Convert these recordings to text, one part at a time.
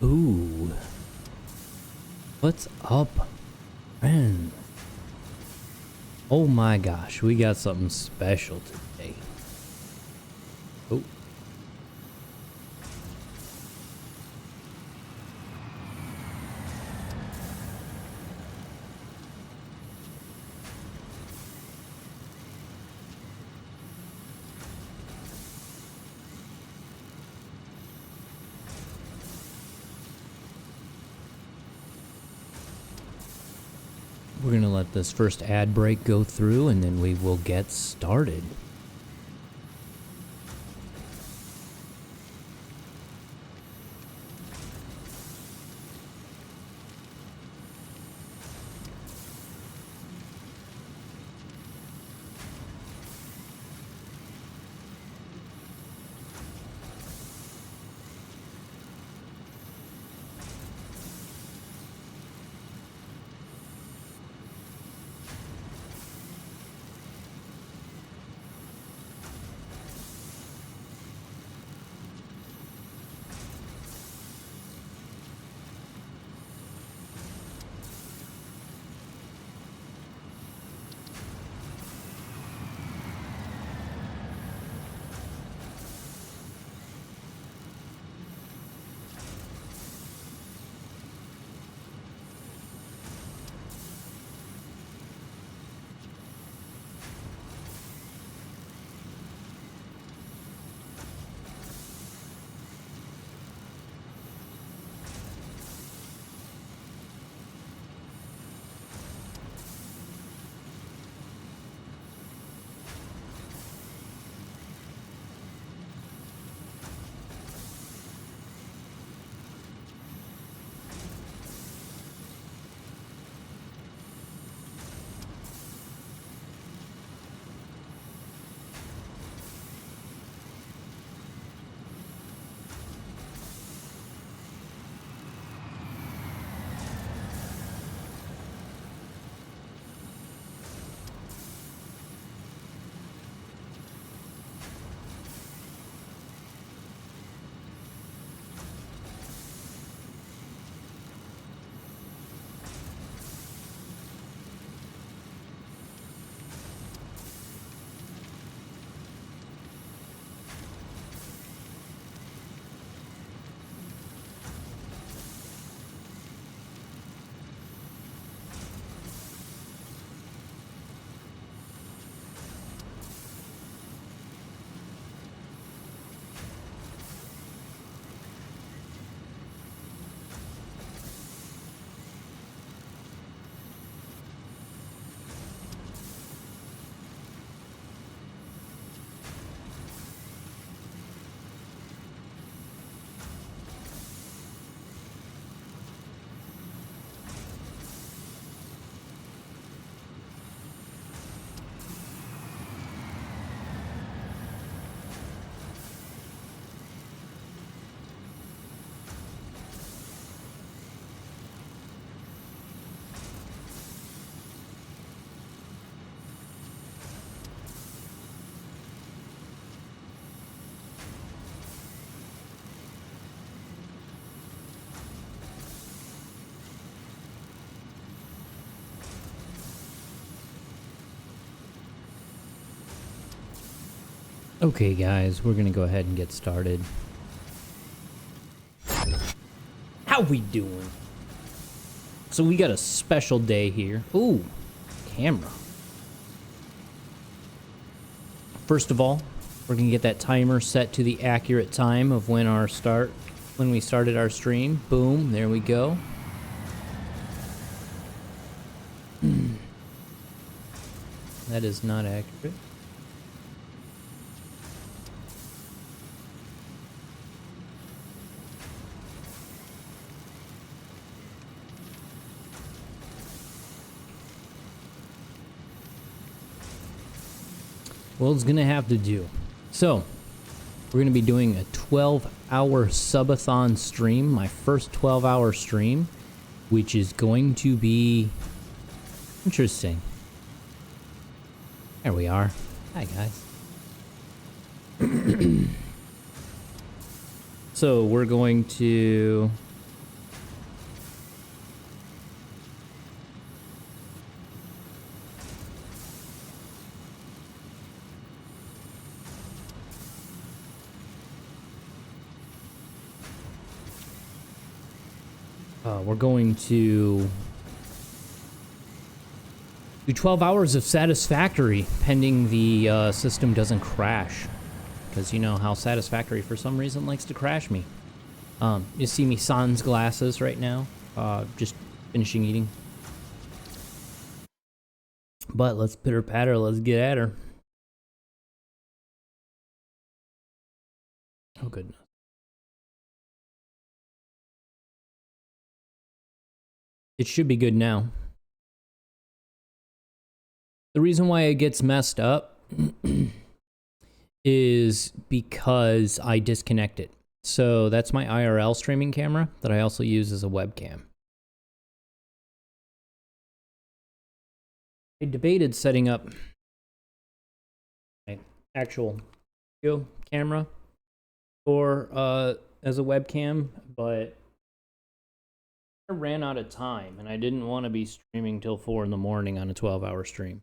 Ooh. What's up, friend? Oh my gosh, we got something special today. Oh. We're gonna let this first ad break go through and then we will get started. Okay guys, we're gonna go ahead and get started. How we doing? So we got a special day here. Ooh, camera. First of all, we're gonna get that timer set to the accurate time of when we started our stream. Boom, there we go. That is not accurate. Well, it's gonna have to do. So, we're gonna be doing a 12-hour subathon stream, my first 12-hour stream, which is going to be interesting. There we are. Hi, guys. So, we're going to We're going to do 12 hours of Satisfactory, pending the system doesn't crash. Because you know how Satisfactory, for some reason, likes to crash me. You see me sans glasses right now. Just finishing eating. But let's pitter patter, let's get at her. Oh, goodness. It should be good now. The reason why it gets messed up is because I disconnect it. So that's my IRL streaming camera that I also use as a webcam. I debated setting up my actual video camera for as a webcam, but I ran out of time and I didn't want to be streaming till 4 in the morning on a 12-hour stream.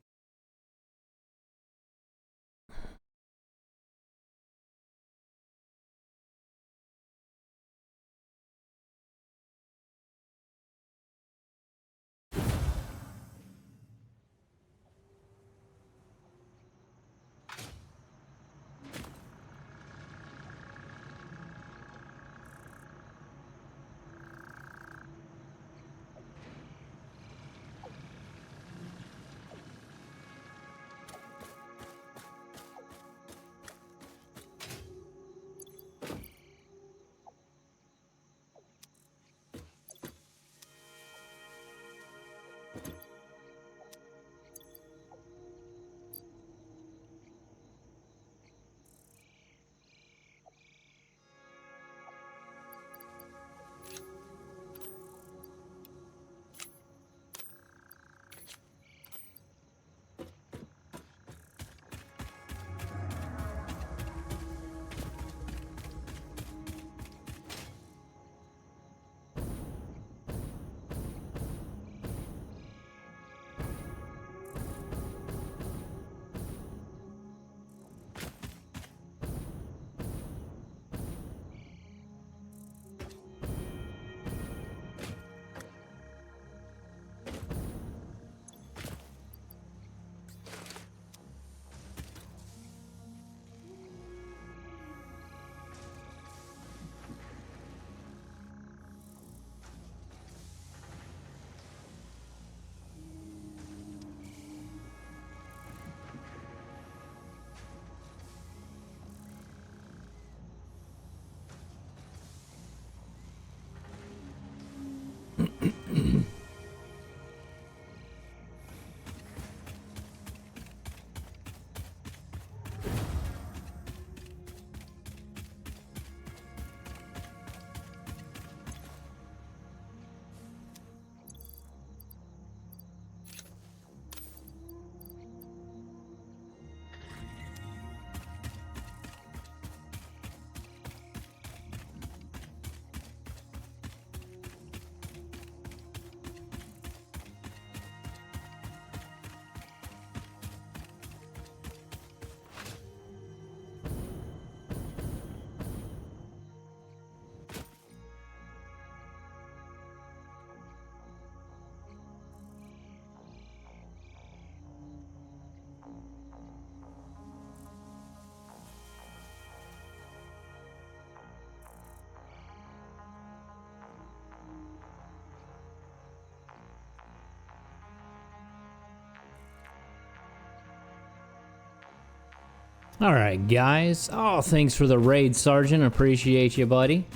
All right, guys. Oh, thanks for the raid, Sergeant. Appreciate you, buddy.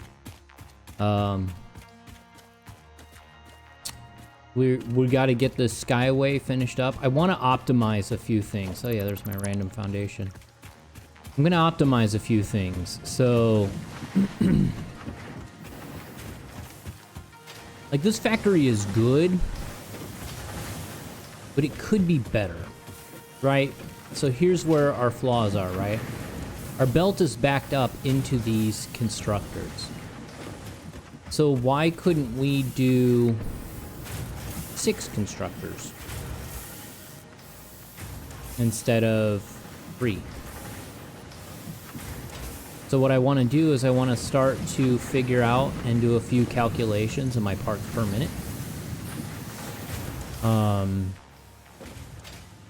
We got to get this Skyway finished up. I want to optimize a few things. Oh yeah, there's my random foundation. I'm gonna optimize a few things. So, like, this factory is good, but it could be better, right? So here's where our flaws are, right? Our belt is backed up into these constructors. So why couldn't we do 6 constructors instead of 3? So what I want to do is I want to start to figure out and do a few calculations of my parts per minute.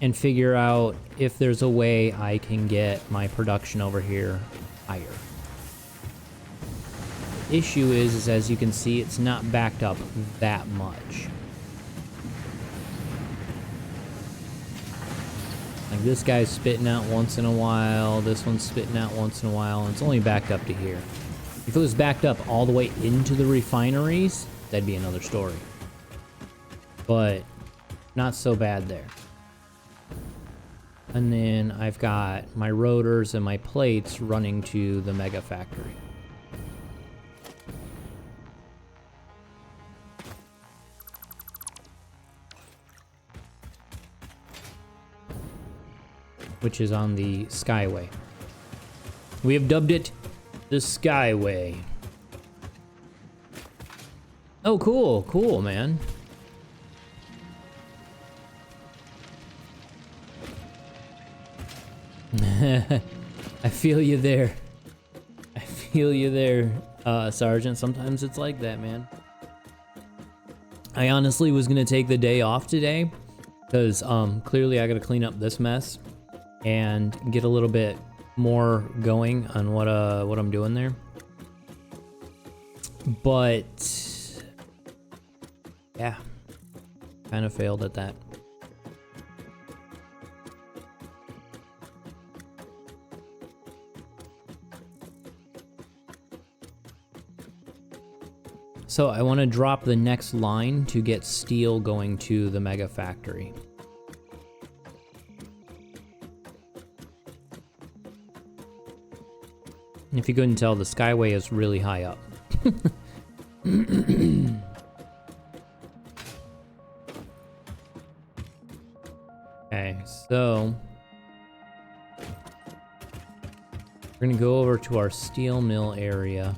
And figure out if there's a way I can get my production over here higher. The issue is as you can see, it's not backed up that much. Like this guy's spitting out once in a while, this one's spitting out once in a while, and it's only backed up to here. If it was backed up all the way into the refineries, that'd be another story. But not so bad there. And then I've got my rotors and my plates running to the mega factory. Which is on the Skyway. We have dubbed it the Skyway. Oh, cool, cool, man. I feel you there. I feel you there, Sergeant. Sometimes it's like that, man. I honestly was gonna take the day off today because clearly I gotta clean up this mess and get a little bit more going on what I'm doing there. But yeah, kind of failed at that. So I want to drop the next line to get steel going to the mega factory. And if you couldn't tell, the Skyway is really high up. Okay, so we're gonna go over to our steel mill area.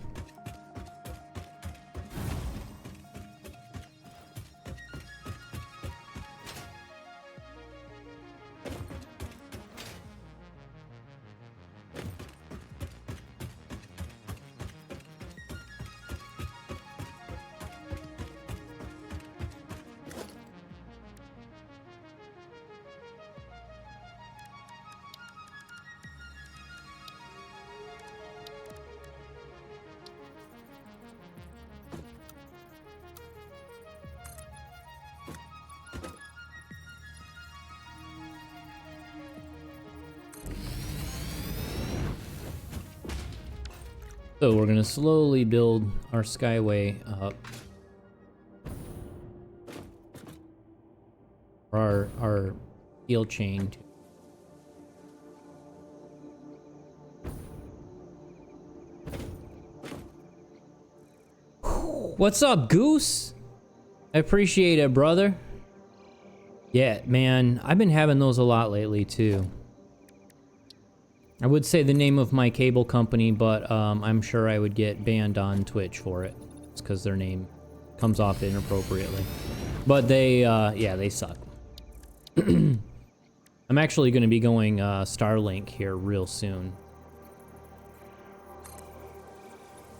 So we're gonna slowly build our Skyway up. Our steel chain. What's up, Goose? I appreciate it, brother. Yeah, man, I've been having those a lot lately too. I would say the name of my cable company, but I'm sure I would get banned on Twitch for it. It's because their name comes off inappropriately. But they, yeah, they suck. I'm actually going to be going Starlink here real soon.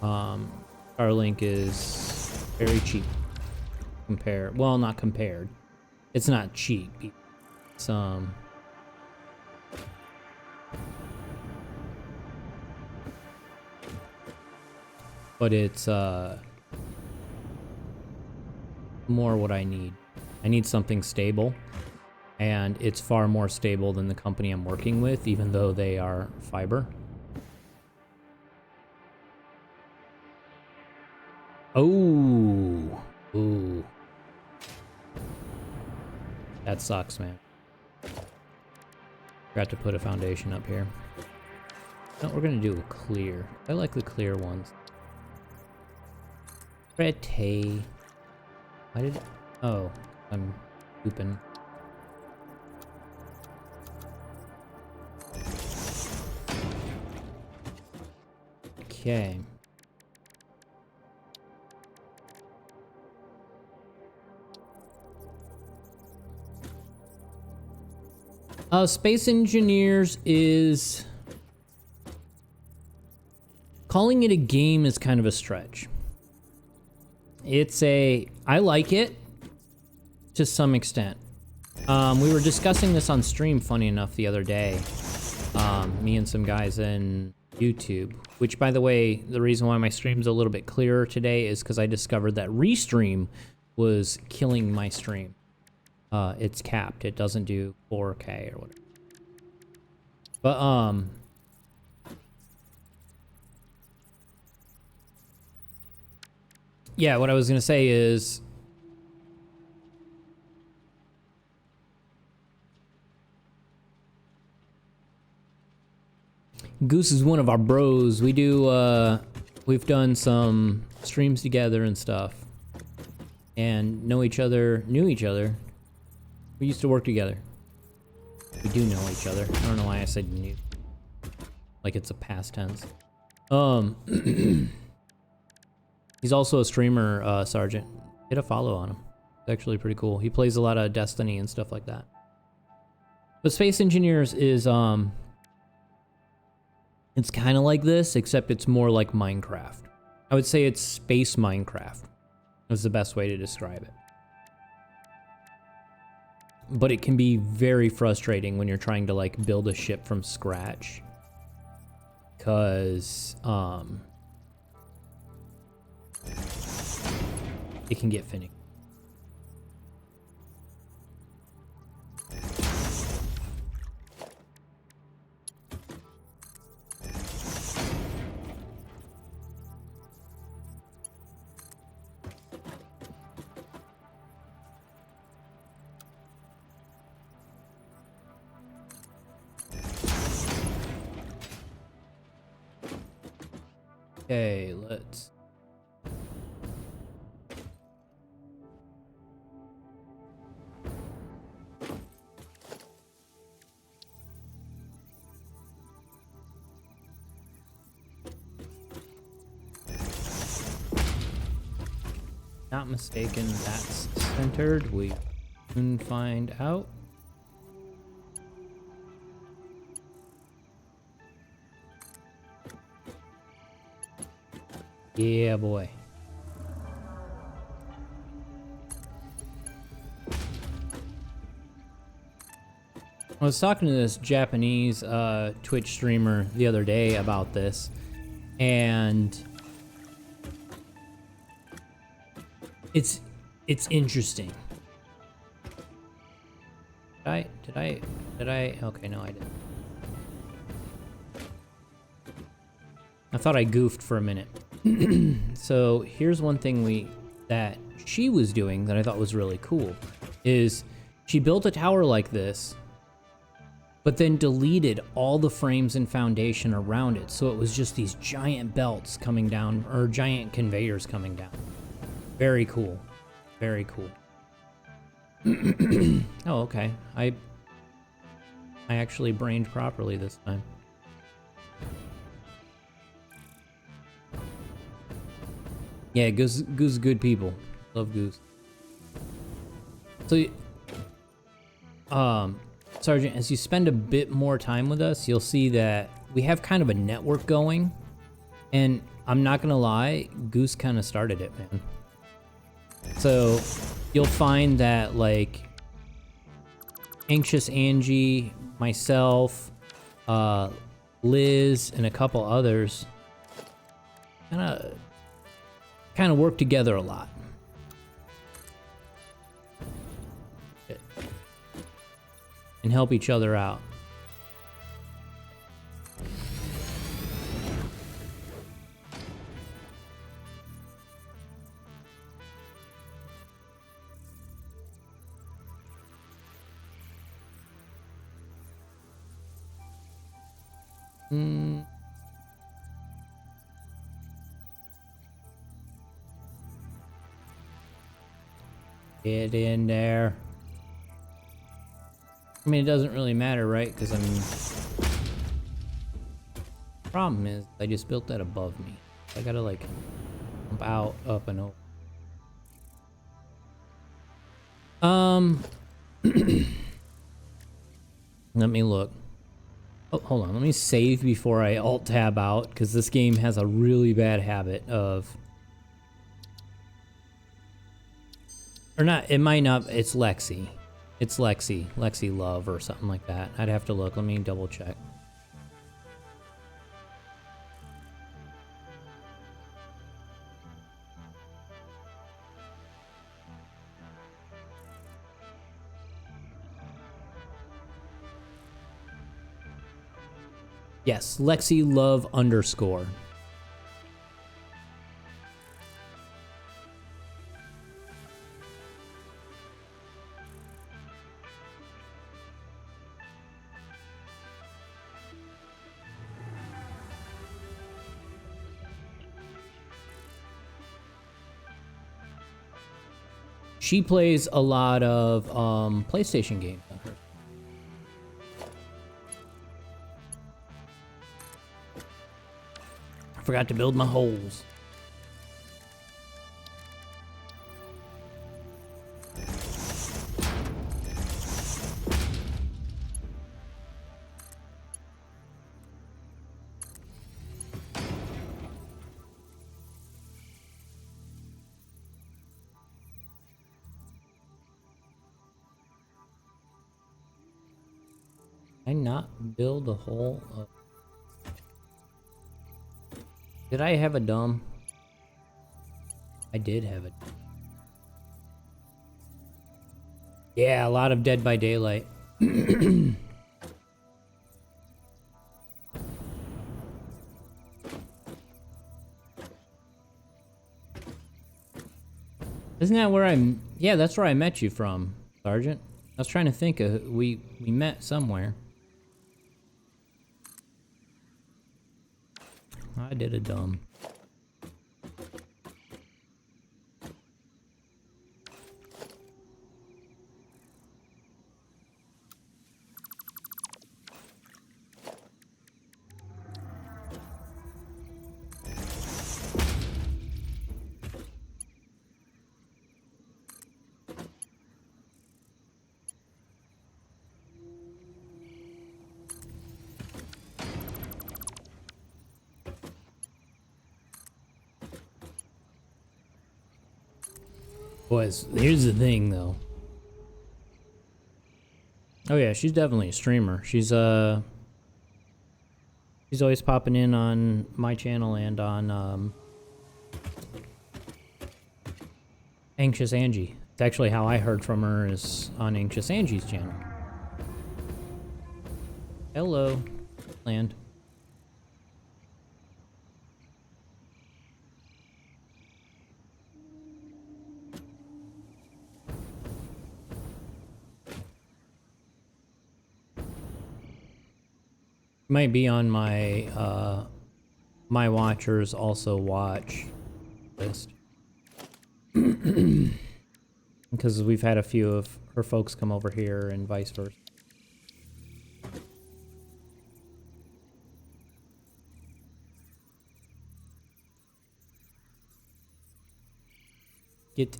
Starlink is very cheap. Well, not compared. It's not cheap. It's, but it's more what I need. I need something stable, and it's far more stable than the company I'm working with, even though they are fiber. Oh, ooh, that sucks, man. Forgot to put a foundation up here. No, we're gonna do a clear. I like the clear ones. Pretty. Why did... Oh, I'm pooping. Okay. Space Engineers is... Calling it a game is kind of a stretch. I like it to some extent. We were discussing this on stream, funny enough, the other day. Me and some guys in YouTube, which, by the way, the reason why my stream's a little bit clearer today is because I discovered that Restream was killing my stream. It's capped. It doesn't do 4K or whatever. But, yeah, what I was gonna say is, Goose is one of our bros. We do, we've done some streams together and stuff. And knew each other. We used to work together. We do know each other. I don't know why I said knew. Like it's a past tense. He's also a streamer, Sergeant. Hit a follow on him. It's actually pretty cool. He plays a lot of Destiny and stuff like that. But Space Engineers is, it's kind of like this, except it's more like Minecraft. I would say it's space Minecraft. That's the best way to describe it. But it can be very frustrating when you're trying to like build a ship from scratch. Because, it can get finicky. Okay, let's... Not mistaken, that's centered. We can find out. Yeah, boy. I was talking to this Japanese Twitch streamer the other day about this, and it's interesting. Did I? Okay, no, I didn't. I thought I goofed for a minute. So here's one thing that she was doing that I thought was really cool, is she built a tower like this, but then deleted all the frames and foundation around it. So it was just these giant belts coming down, or giant conveyors coming down. Very cool. Very cool. Oh, okay. I actually brained properly this time. Yeah, Goose is good people. Love Goose. So, Sergeant, as you spend a bit more time with us, you'll see that we have kind of a network going. And I'm not gonna lie, Goose kind of started it, man. So, you'll find that, like, Anxious Angie, myself, Liz, and a couple others kind of work together a lot. And help each other out. Get in there. I mean, it doesn't really matter, right? Because, I mean... Problem is, I just built that above me. I gotta, like, jump out, up, and over. Let me look. Oh, hold on. Let me save before I alt tab out, because this game has a really bad habit of... Or not, it might not, it's Lexi. It's Lexi. Lexi Love or something like that. I'd have to look. Let me double check. Yes, Lexi Love _. She plays a lot of PlayStation games on her. I forgot to build my holes. Did I not build a hole? Did I have a dumb? I did have it. Yeah, a lot of Dead by Daylight. Isn't that where I'm... Yeah, that's where I met you from, Sergeant. I was trying to think of... We met somewhere. I did a dumb. Boys, here's the thing though. Oh yeah, she's definitely a streamer. She's always popping in on my channel and on Anxious Angie. It's actually how I heard from her, is on Anxious Angie's channel. Hello, land. Might be on my my watchers also watch list. Because we've had a few of her folks come over here and vice versa. Get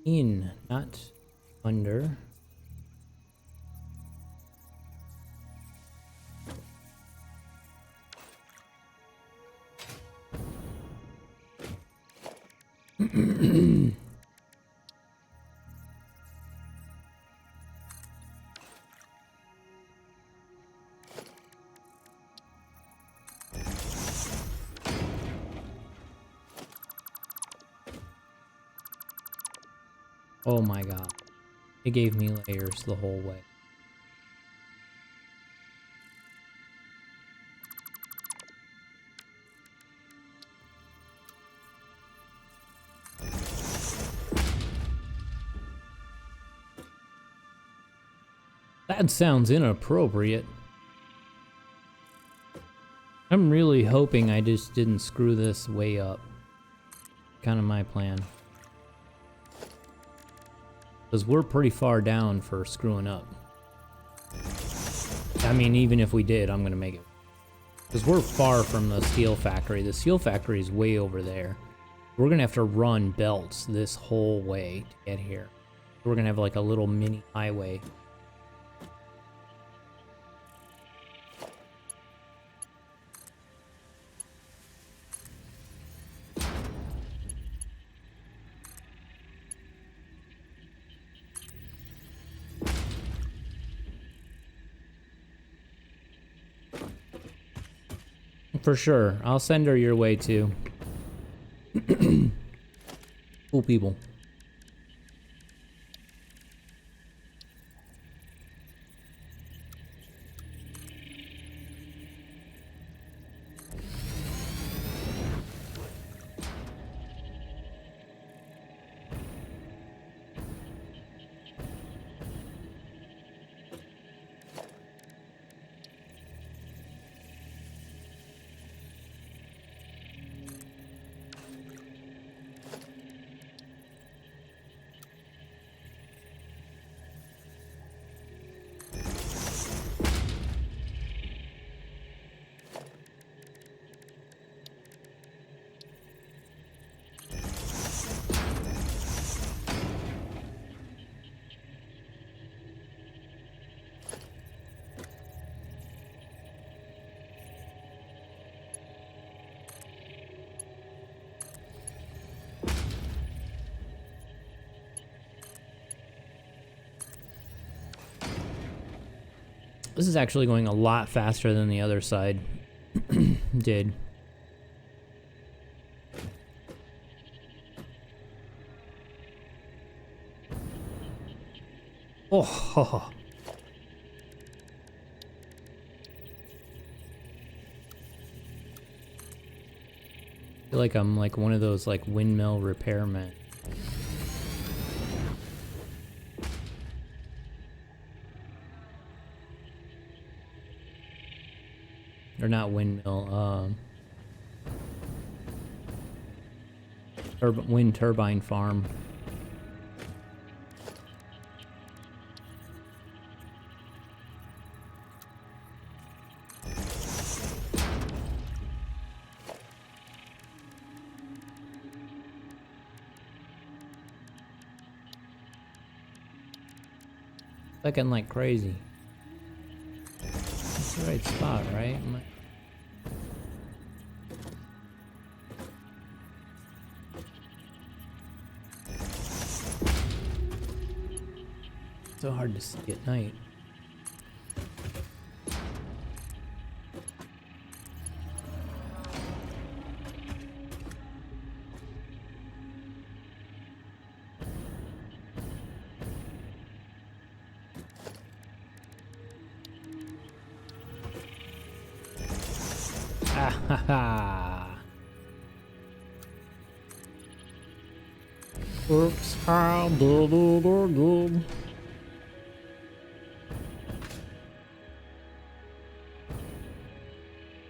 in, not under. Oh my god. It gave me layers the whole way. That sounds inappropriate. I'm really hoping I just didn't screw this way up. Kind of my plan. Because we're pretty far down for screwing up. I mean, even if we did, I'm going to make it. Because we're far from the steel factory. The steel factory is way over there. We're going to have to run belts this whole way to get here. We're going to have like a little mini highway. For sure. I'll send her your way too. Cool people. This is actually going a lot faster than the other side did. Oh, I feel like I'm like one of those like windmill repairmen. Or not windmill, wind turbine farm. Clicking like crazy. That's the right spot, right? So hard to see at night. Ah ha ha! Oops, how do.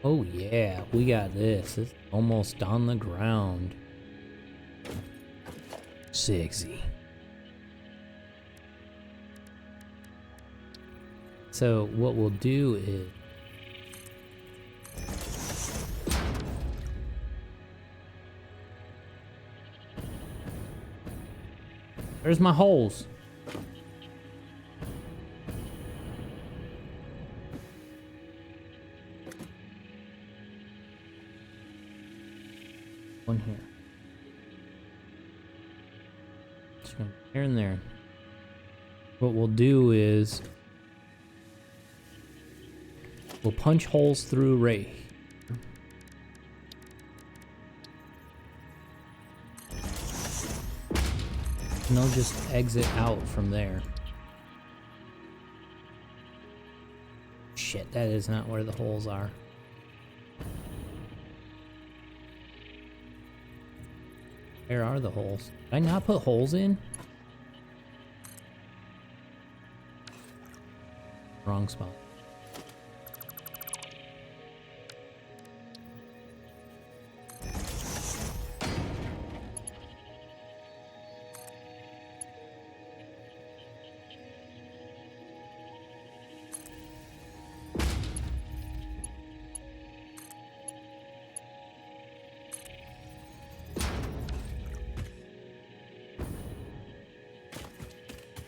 Oh yeah, we got this. It's almost on the ground. Sexy. So what we'll do is there's my holes. One here. Just gonna here and there. What we'll do is we'll punch holes through right here. And they'll just exit out from there. Shit, that is not where the holes are. Where are the holes? Did I not put holes in? Wrong spot.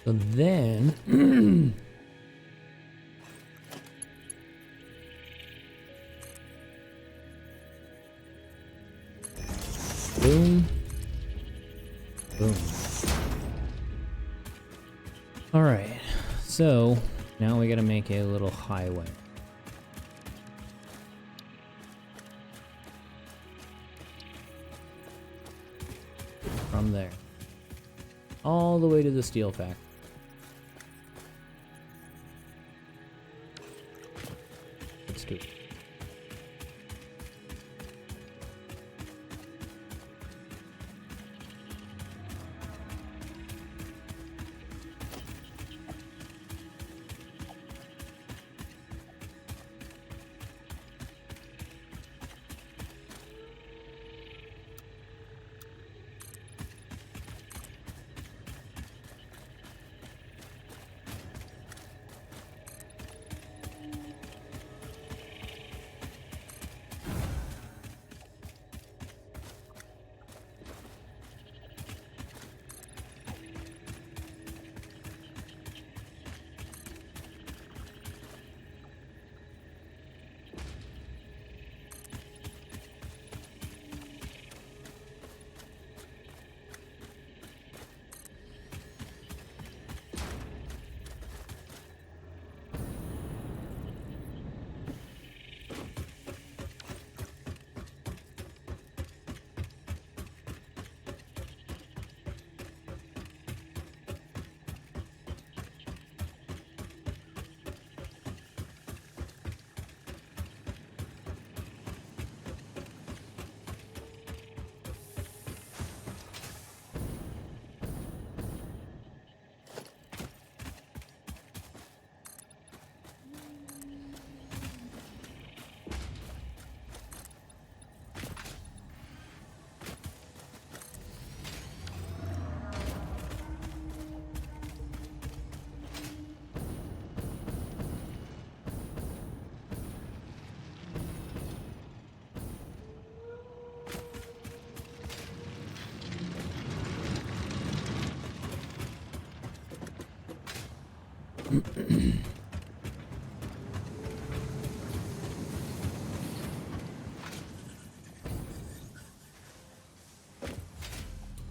So then boom, boom. All right, so now we gotta make a little highway. from there. All the way to the steel factory. Let's do it.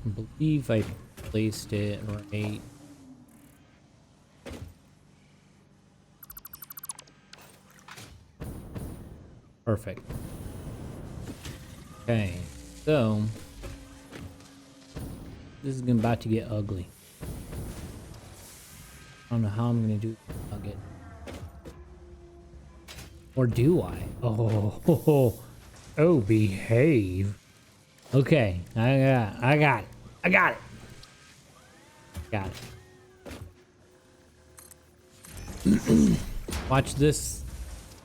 I believe I placed it right. Perfect. Okay, so this is about to get ugly. I don't know how I'm gonna do it. Or do I? Oh, behave. Okay, I got it. Got it. Watch this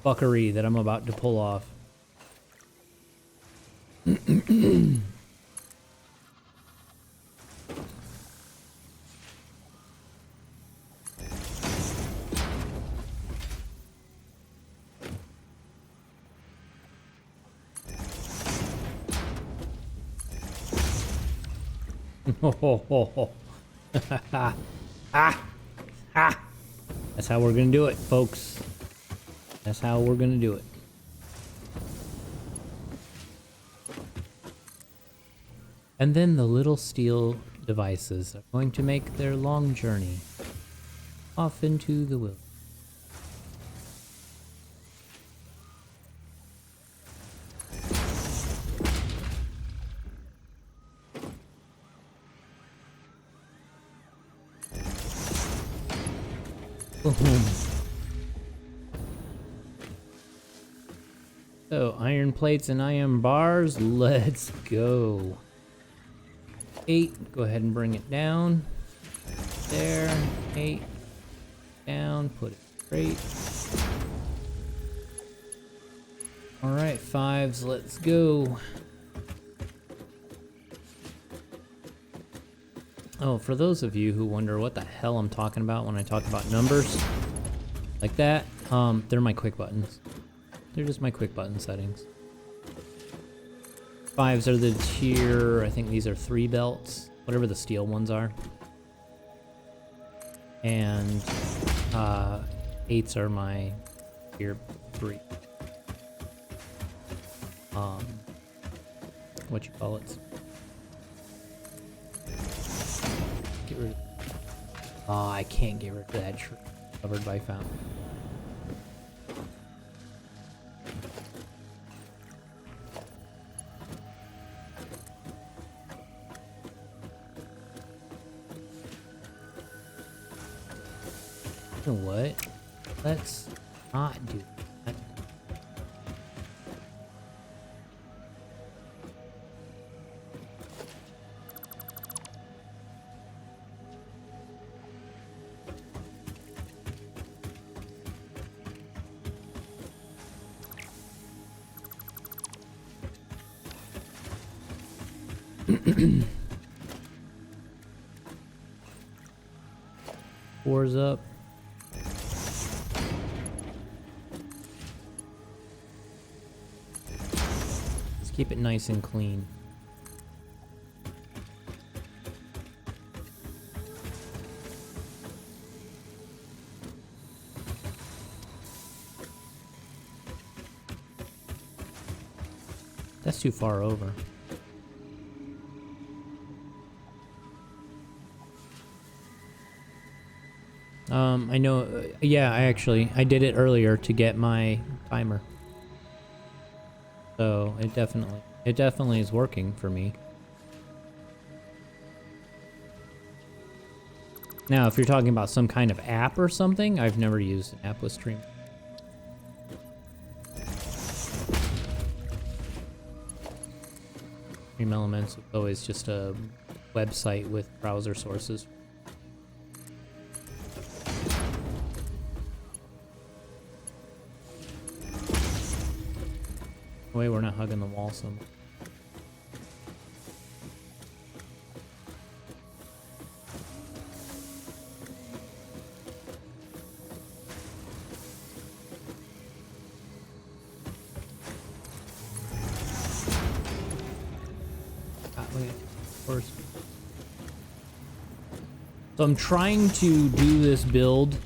fuckery that I'm about to pull off. That's how we're gonna do it, folks. That's how we're gonna do it. And then the little steel devices are going to make their long journey off into the wilderness. So, iron plates and iron bars, let's go. 8, go ahead and bring it down. There, 8, down, put it straight. Alright, 5s, let's go. Oh, for those of you who wonder what the hell I'm talking about when I talk about numbers like that, they're my quick buttons. They're just my quick button settings. 5s are the tier, I think these are 3 belts, whatever the steel ones are. And 8s are my tier 3. What you call it? Get rid of. Oh, I can't get rid of that tree covered by fountain. You know what? Let's not do that. Four's up. Let's keep it nice and clean. That's too far over. I know, yeah, I did it earlier to get my timer. So it definitely is working for me. Now, if you're talking about some kind of app or something, I've never used an app with Stream. Stream Elements is always just a website with browser sources. Wait, we're not hugging the wall so much. First. So I'm trying to do this build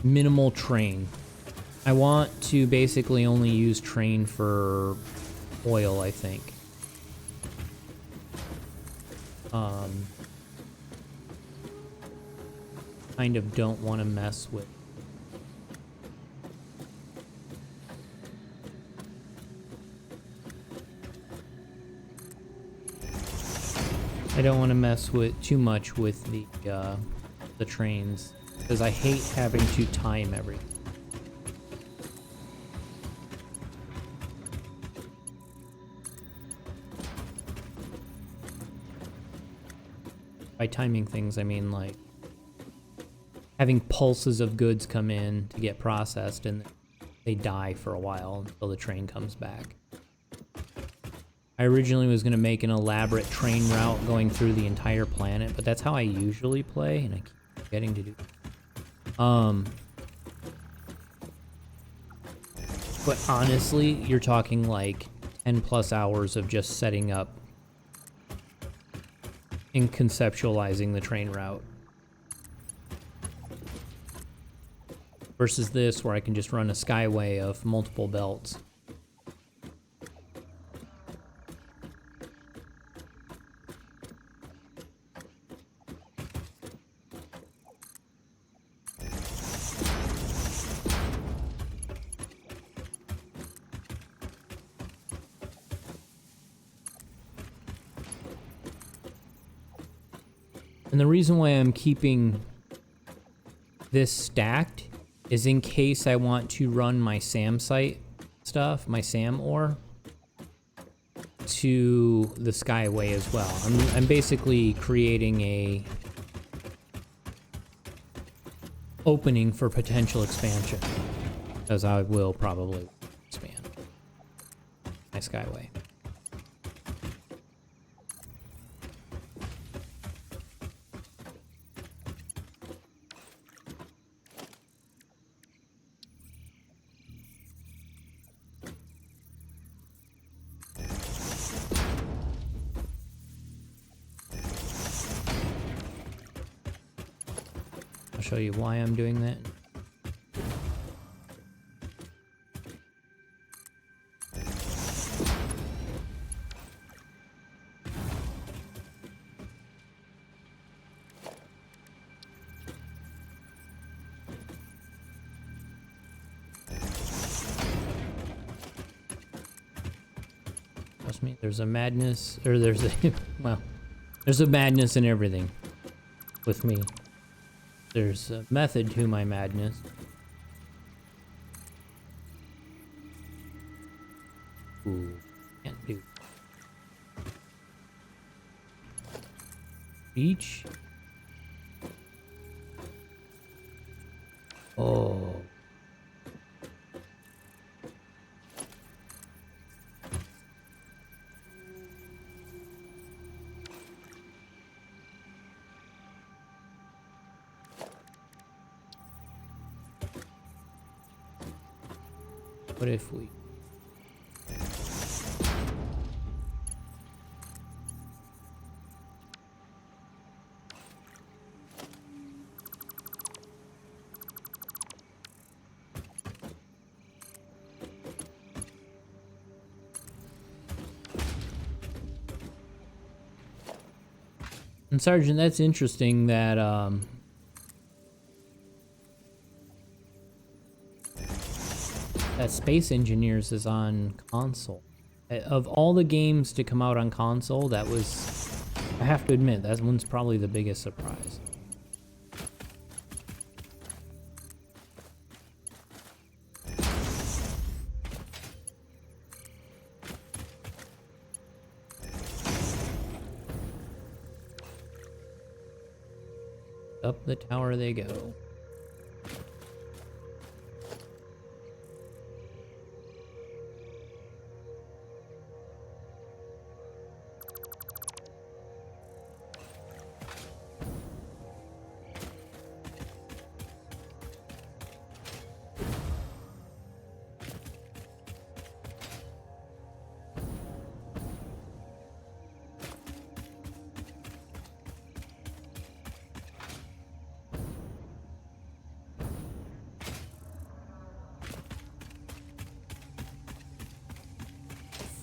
minimal train. I want to basically only use train for oil, I think. Kind of don't want to mess with. I don't want to mess with too much with the trains because I hate having to time everything. By timing things, I mean like having pulses of goods come in to get processed and they die for a while until the train comes back. I originally was going to make an elaborate train route going through the entire planet, but that's how I usually play, and I keep forgetting to do that. But honestly, you're talking like 10 plus hours of just setting up and conceptualizing the train route. Versus this, where I can just run a skyway of multiple belts. And the reason why I'm keeping this stacked is in case I want to run my SAM site stuff, my SAM ore, to the Skyway as well. I'm basically creating a opening for potential expansion, because I will probably expand my Skyway. I'll show you why I'm doing that. Trust me, there's a madness, or there's a, well, there's a madness in everything with me. There's a method to my madness. Ooh, can't do. Beach. Oh. What if we... And Sergeant, that's interesting that that Space Engineers is on console. Of all the games to come out on console, that was, I have to admit, that one's probably the biggest surprise. Up the tower they go.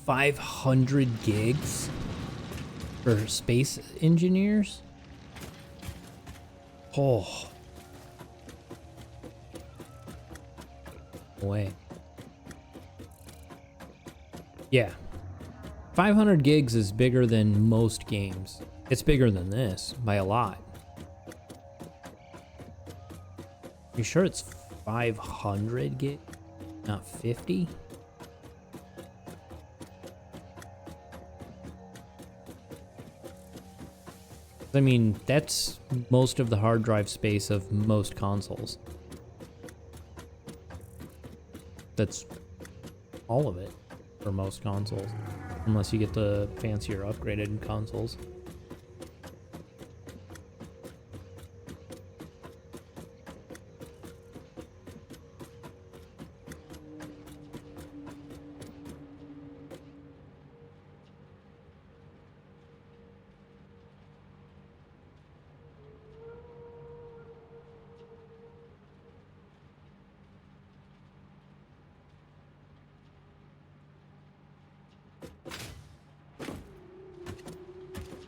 $500 gigs for Space Engineers? Oh. Way. Yeah. 500 gigs is bigger than most games. It's bigger than this by a lot. You sure it's 500 gig, not 50? I mean, that's most of the hard drive space of most consoles. That's all of it for most consoles, unless you get the fancier upgraded consoles.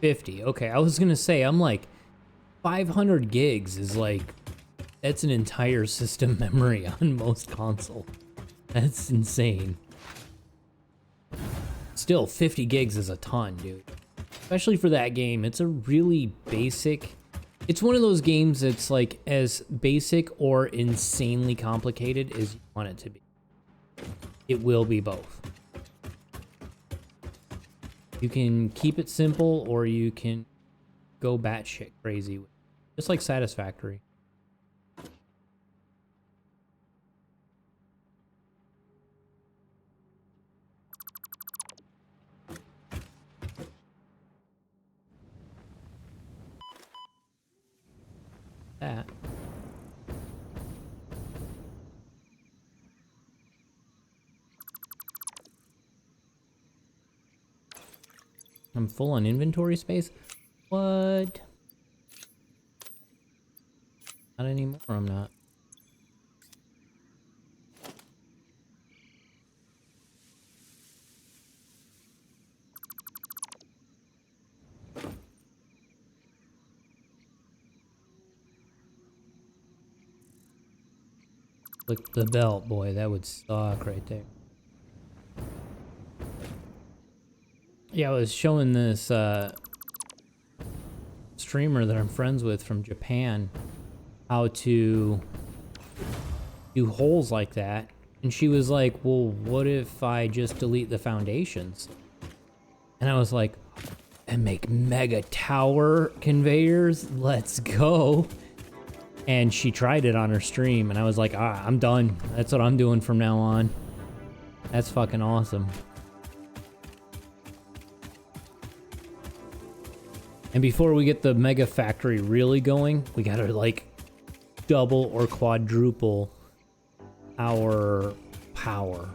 Okay, I was gonna say, I'm like, 500 gigs is like, that's an entire system memory on most consoles. That's insane. Still, 50 gigs is a ton, dude. Especially for that game. It's a really basic... It's one of those games that's like as basic or insanely complicated as you want it to be. It will be both. You can keep it simple, or you can go batshit crazy. Just like Satisfactory. That. I'm full on inventory space? What? Not anymore, I'm not. Click the belt, boy, that would suck right there. Yeah, I was showing this streamer that I'm friends with from Japan. how to do holes like that. And she was like, well, what if I just delete the foundations? And I was like, and make mega tower conveyors? Let's go. And she tried it on her stream, and I was like, ah, I'm done. That's what I'm doing from now on. That's fucking awesome. And before we get the mega factory really going, we gotta like double or quadruple our power.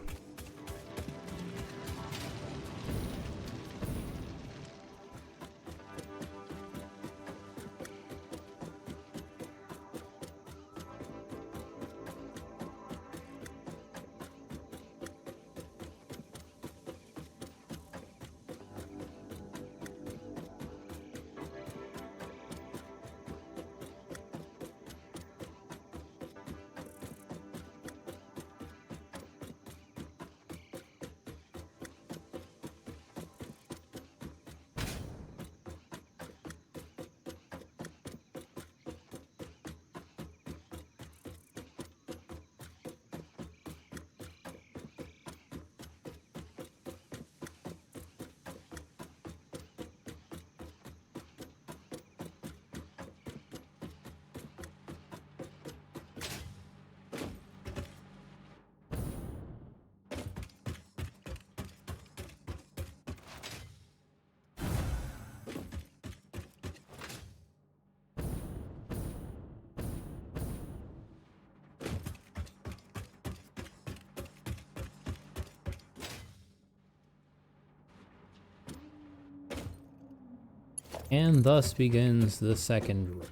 And thus begins the second row.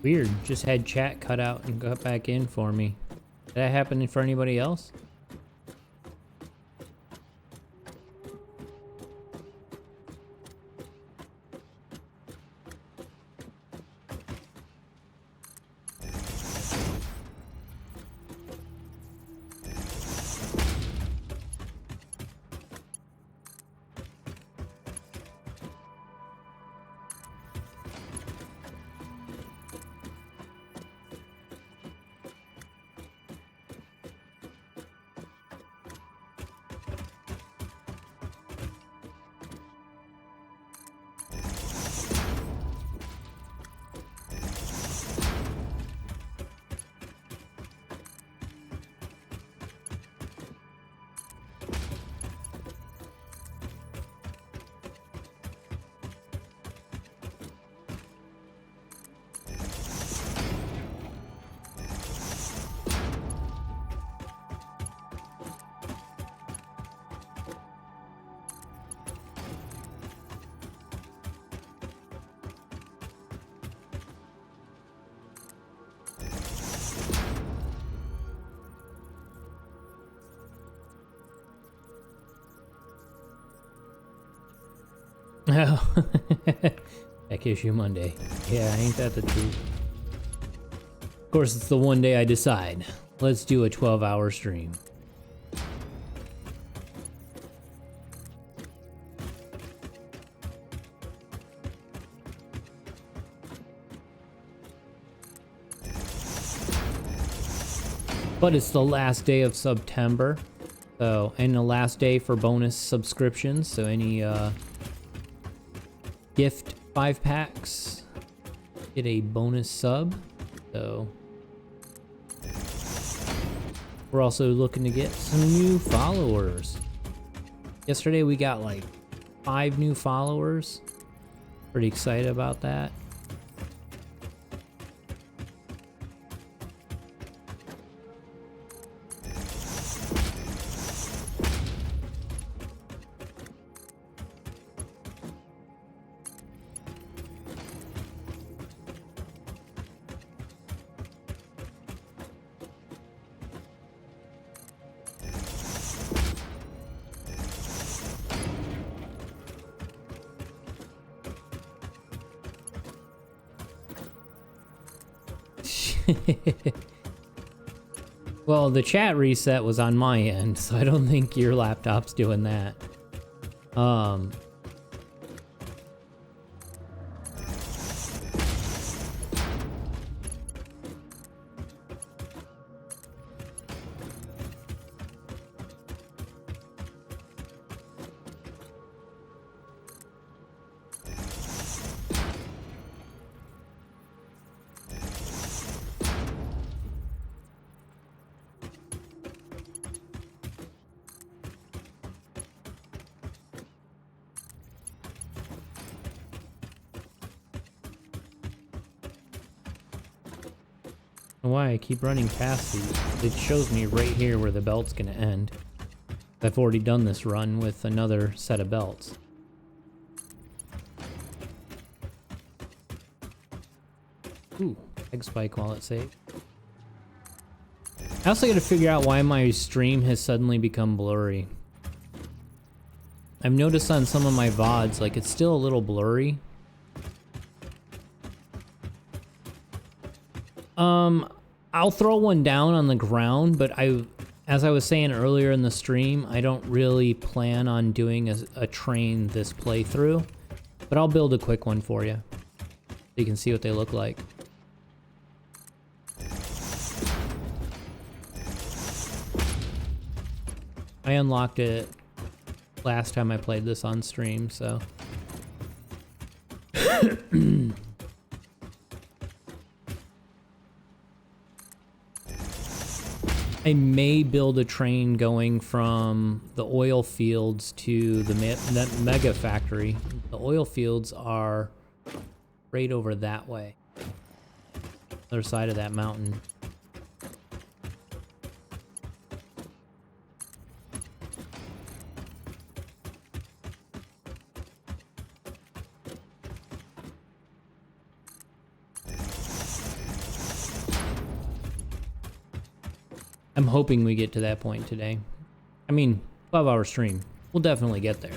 Weird, just had chat cut out and got back in for me. Did that happen for anybody else? Oh, Tech Issue Monday. Yeah, ain't that the truth? Of course, it's the one day I decide. Let's do a 12-hour stream. But it's the last day of Subtember. So, and the last day for bonus subscriptions. So any gift 5-packs get a bonus sub. So we're also looking to get some new followers. Yesterday we got like 5 new followers. Pretty excited about that. Well, the chat reset was on my end, so I don't think your laptop's doing that. Why I keep running past these. It shows me right here where the belt's gonna end. I've already done this run with another set of belts. Ooh, egg spike while it's saved. I also gotta figure out why my stream has suddenly become blurry. I've noticed on some of my VODs, like, it's still a little blurry. I'll throw one down on the ground, but as I was saying earlier in the stream, I don't really plan on doing a train this playthrough, but I'll build a quick one for you so you can see what they look like. I unlocked it last time I played this on stream, so. I may build a train going from the oil fields to the mega factory. The oil fields are right over that way. Other side of that mountain. I'm hoping we get to that point today. I mean, 12-hour stream. We'll definitely get there.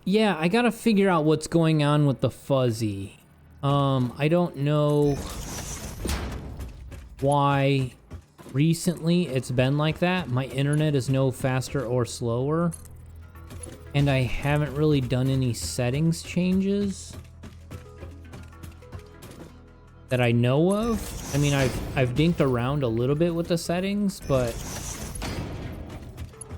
Yeah, I gotta figure out what's going on with the fuzzy. I don't know why recently it's been like that. My internet is no faster or slower. And I haven't really done any settings changes that I know of. I mean, I've dinked around a little bit with the settings, but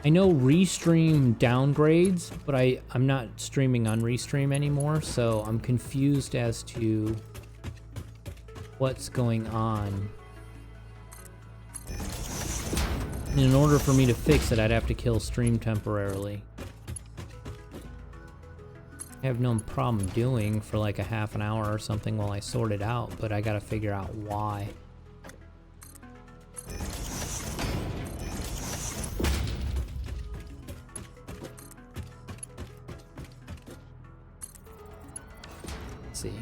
I know Restream downgrades, but I'm not streaming on Restream anymore, so I'm confused as to what's going on. And in order for me to fix it, I'd have to kill stream temporarily. I have no problem doing for like a half an hour or something while I sort it out, but I gotta figure out why. Let's see.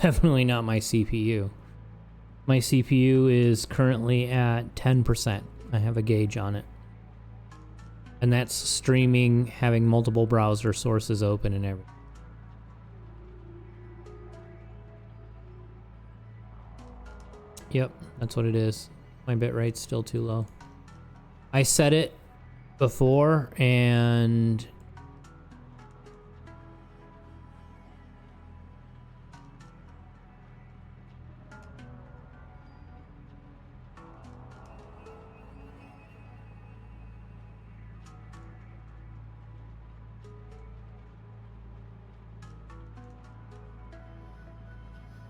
Definitely not my CPU. My CPU is currently at 10%. I have a gauge on it. And that's streaming, having multiple browser sources open and everything. Yep, that's what it is. My bitrate's still too low. I set it before and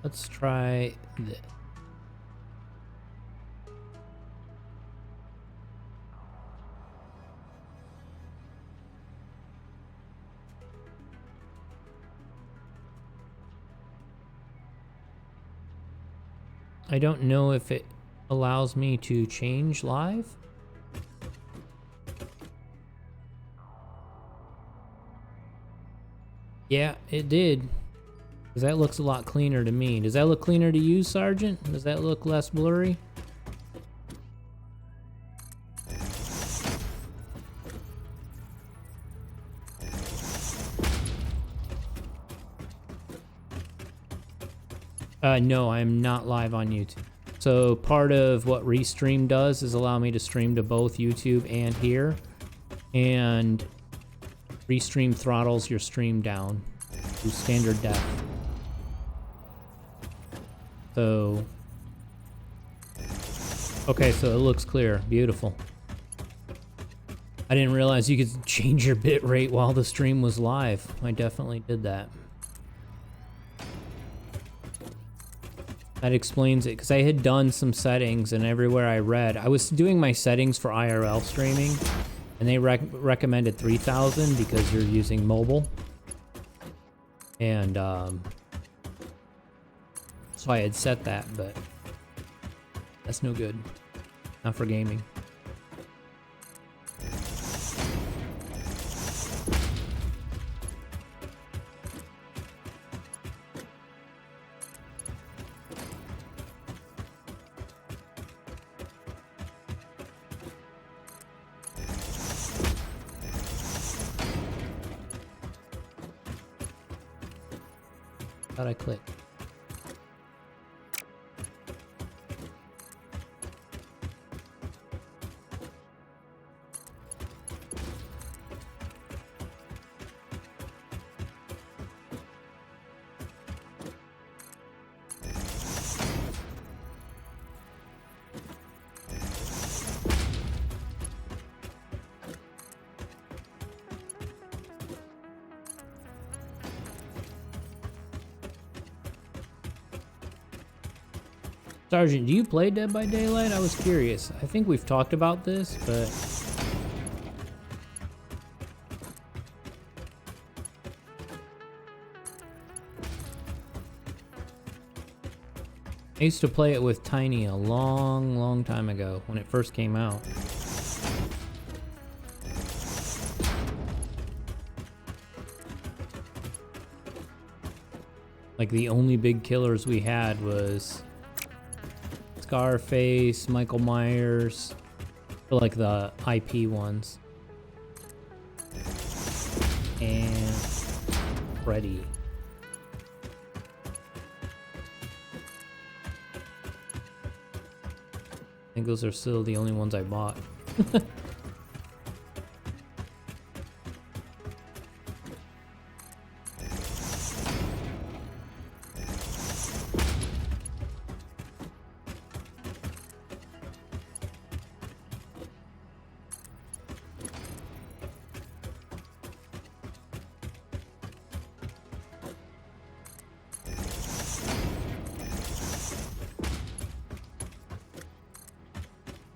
let's try this. I don't know if it allows me to change live. Yeah, it did. Because that looks a lot cleaner to me. Does that look cleaner to you, Sergeant? Does that look less blurry? No, I am not live on YouTube. So part of what Restream does is allow me to stream to both YouTube and here. And Restream throttles your stream down to standard def. So, okay, so it looks clear. Beautiful. I didn't realize you could change your bit rate while the stream was live. I definitely did that. That explains it, because I had done some settings, and everywhere I read, I was doing my settings for IRL streaming, and they recommended 3000 because you're using mobile. And so I had set that, but that's no good. Not for gaming. Thought I clicked. Sergeant, do you play Dead by Daylight? I was curious. I think we've talked about this, but... I used to play it with Tiny a long, long time ago, when it first came out. Like, the only big killers we had was Scarface, Michael Myers, like the IP ones, and Freddy. I think those are still the only ones I bought.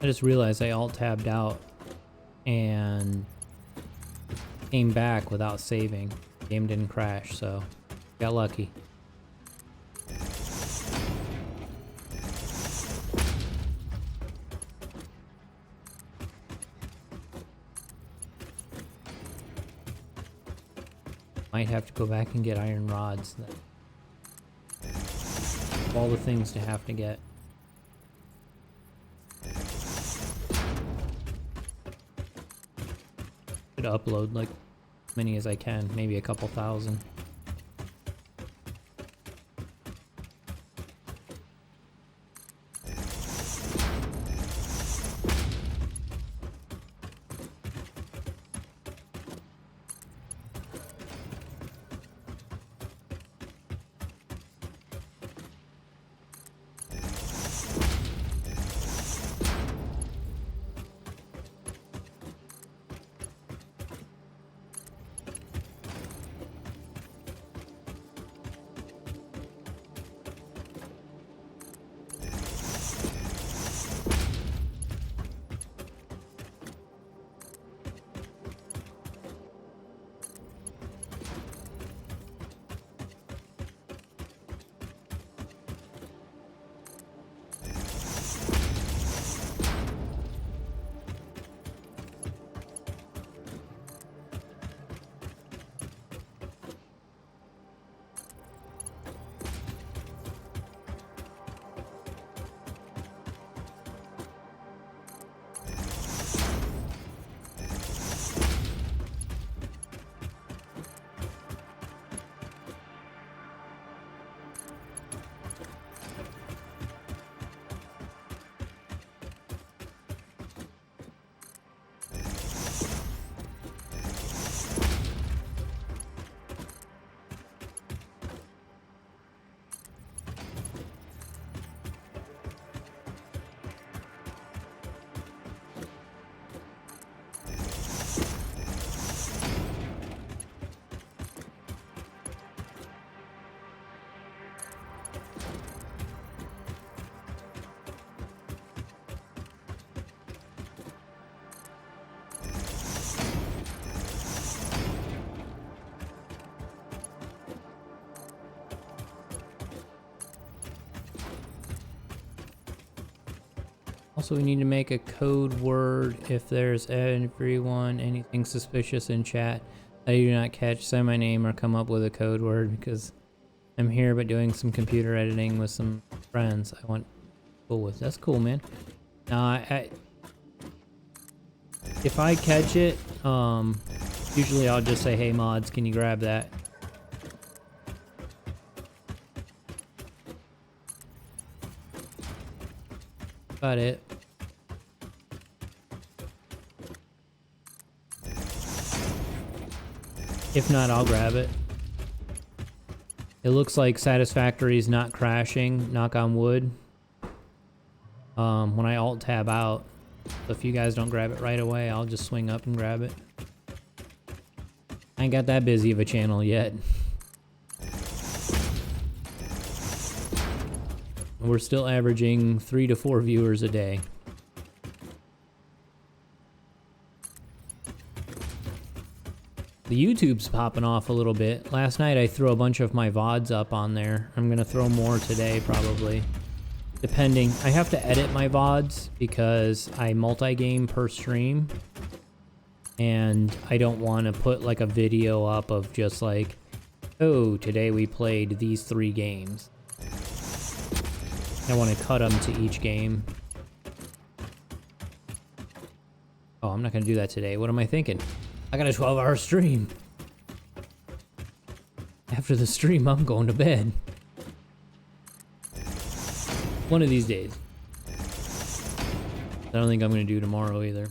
I just realized I alt-tabbed out and came back without saving. The game didn't crash, so got lucky. Might have to go back and get iron rods. All the things to have to get. Should upload like many as I can, maybe a couple thousand. Also, we need to make a code word if there's anything suspicious in chat that you do not catch. Say my name or come up with a code word because I'm here but doing some computer editing with some friends I want cool with. That's cool, man. If I catch it, usually I'll just say, hey mods, can you grab that? Got it. If not, I'll grab it. It looks like Satisfactory is not crashing, knock on wood. When I alt tab out. So if you guys don't grab it right away, I'll just swing up and grab it. I ain't got that busy of a channel yet. We're still averaging 3 to 4 viewers a day. The YouTube's popping off a little bit. Last night I threw a bunch of my VODs up on there. I'm gonna throw more today probably. Depending. I have to edit my VODs because I multi-game per stream. And I don't want to put like a video up of just like, oh, today we played these 3 games. I want to cut them to each game. Oh, I'm not going to do that today. What am I thinking? I got a 12-hour stream. After the stream, I'm going to bed. One of these days. I don't think I'm going to do tomorrow either.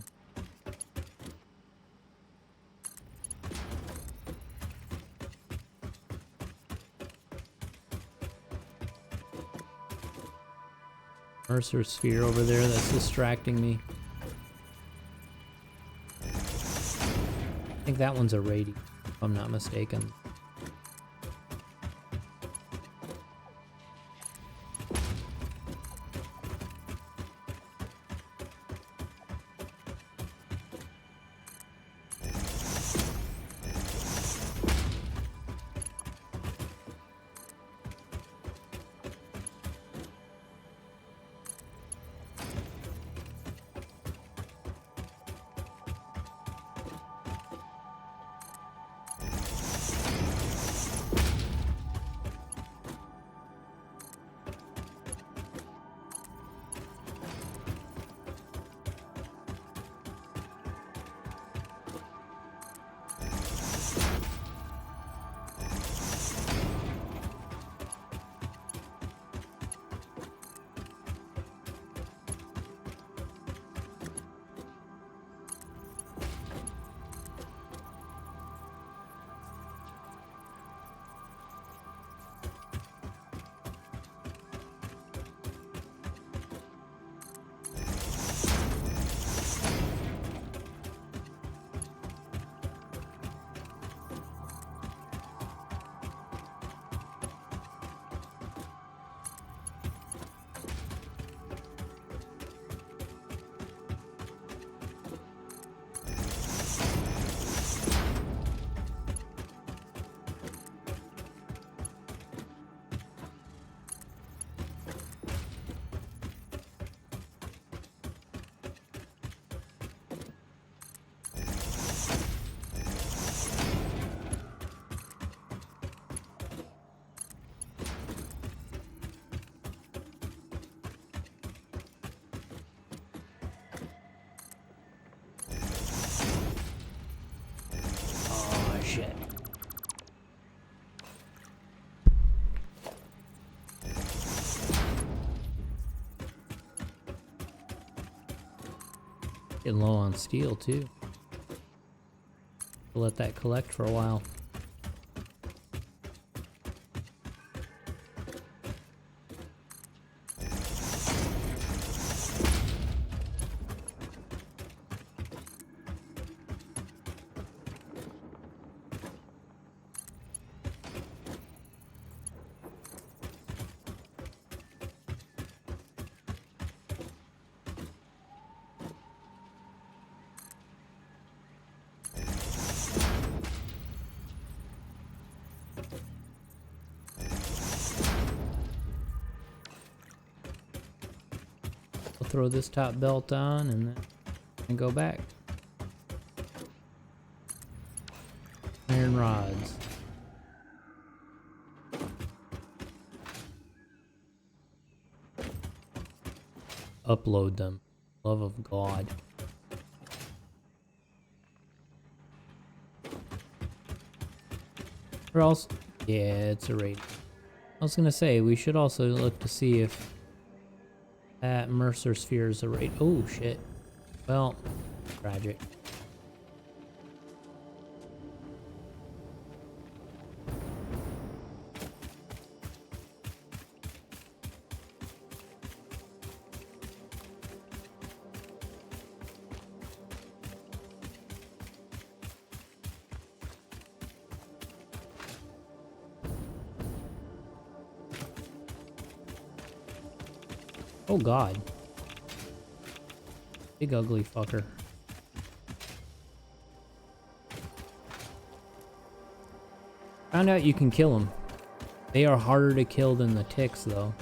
Mercer sphere over there that's distracting me. I think that one's a radius, if I'm not mistaken. Getting low on steel too. We'll let that collect for a while. throw this top belt on and then go back. Iron rods. Upload them. Love of God. Or else, yeah, it's a raid. I was gonna say, we should also look to see if that Mercer Sphere is a raid. Oh, shit. Well, tragic. Oh god. Big ugly fucker. Found out you can kill them. They are harder to kill than the ticks though.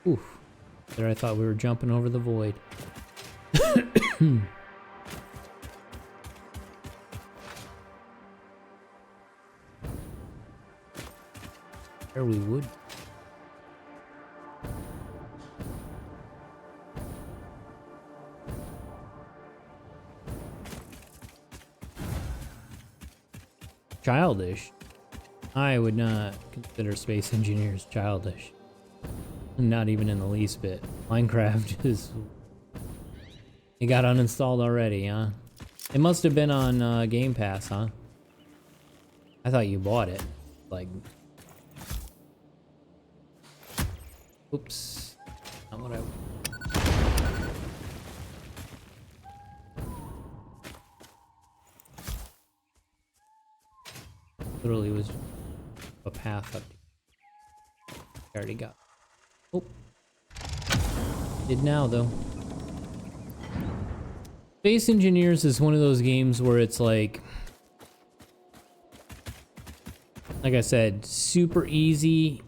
Oof. There I thought we were jumping over the void. There we would. Childish. I would not consider space engineers childish. Not even in the least bit. Minecraft is... It got uninstalled already, huh? It must have been on Game Pass, huh? I thought you bought it. Like... Oops. Not what I... Literally was a path up. I already got... Oh. Did now, though. Space Engineers is one of those games where it's like I said, super easy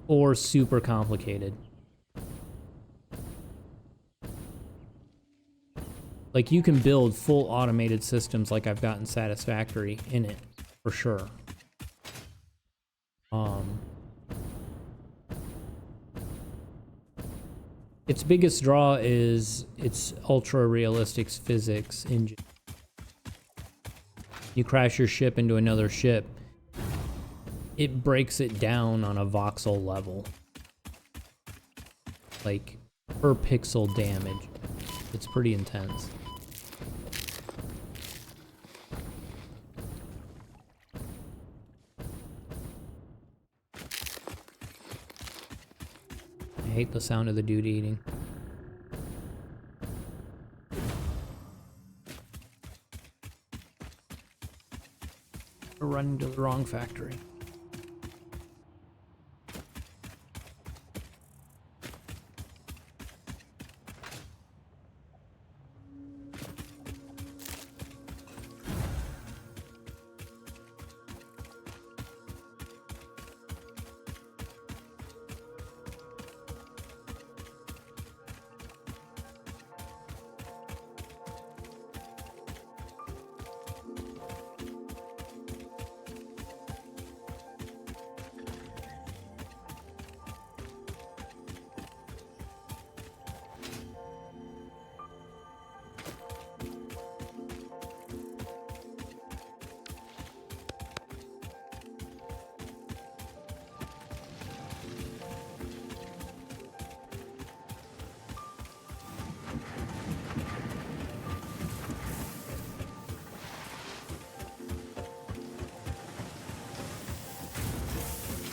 or super complicated. Like, you can build full automated systems like I've gotten Satisfactory in it, for sure. Its biggest draw is its ultra-realistic physics engine. You crash your ship into another ship, it breaks it down on a voxel level. Like, per pixel damage. It's pretty intense. I hate the sound of the dude eating. We're running to the wrong factory.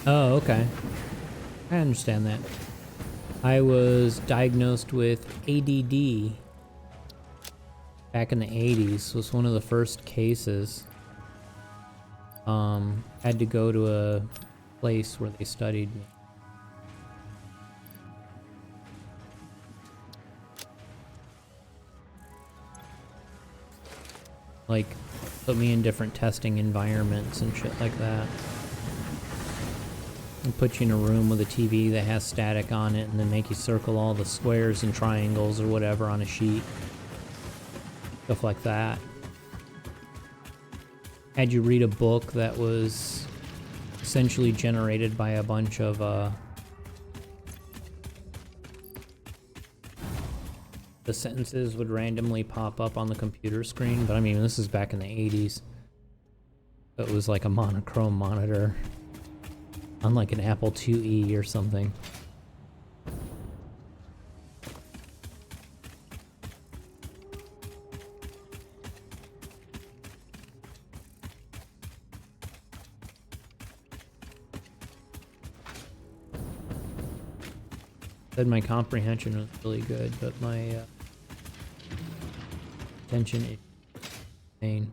Oh, okay. I understand that. I was diagnosed with ADD back in the 80s. Was one of the first cases. Had to go to a place where they studied me. Like, put me in different testing environments and shit like that. And put you in a room with a TV that has static on it and then make you circle all the squares and triangles or whatever on a sheet. Stuff like that. Had you read a book that was essentially generated by a bunch of the sentences would randomly pop up on the computer screen, but I mean, this is back in the 80s. It was like a monochrome monitor, unlike an Apple IIe or something. Said my comprehension was really good, but my attention is insane.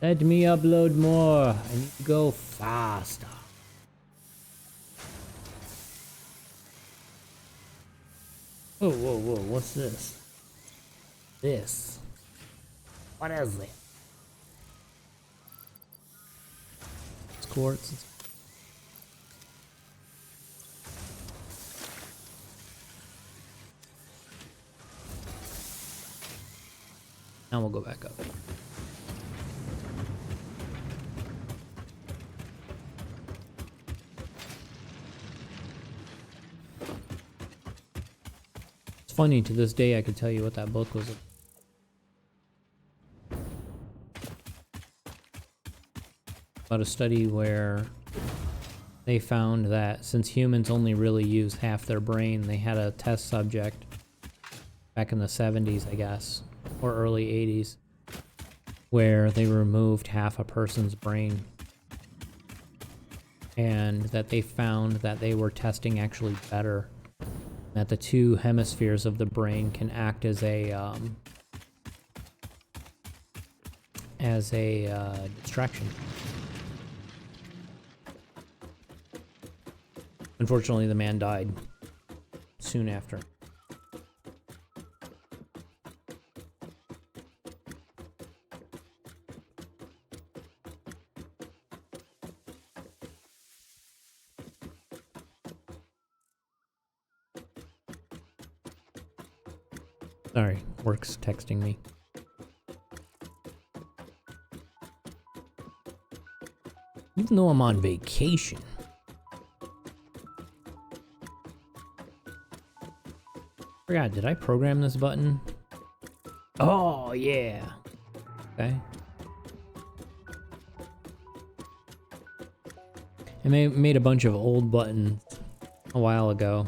Let me upload more. I need to go faster. Whoa, whoa, whoa, what's this? This. What is it? It's quartz. Now we'll go back up. It's funny, to this day I could tell you what that book was. About a study where they found that since humans only really use half their brain, they had a test subject back in the 70s, I guess, or early 80s, where they removed half a person's brain, and that they found that they were testing actually better, that the two hemispheres of the brain can act as a distraction. Unfortunately, the man died soon after. Sorry, work's texting me. Even though I'm on vacation. Forgot, did I program this button? Oh, yeah. Okay. I made a bunch of old buttons a while ago,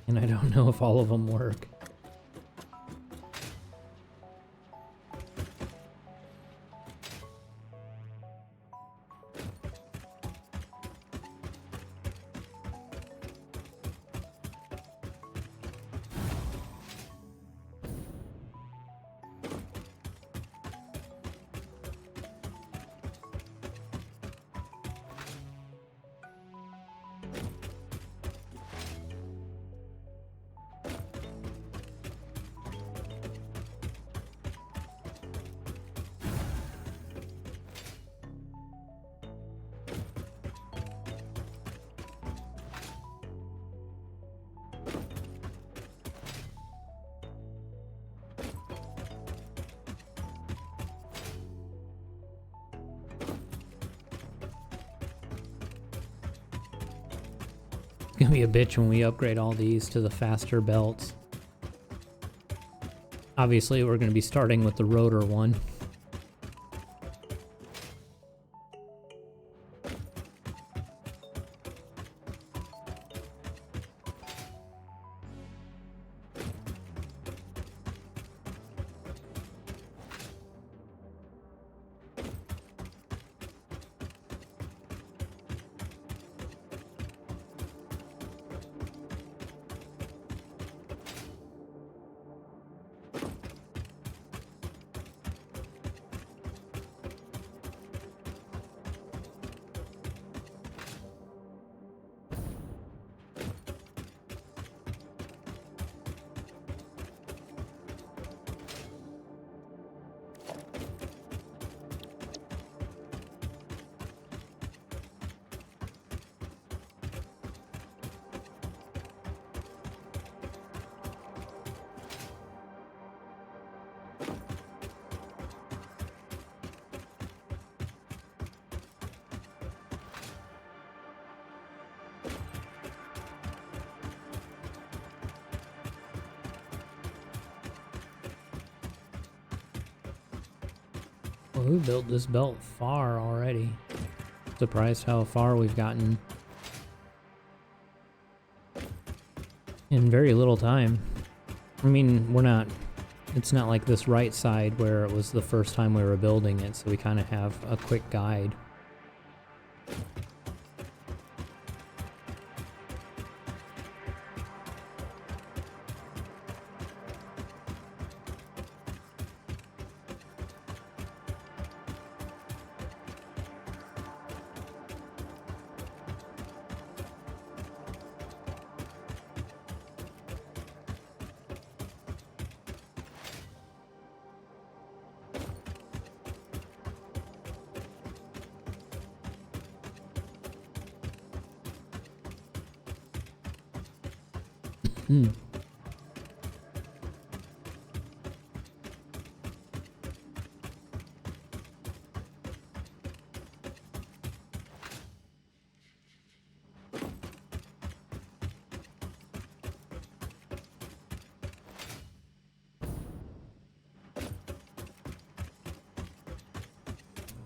and I don't know if all of them work. Gonna be a bitch when we upgrade all these to the faster belts. Obviously, we're gonna be starting with the rotor one. Well, we built this belt far already. Surprised how far we've gotten in very little time. I mean, it's not like this right side where it was the first time we were building it, so we kind of have a quick guide.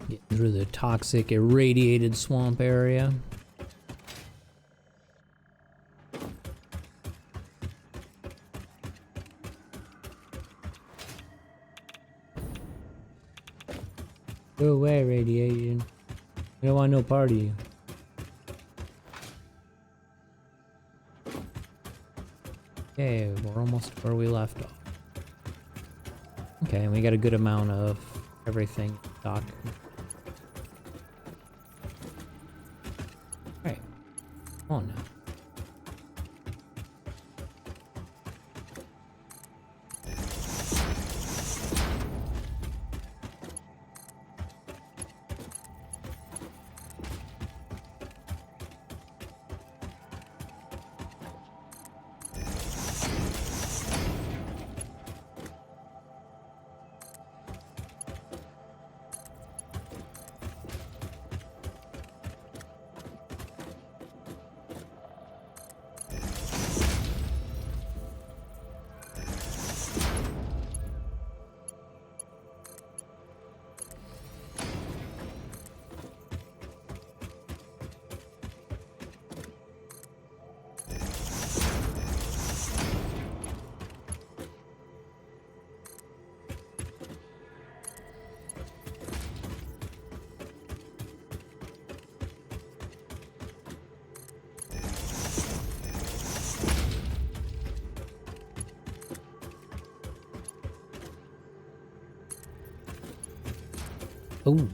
Getting through the toxic irradiated swamp area. Go away, radiation. We don't want no part of you. Okay, we're almost where we left off. Okay, and we got a good amount of everything stock. Alright. Come on now. Oh.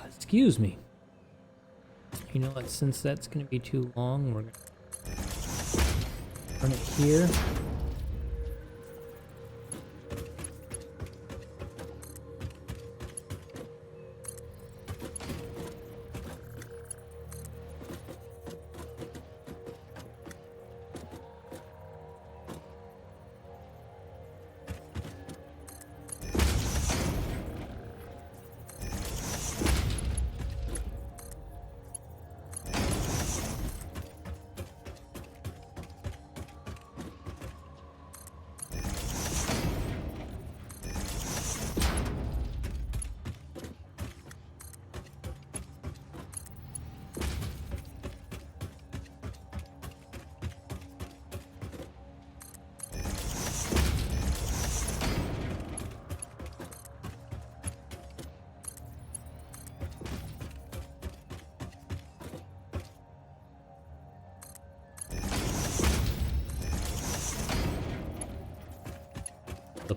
Excuse me. You know what, since that's going to be too long, we're going to run it here.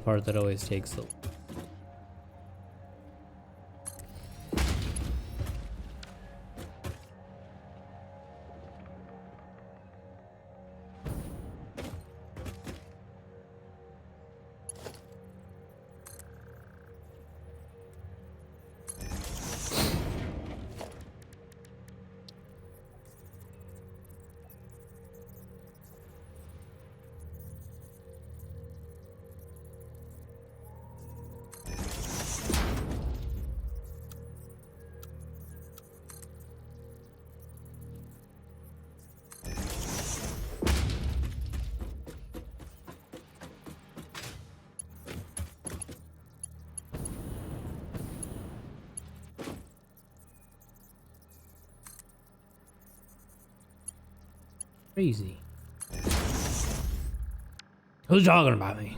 part that always takes the... Crazy. Who's talking about me?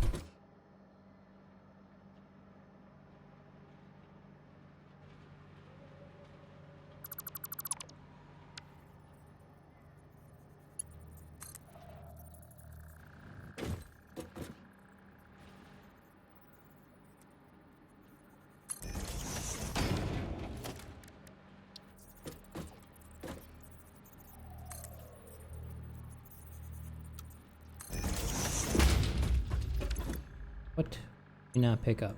What? Do you not pick up?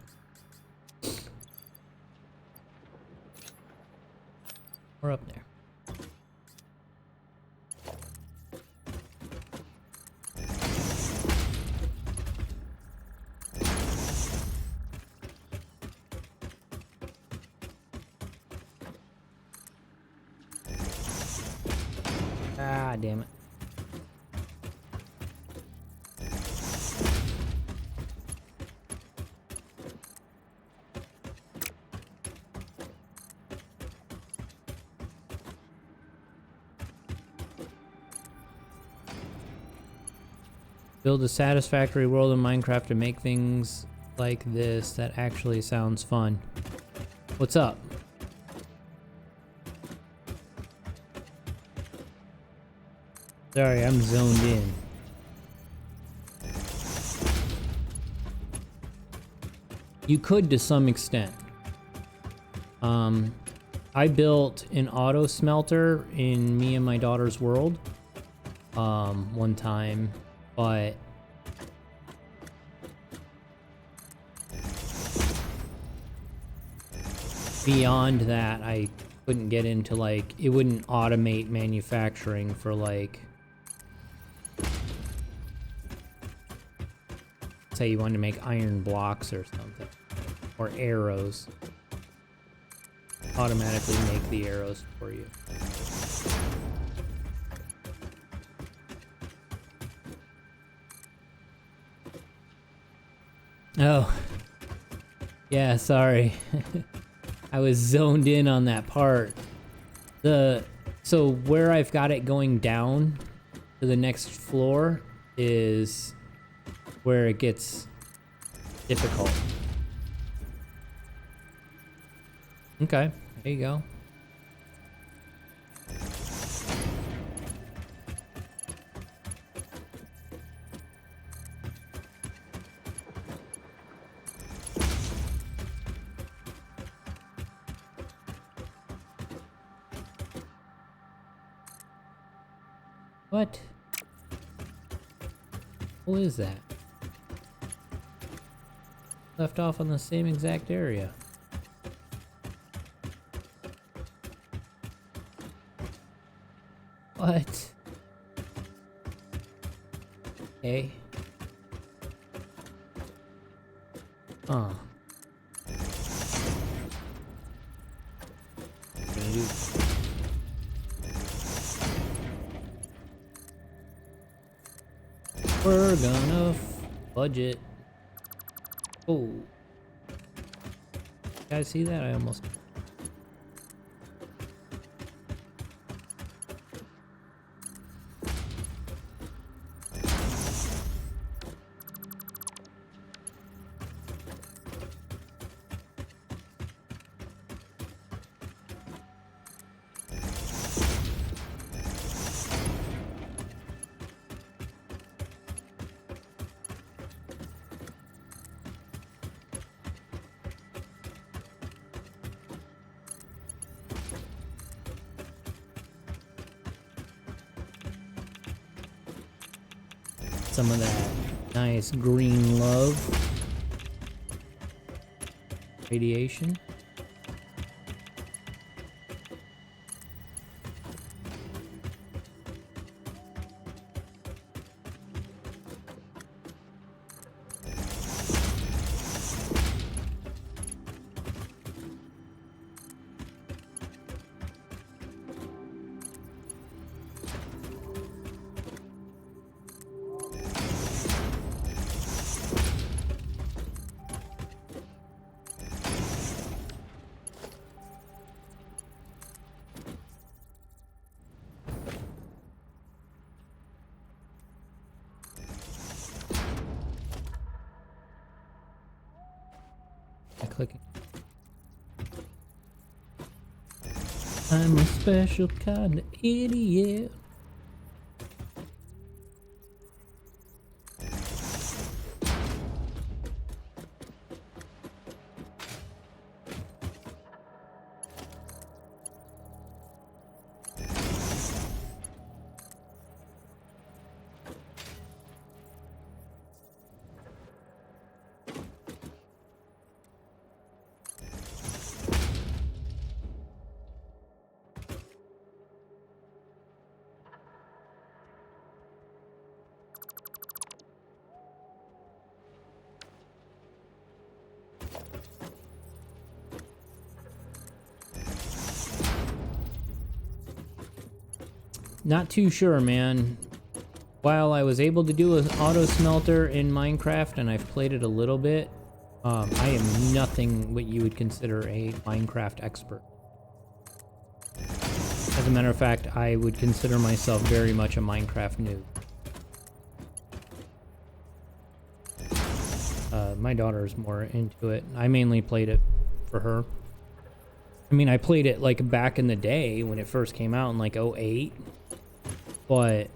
We're up there. Ah, damn it. Build a satisfactory world in Minecraft to make things like this. That actually sounds fun. What's up? Sorry, I'm zoned in. You could to some extent. I built an auto smelter in me and my daughter's world one time, but beyond that, I couldn't get into, like, it wouldn't automate manufacturing for, like, say you wanted to make iron blocks or something, or arrows. Automatically make the arrows for you. Oh, yeah, sorry. I was zoned in on that part. So where I've got it going down to the next floor is where it gets difficult. Okay, there you go. What? What is that? Left off on the same exact area. What? Okay. Huh. Gonna do. We're gonna budget. Oh. You guys see that? I almost. some of that nice green love radiation. Clicking. I'm a special kind of idiot. Not too sure, man. While I was able to do an auto smelter in Minecraft, and I've played it a little bit, I am nothing what you would consider a Minecraft expert. As a matter of fact, I would consider myself very much a Minecraft noob. My daughter is more into it. I mainly played it for her. I mean, I played it like back in the day when it first came out in like 08. But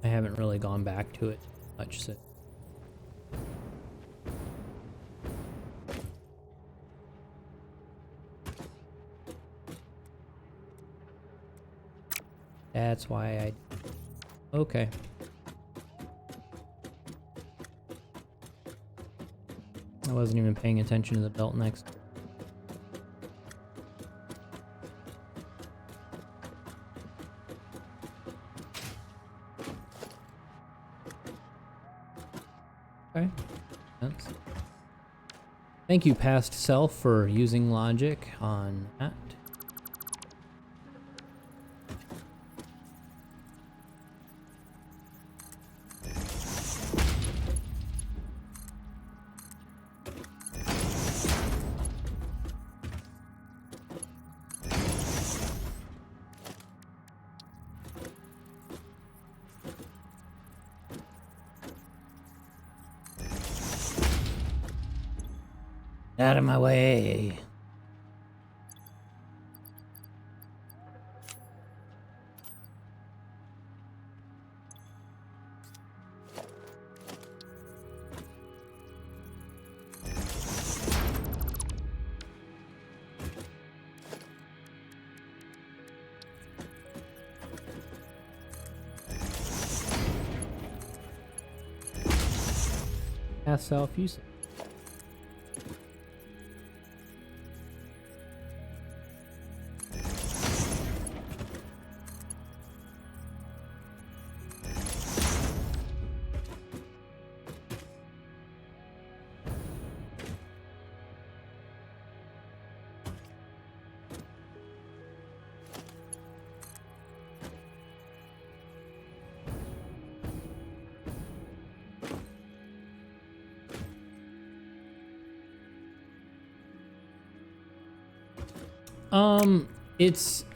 I haven't really gone back to it much since. That's why I... Okay. I wasn't even paying attention to the belt next. Okay. Thank you, past self, for using logic on that. Out of my way. Past self use.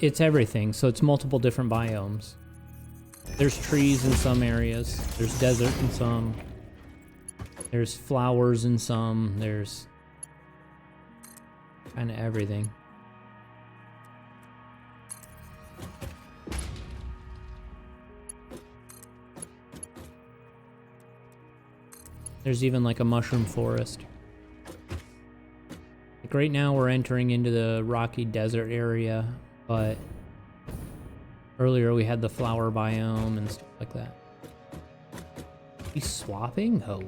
It's everything. So it's multiple different biomes. There's trees in some areas. There's desert in some. There's flowers in some. There's kind of everything. There's even like a mushroom forest. Like right now we're entering into the rocky desert area, but Earlier we had the flower biome and stuff like that. We swapping? Oh,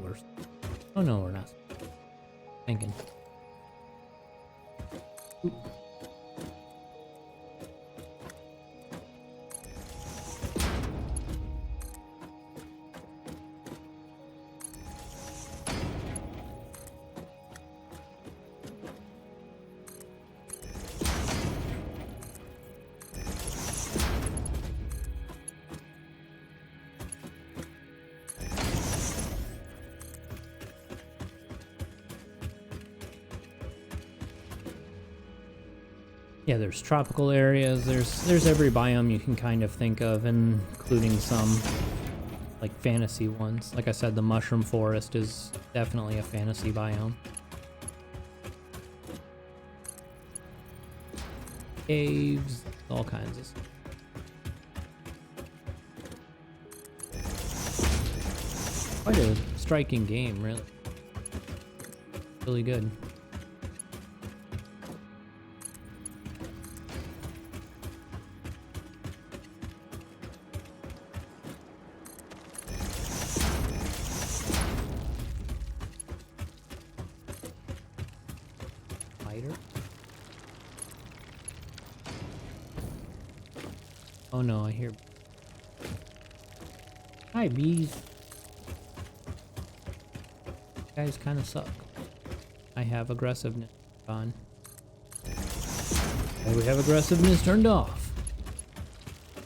oh no, we're not. Thinking. Oop. Yeah, there's tropical areas, there's every biome you can kind of think of, including some like fantasy ones. Like I said, the mushroom forest is definitely a fantasy biome. Caves, all kinds of stuff. Quite a striking game, really. Really good. Oh no, I hear. Hi, bees. You guys kind of suck. I have aggressiveness on. And we have aggressiveness turned off.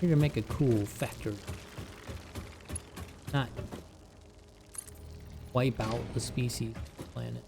Here to make a cool factory. Not wipe out the species of the planet.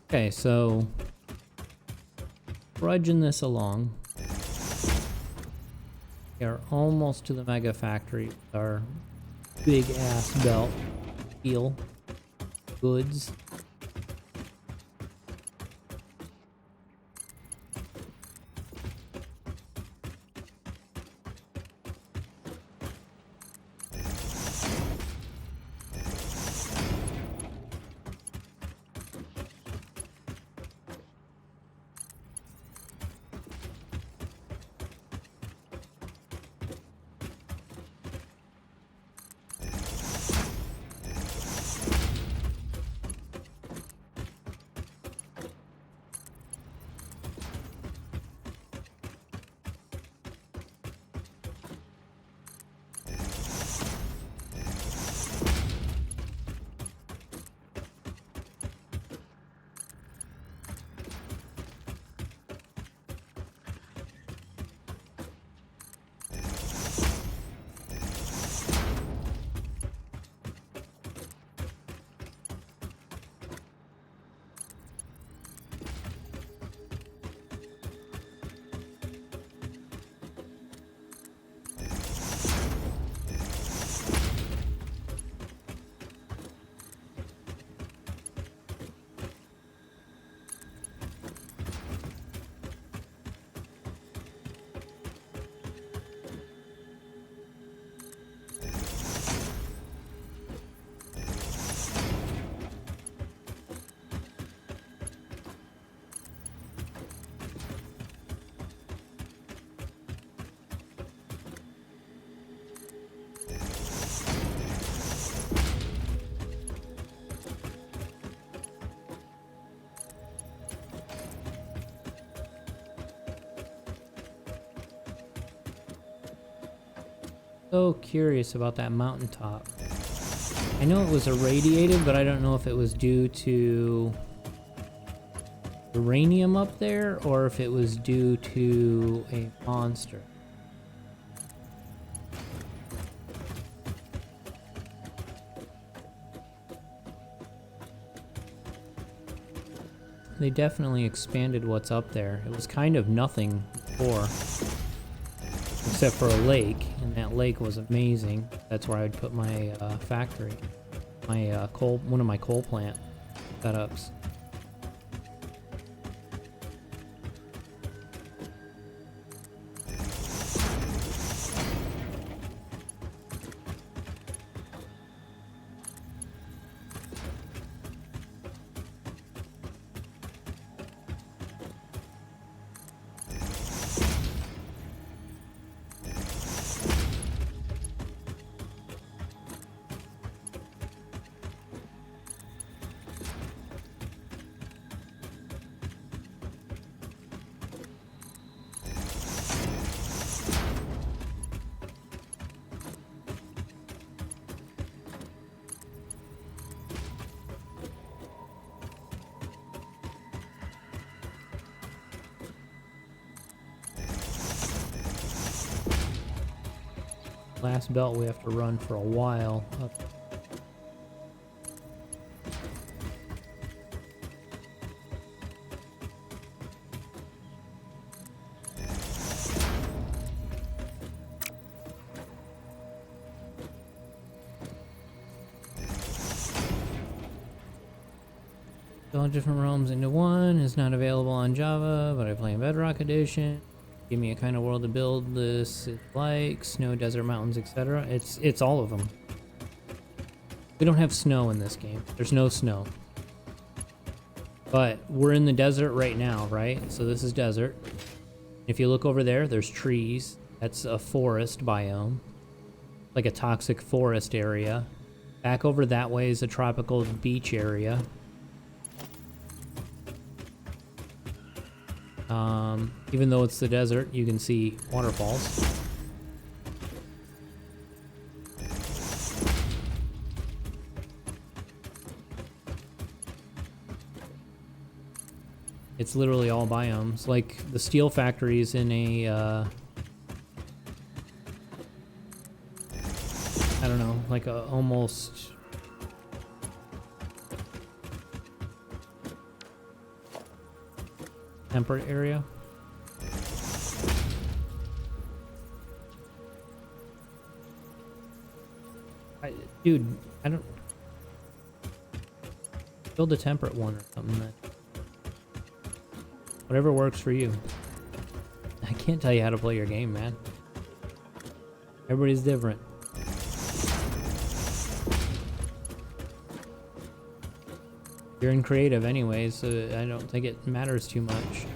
Okay, so trudging this along. We are almost to the mega factory with our big ass belt steel goods. So curious about that mountaintop. I know it was irradiated, but I don't know if it was due to uranium up there or if it was due to a monster. They definitely expanded what's up there. It was kind of nothing before, except for a lake, and that lake was amazing. That's where I'd put my factory, my one of my coal plant setups. Last belt we have to run for a while. All different realms into one is not available on Java, but I play in Bedrock Edition. Give me a kind of world to build this like snow, desert, mountains, etc. It's all of them. We don't have snow in this game. There's no snow. But we're in the desert right now, right? So this is desert. If you look over there, there's trees. That's a forest biome. Like a toxic forest area. Back over that way is a tropical beach area. Even though it's the desert, you can see waterfalls. It's literally all biomes. Like the steel factories in a, I don't know, like a almost temperate area. Dude, I don't build a temperate one or something. That whatever works for you. I can't tell you how to play your game, man. Everybody's different. You're in creative anyways, so I don't think it matters too much.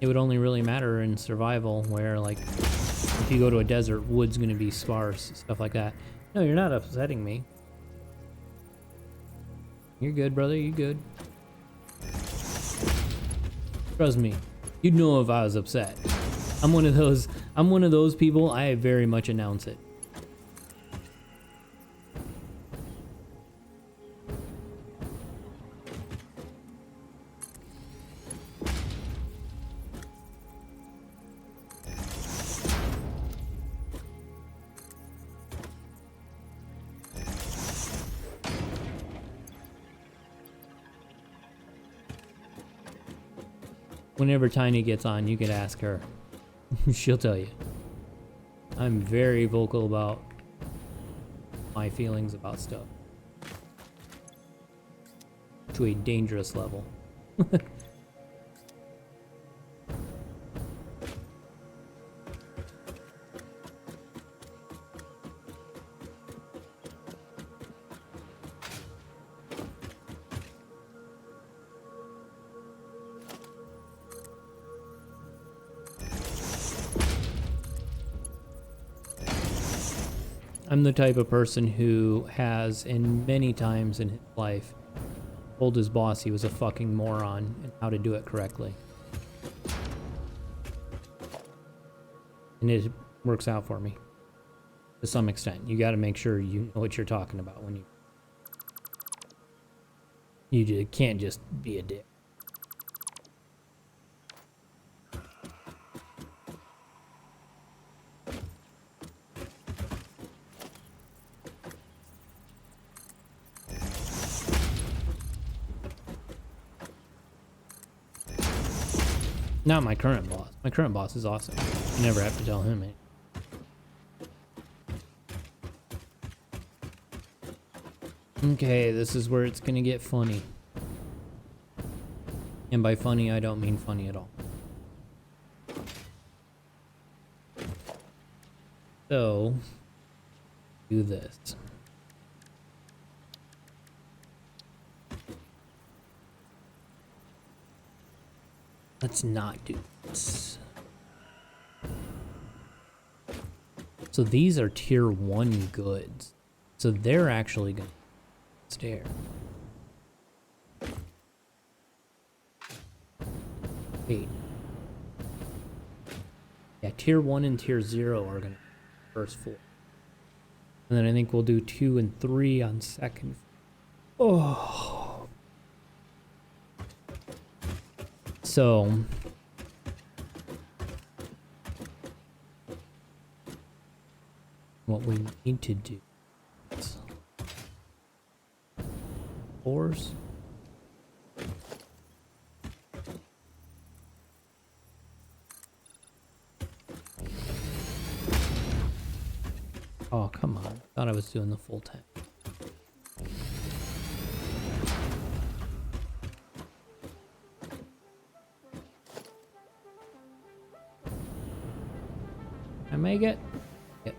It would only really matter in survival, where like if you go to a desert, wood's gonna be sparse, stuff like that. No, you're not upsetting me. You're good, brother, you good. Trust me, you'd know if I was upset. I'm one of those people, I very much announce it. Whenever Tiny gets on, you can ask her. She'll tell you. I'm very vocal about my feelings about stuff. To a dangerous level. I'm the type of person who has, in many times in his life, told his boss he was a fucking moron and how to do it correctly. And it works out for me to some extent. You got to make sure you know what you're talking about when you can't just be a dick. Not my current boss. My current boss is awesome. You never have to tell him it. Okay, this is where it's gonna get funny. And by funny, I don't mean funny at all. So, do this. Let's not do this. So these are tier 1 goods. So they're actually gonna stare. Wait. Yeah, tier 1 and tier 0 are gonna be first floor. And then I think we'll do 2 and 3 on second. Oh. So what we need to do is floors. Oh, come on. Thought I was doing the full tank. I make it. Yep.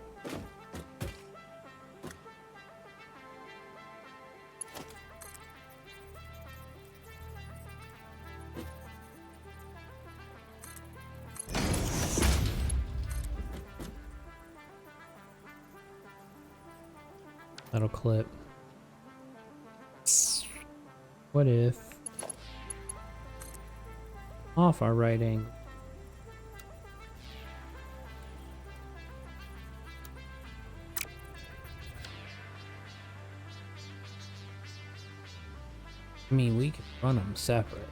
That'll clip. What if off our right angle? I mean, we can run them separate.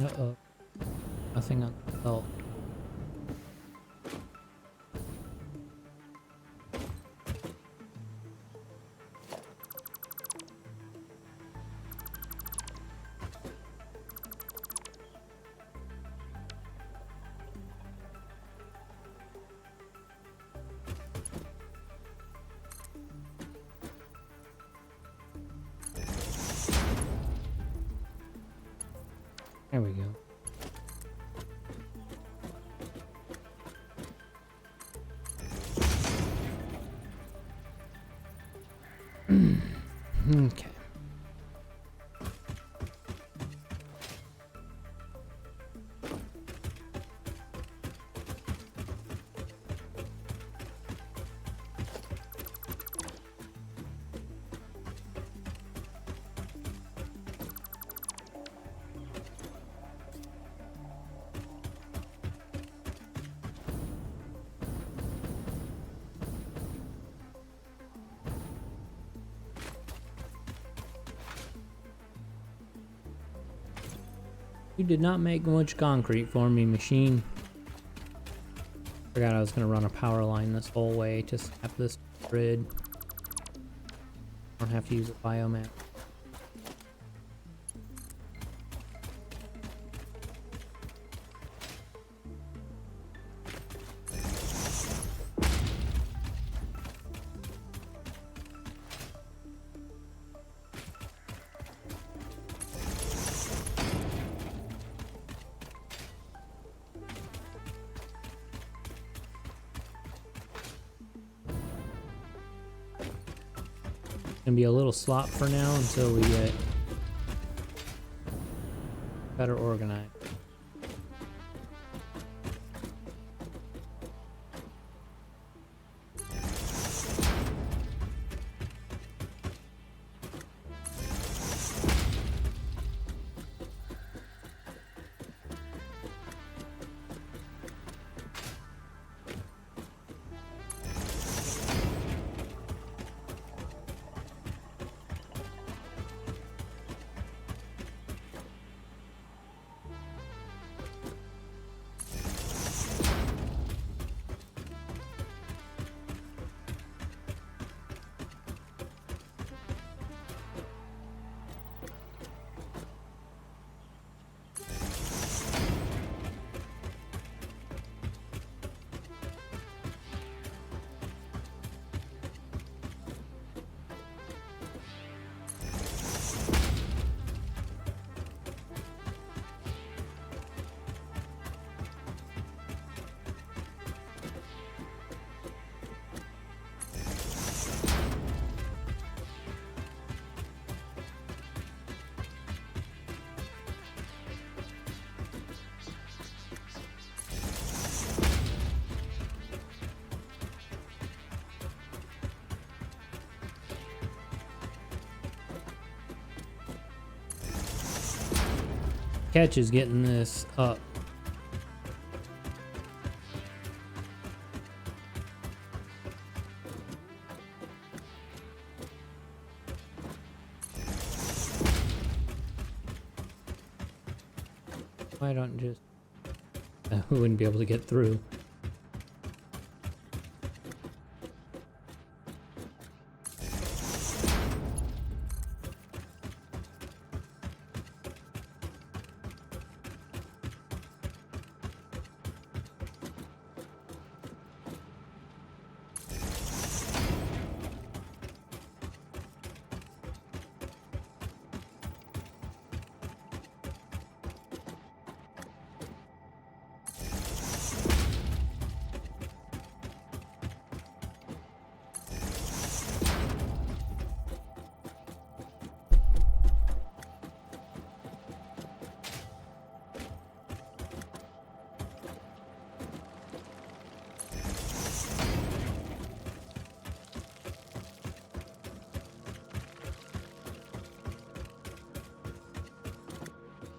Uh-oh. Nothing on the belt. There we go. You did not make much concrete for me, machine. Forgot I was gonna run a power line this whole way to snap this grid. Don't have to use a biomass. Gonna be a little slop for now until we get better organized. Catch is getting this up. Why don't just... we wouldn't be able to get through.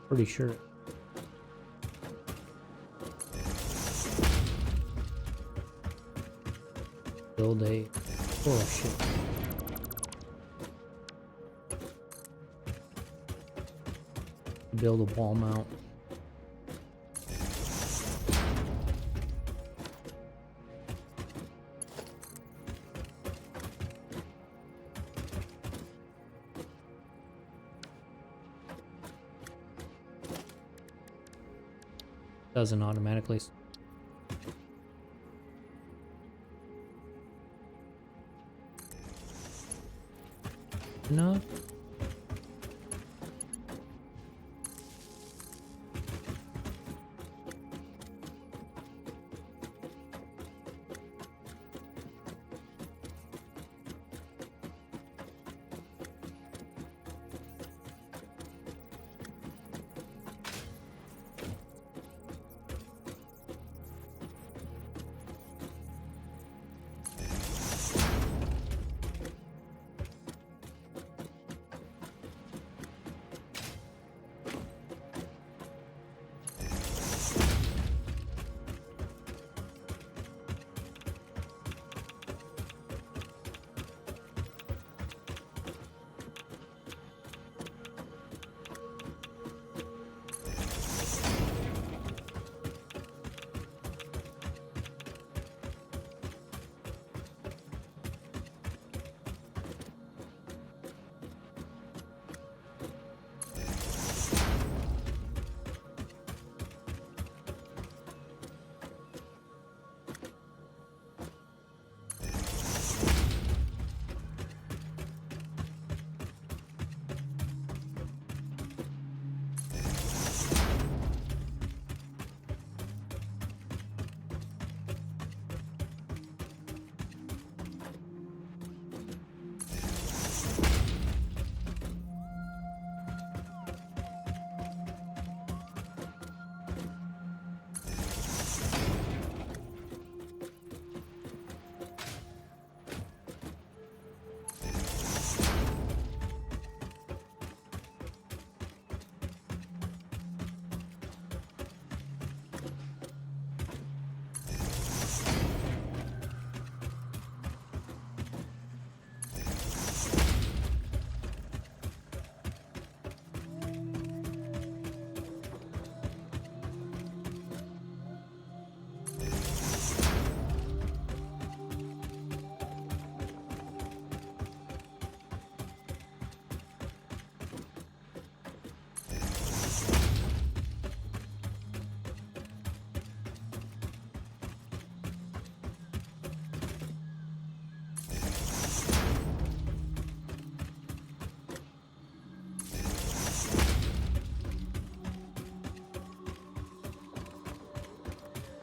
Pretty sure. Build a... oh shit. Build a wall mount. Doesn't automatically. No.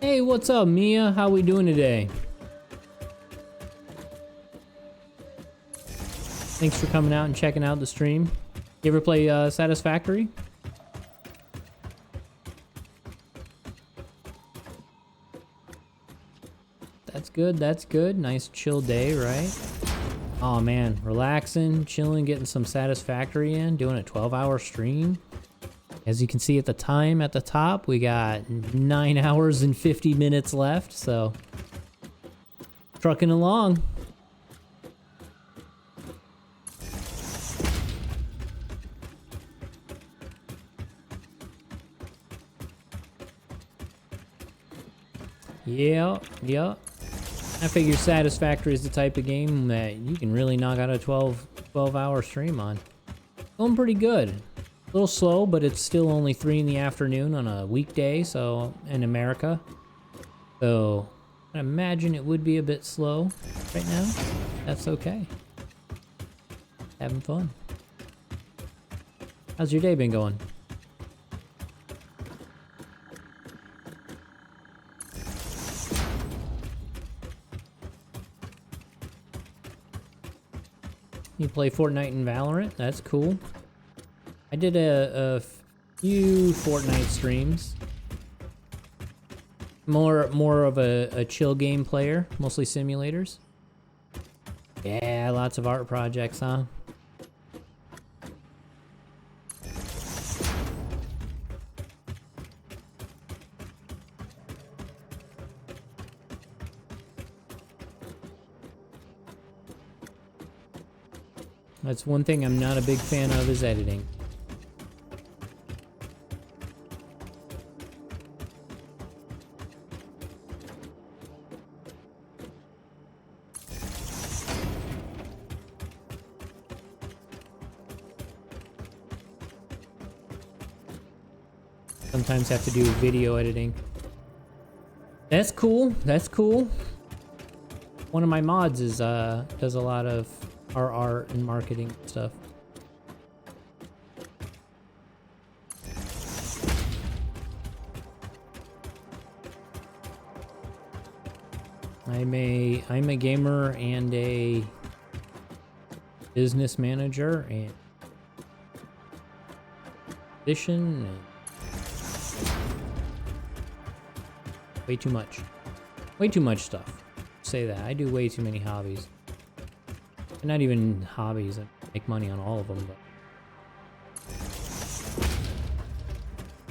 Hey, what's up, Mia? How we doing today? Thanks for coming out and checking out the stream. You ever play Satisfactory? That's good, that's good. Nice chill day, right? Oh man, relaxing, chilling, getting some Satisfactory in, doing a 12-hour stream. As you can see at the time at the top, we got 9 hours and 50 minutes left, so trucking along. Yeah. I figure Satisfactory is the type of game that you can really knock out a 12-hour stream on. Going pretty good. A little slow, but it's still only 3 in the afternoon on a weekday, so in America. So I imagine it would be a bit slow right now. That's okay. Having fun. How's your day been going? You play Fortnite and Valorant? That's cool. I did a few Fortnite streams. More of a chill game player, mostly simulators. Yeah, lots of art projects, huh? That's one thing I'm not a big fan of is editing. Sometimes have to do video editing. That's cool. That's cool. One of my mods is does a lot of our art and marketing stuff. I'm a gamer and a business manager and musician and way too much stuff. Say that. I do way too many hobbies. Not even hobbies. I make money on all of them,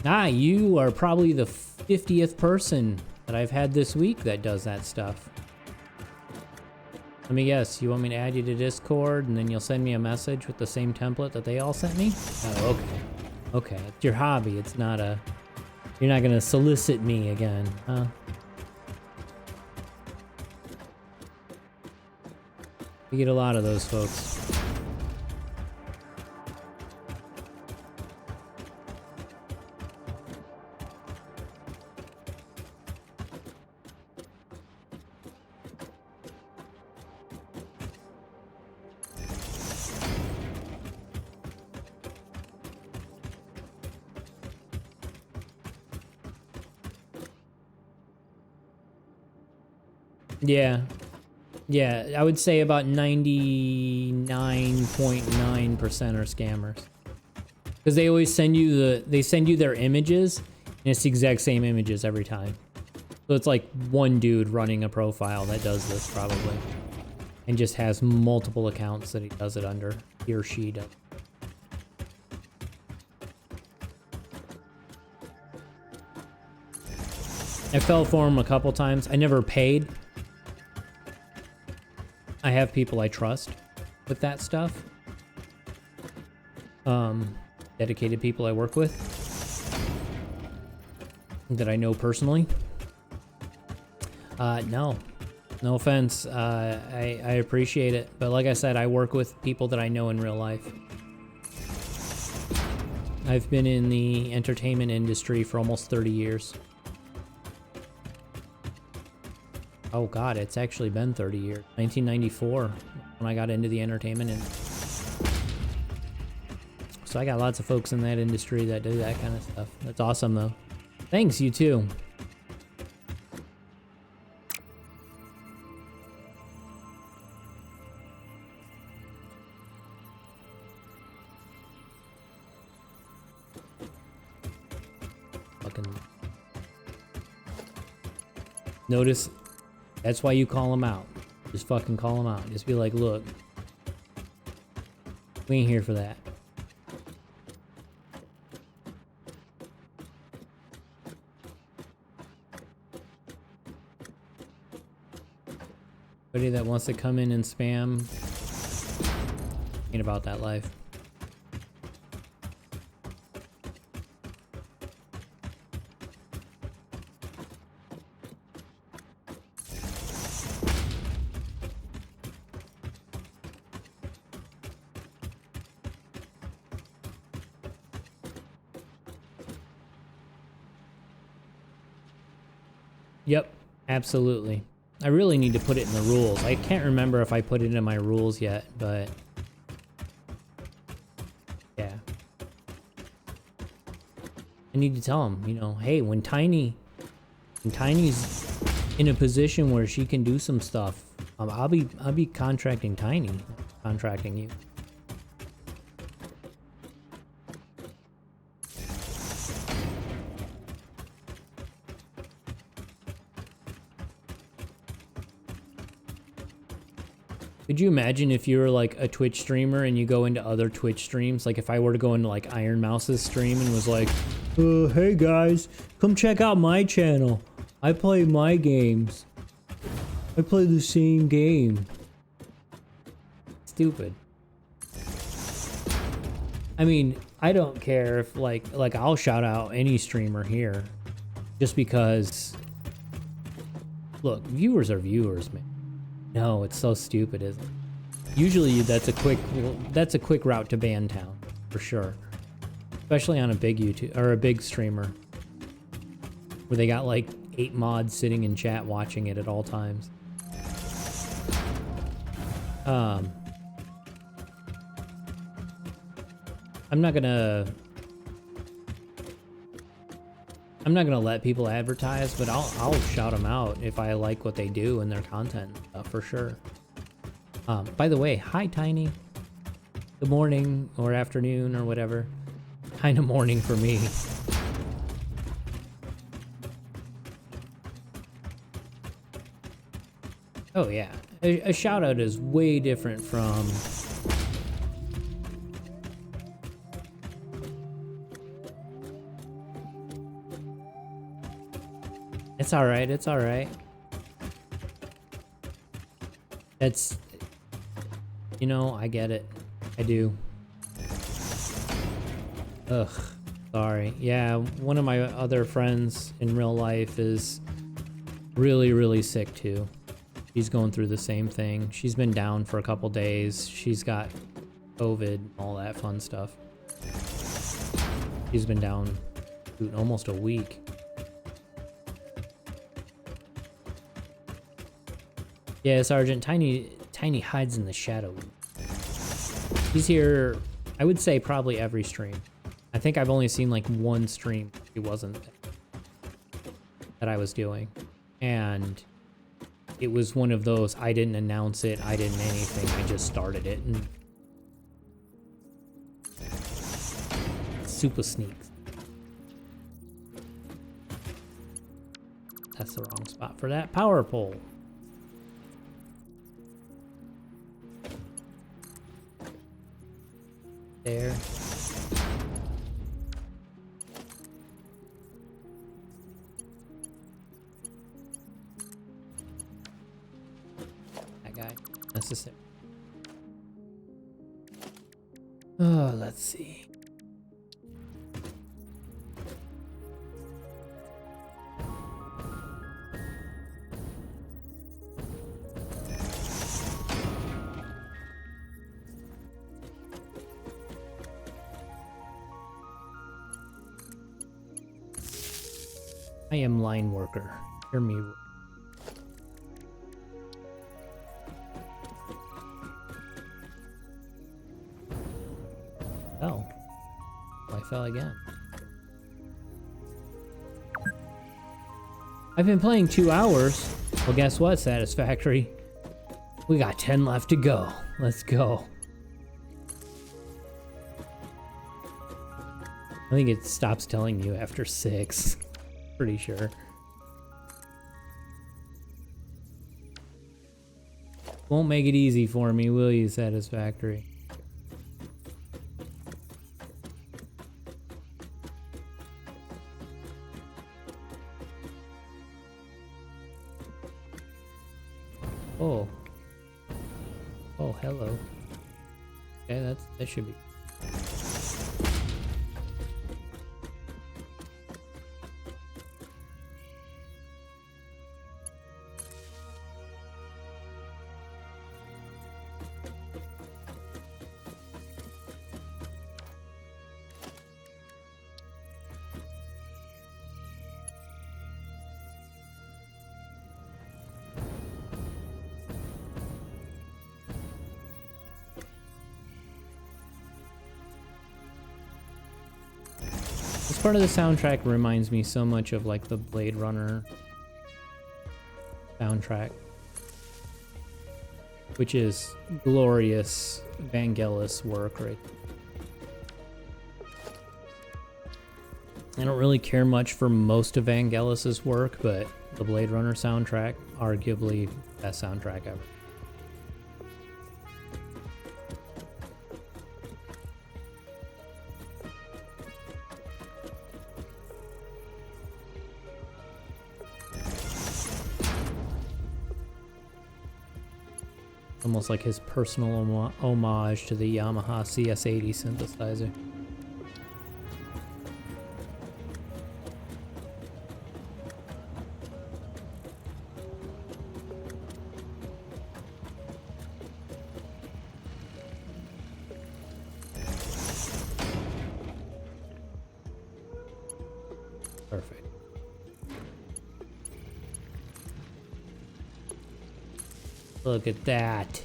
but... you are probably the 50th person that I've had this week that does that stuff. Let me guess, you want me to add you to Discord and then you'll send me a message with the same template that they all sent me? Oh, okay. Okay, it's your hobby. It's not a... You're not gonna solicit me again, huh? We get a lot of those folks. Yeah, I would say about 99.9% are scammers. Because they always send you their images, and it's the exact same images every time. So it's like one dude running a profile that does this probably. And just has multiple accounts that he does it under. He or she does. I fell for him a couple times. I never paid. I have people I trust with that stuff. Dedicated people I work with that I know personally. No offense. I appreciate it, but like I said, I work with people that I know in real life. I've been in the entertainment industry for almost 30 years. Oh god, it's actually been 30 years. 1994 when I got into the entertainment industry. So I got lots of folks in that industry that do that kind of stuff. That's awesome though. Thanks, you too. Notice, that's why you call them out. Just fucking call them out. Just be like, look, we ain't here for that. Anybody that wants to come in and spam ain't about that life. Yep, absolutely. I really need to put it in the rules. I can't remember if I put it in my rules yet, but yeah. I need to tell him, you know, hey, when Tiny's in a position where she can do some stuff, I'll be contracting you. Could you imagine if you were like a Twitch streamer and you go into other Twitch streams? Like if I were to go into like Iron Mouse's stream and was like, hey guys, come check out my channel. I play my games. I play the same game. Stupid. I mean, I don't care if like I'll shout out any streamer here just because, look, viewers are viewers, man. No, it's so stupid, isn't it? Usually that's a quick route to ban town, for sure. Especially on a big YouTube or a big streamer where they got like 8 mods sitting in chat watching it at all times. I'm not gonna let people advertise, but I'll shout them out if I like what they do and their content for sure. By the way, hi Tiny. Good morning or afternoon or whatever. Kind of morning for me. Oh yeah, a shout out is way different from It's alright, it's alright. It's, you know, I get it. I do. Ugh, sorry. Yeah, one of my other friends in real life is really, really sick too. She's going through the same thing. She's been down for a couple days. She's got COVID, all that fun stuff. She's been down almost a week. Yeah, Sergeant, Tiny hides in the shadow. He's here, I would say probably every stream. I think I've only seen like one stream he wasn't that I was doing. And it was one of those, I didn't announce it, I didn't anything, I just started it. And super sneaks. That's the wrong spot for that power pole. There. That guy. Necessary. Oh, let's see. I am line worker. Hear me. Oh. I fell again. I've been playing 2 hours. Well, guess what, Satisfactory? We got 10 left to go. Let's go. I think it stops telling you after 6. Pretty sure. Won't make it easy for me, will you, Satisfactory? Oh. Oh, hello. Okay, that should be. This part of the soundtrack reminds me so much of like the Blade Runner soundtrack, which is glorious Vangelis work, right? I don't really care much for most of Vangelis's work, but the Blade Runner soundtrack, arguably best soundtrack ever. Almost like his personal homage to the Yamaha CS80 synthesizer. Perfect. Look at that.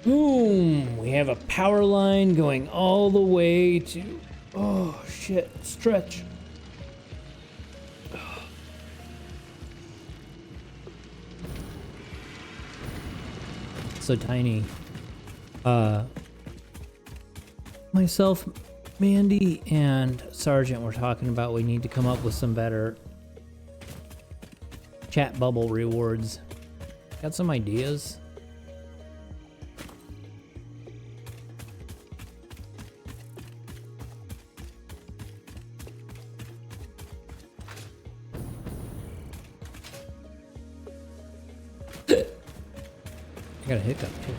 Boom! We have a power line going all the way to... Oh, shit. Stretch. So tiny. Myself, Mandy, and Sergeant were talking about we need to come up with some better chat bubble rewards. Got some ideas? I got a hiccup too.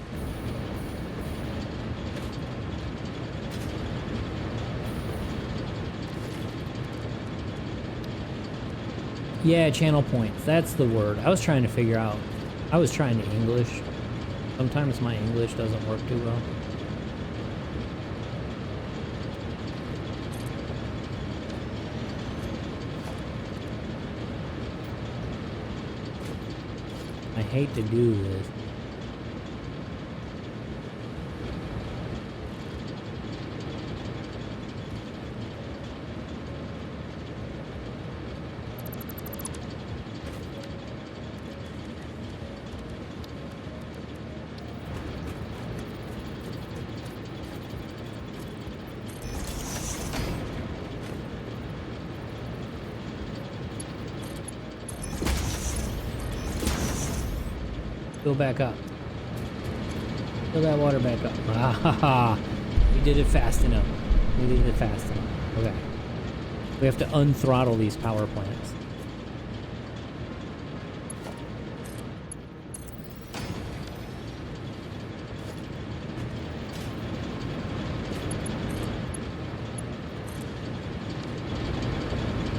Yeah, channel points. That's the word. I was trying to figure out. I was trying to English. Sometimes my English doesn't work too well. I hate to do this. Go back up. Fill that water back up. Ah ha ha. We did it fast enough. We did it fast enough. Okay. We have to unthrottle these power plants.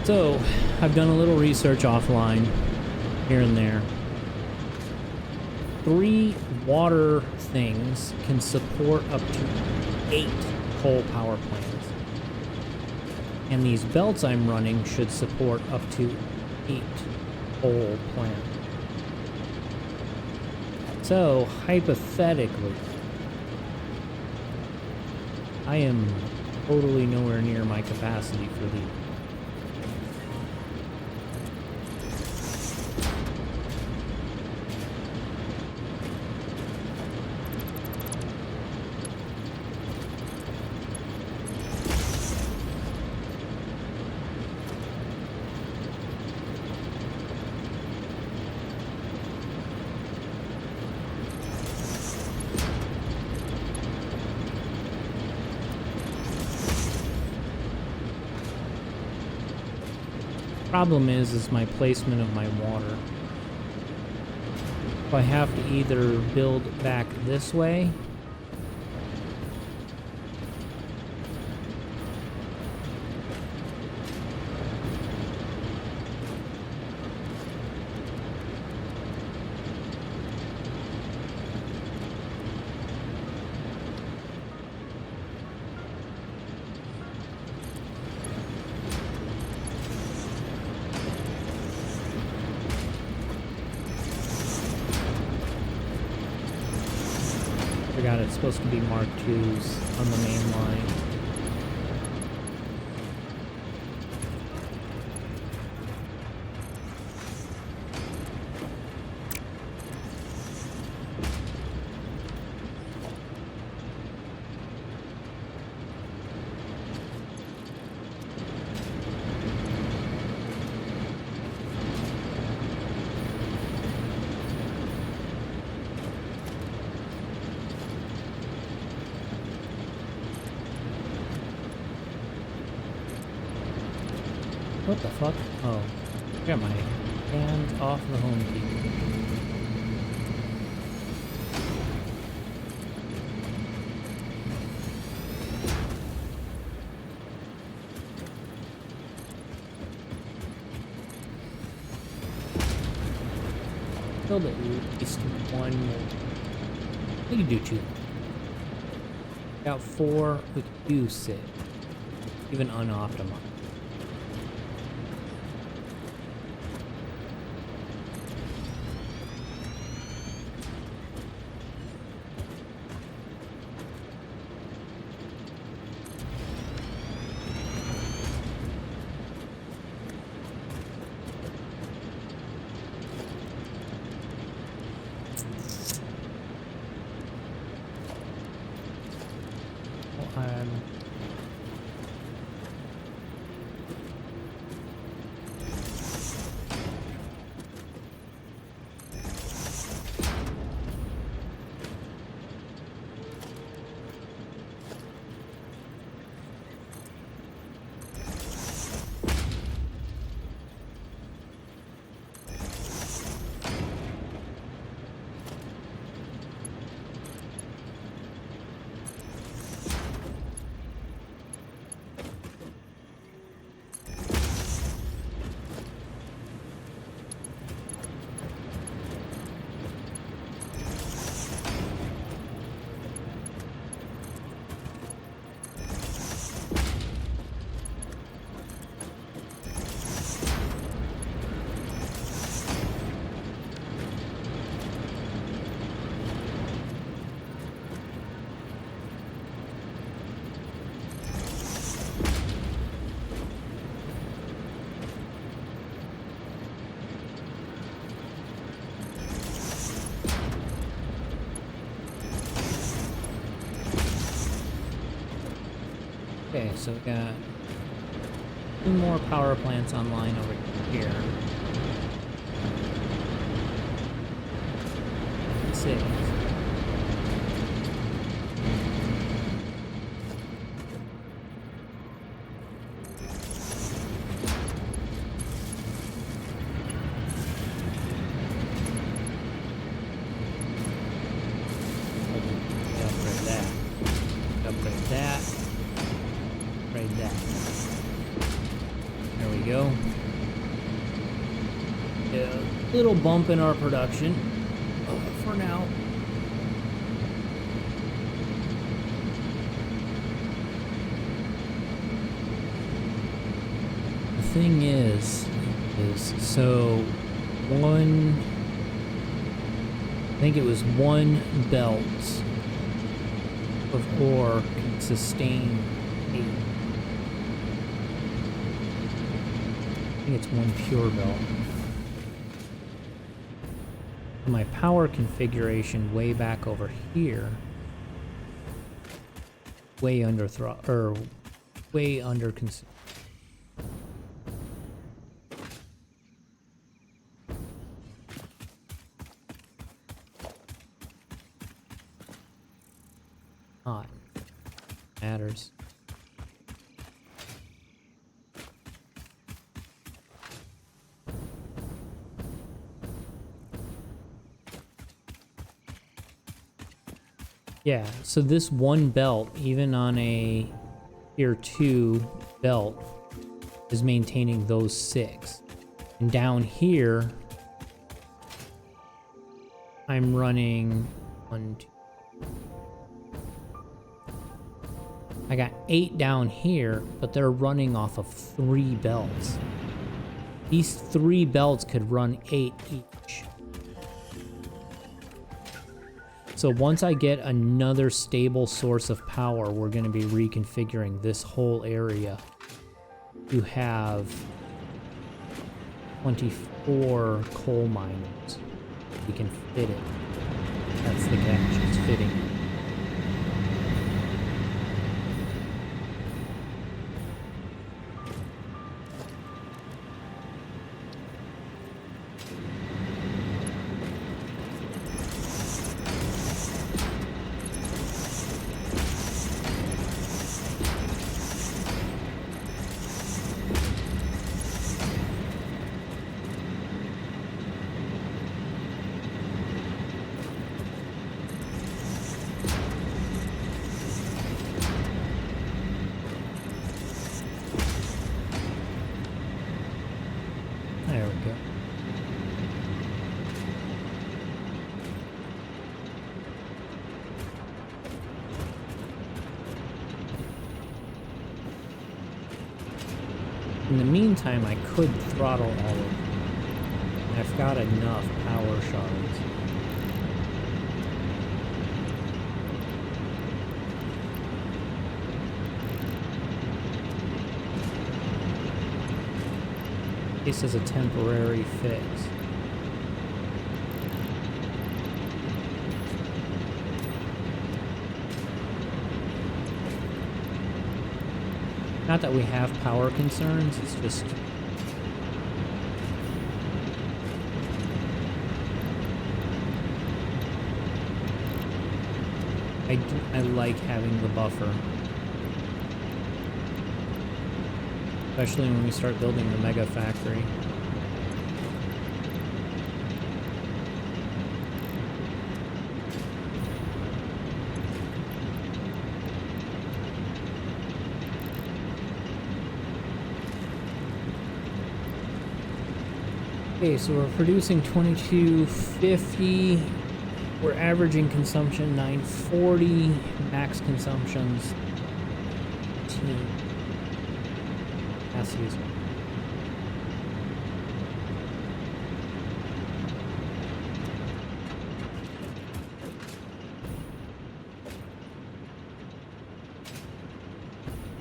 So, I've done a little research offline, here and there. 3 water things can support up to 8 coal power plants. And these belts I'm running should support up to 8 coal plants. So, hypothetically, I am totally nowhere near my capacity for these. Problem is my placement of my water. So I have to either build back this way. Forgot it's supposed to be Mark IIs on the main line. What the fuck? Oh, I got my hand off the home key. Build at least one more. We can do two. Got 4. We can do 6. Even unoptimized. Okay, so we got 2 more power plants online over here. 6. Upgrade that. Upgrade that. Upgrade that. There we go. A little bump in our production for now. The thing is so one, I think it was 1 belt of ore can sustain 8. I think it's 1 pure belt. My power configuration way back over here, way under way under hot matters. Yeah, so this one belt, even on a tier 2 belt, is maintaining those 6. And down here, I'm running 1, 2. I got 8 down here, but they're running off of 3 belts. These 3 belts could run 8 each. So once I get another stable source of power, we're going to be reconfiguring this whole area to have 24 coal miners. We can fit it. That's the catch, it's fitting it. There we go. In the meantime, I could throttle all of them. I've got enough power shards. This is a temporary fix. Not that we have power concerns, it's just I like having the buffer. Especially when we start building the mega factory. Okay, so we're producing 2250. We're averaging consumption 940. Max consumptions 18. Capacities.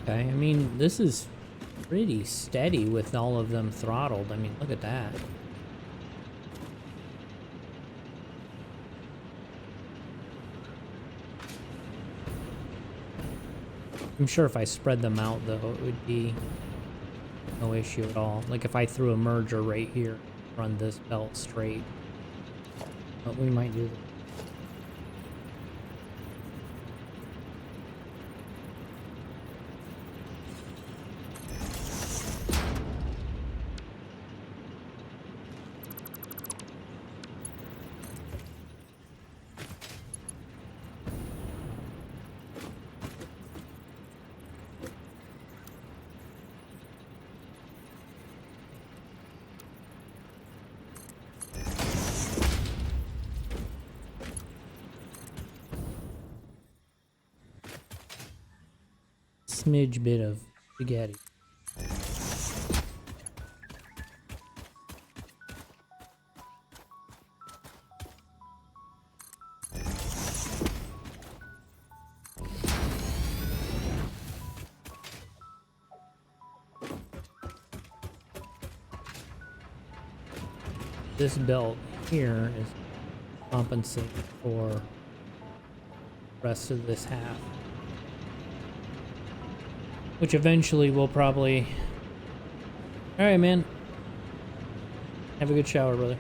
Okay, I mean, this is pretty steady with all of them throttled. I mean, look at that. I'm sure if I spread them out, though, it would be no issue at all. Like if I threw a merger right here, run this belt straight. But we might do that. Smidge bit of spaghetti. This belt here is compensating for the rest of this half. Which eventually will probably... Alright, man. Have a good shower, brother.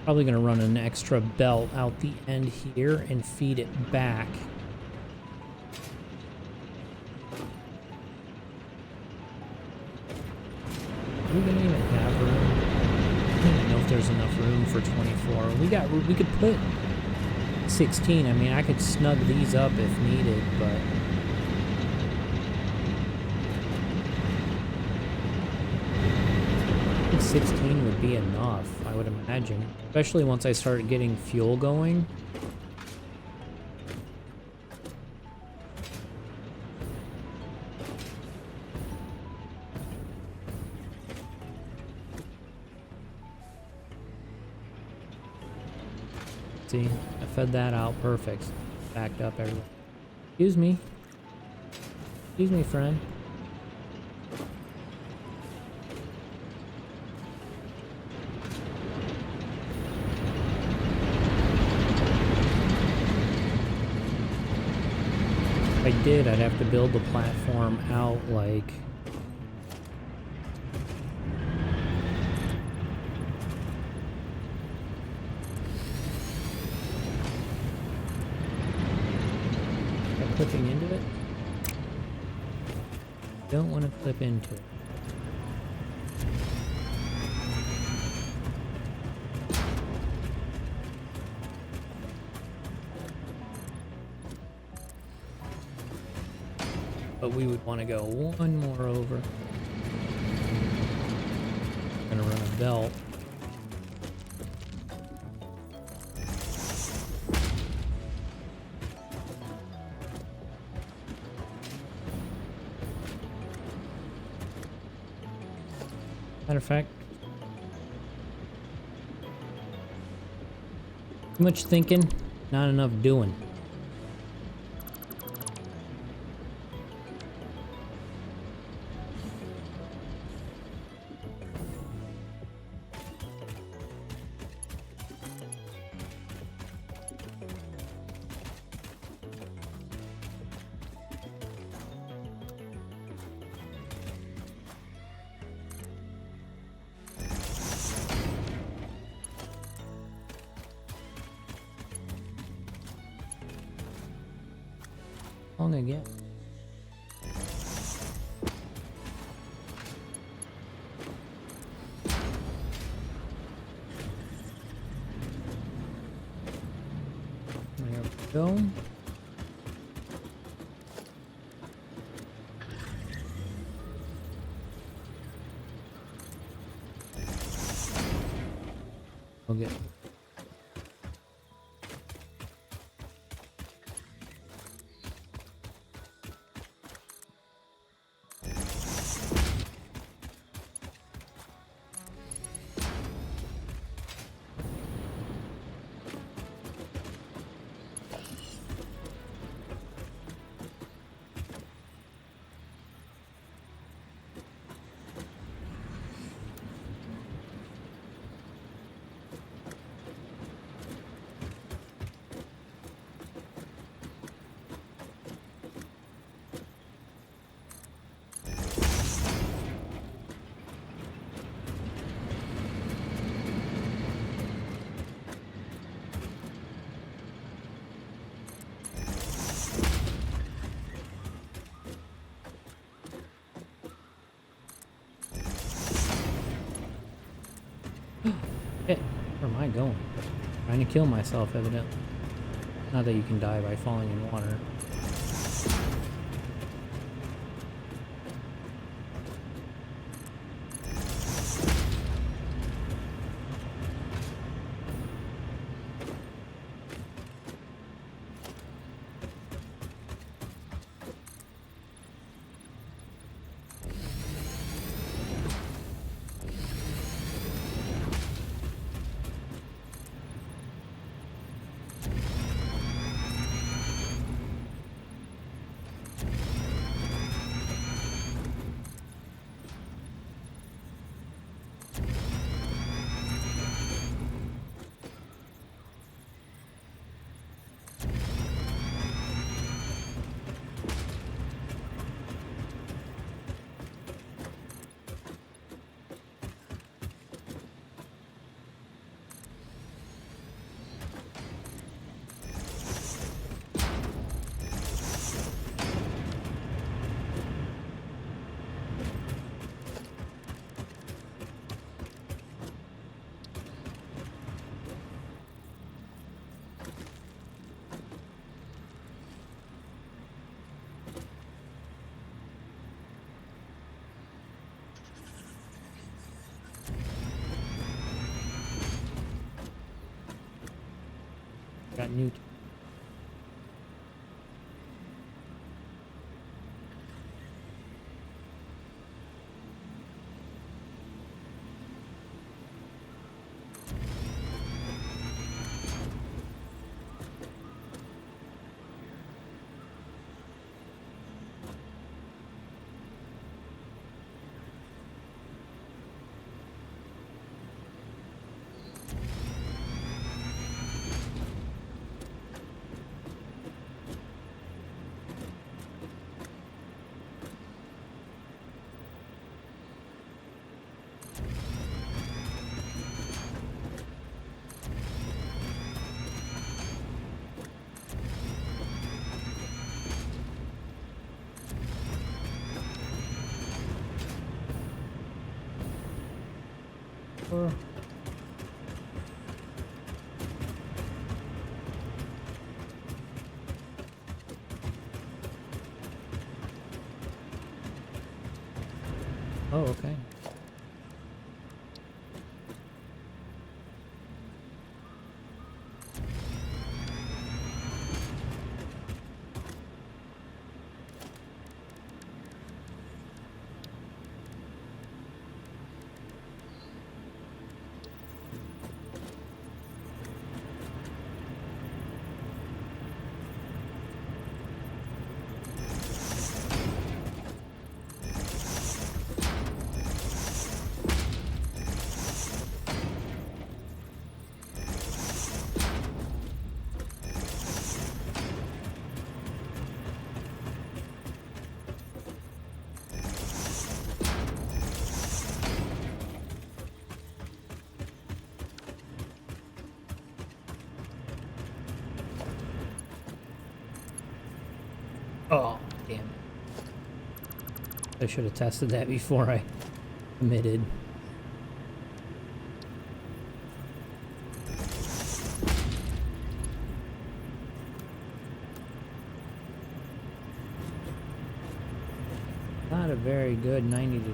Probably gonna run an extra belt out the end here and feed it back. Are we gonna even have room? I don't even know if there's enough room for 24. We could put at 16. I mean, I could snug these up if needed, but... I think 16 would be enough, I would imagine. Especially once I start getting fuel going. See, I fed that out perfect. Backed up everything. Excuse me. Excuse me, friend. If I did, I'd have to build the platform out like... clipping into it. Don't want to clip into it. But we would want to go one more over. I'm gonna run a belt. Matter of fact, too much thinking, not enough doing. Long again. There we go. Okay. Shit, where am I going? Trying to kill myself, evidently. Not that you can die by falling in water. got new. Oh, okay. Oh, damn it. I should have tested that before I committed. Not a very good 90 to...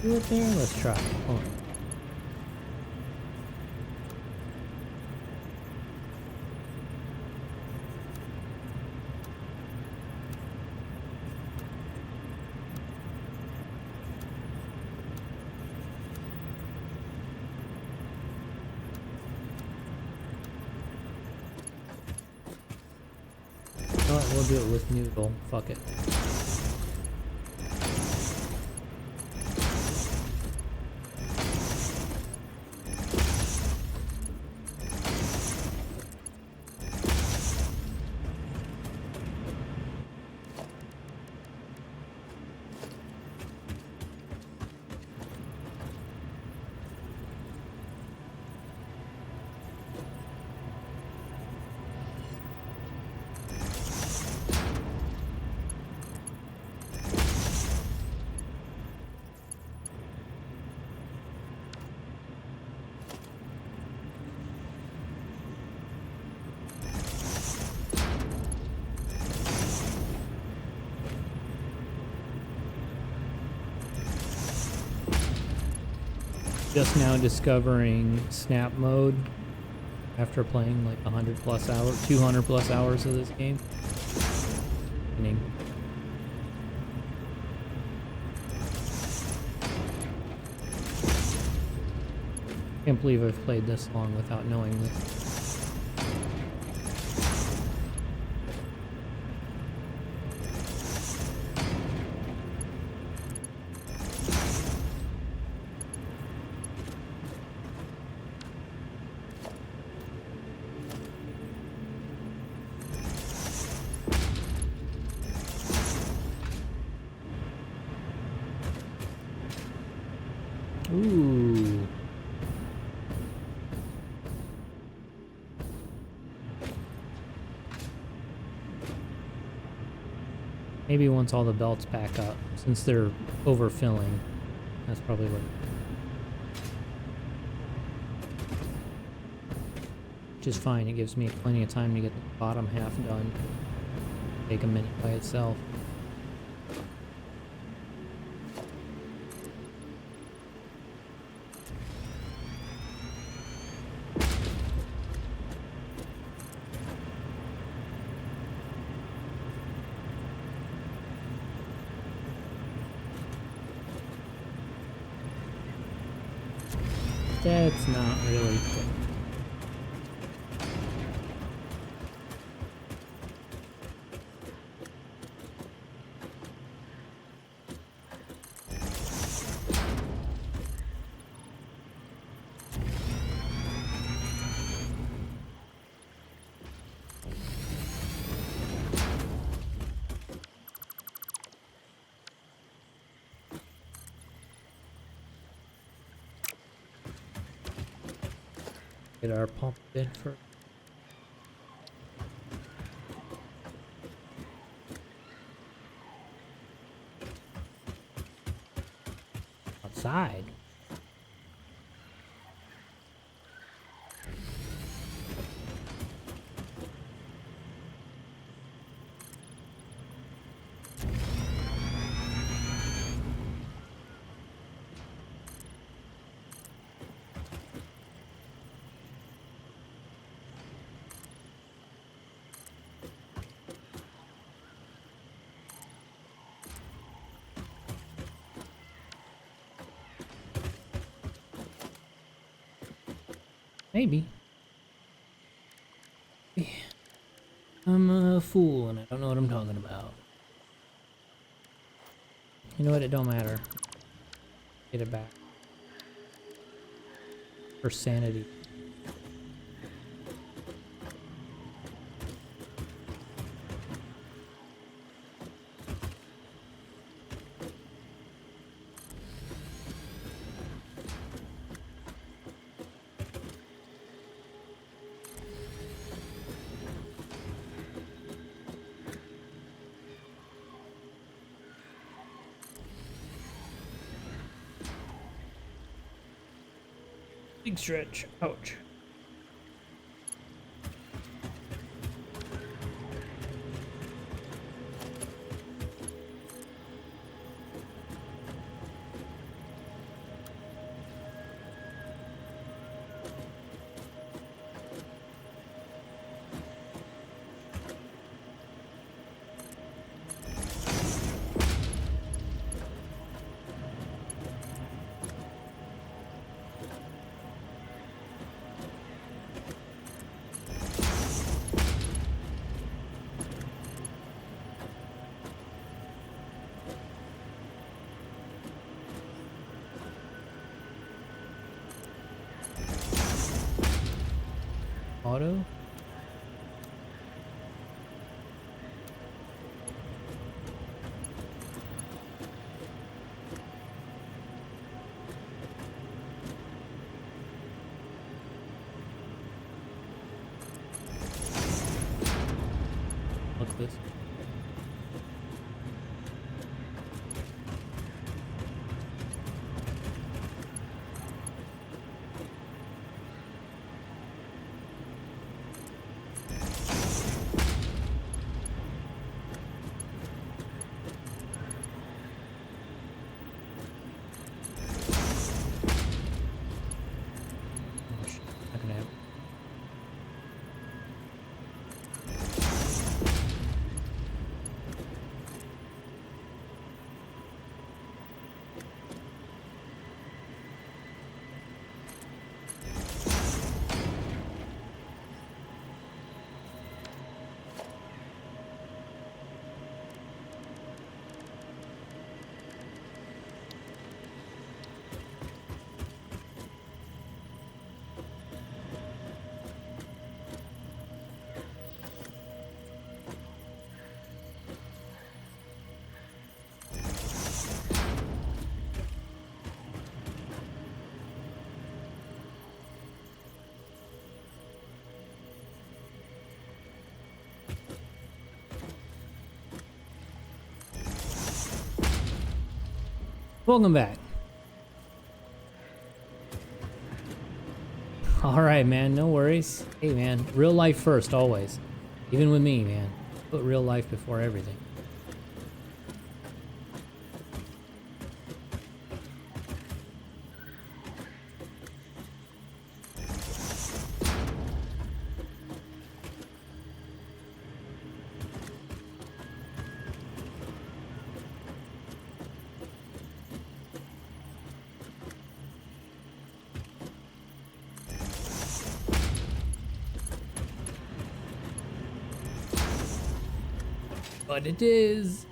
Do it there? Let's try. Hold on. Alright, we'll do it with noodle. Fuck it. Just now discovering snap mode after playing like 100 plus hours, 200 plus hours of this game. Can't believe I've played this long without knowing this. Ooh. Maybe once all the belts back up, since they're overfilling. That's probably what. Which is fine, it gives me plenty of time to get the bottom half done. Take a minute by itself. That's not really close. Get our pump in for outside. Maybe. I'm a fool and I don't know what I'm talking about. You know what? It don't matter. Get it back. For sanity. Big stretch. Ouch. Auto. What's this? Not gonna happen. Welcome back. Alright, man, no worries. Hey, man, real life first, always. Even with me, man. Put real life before everything. But it is.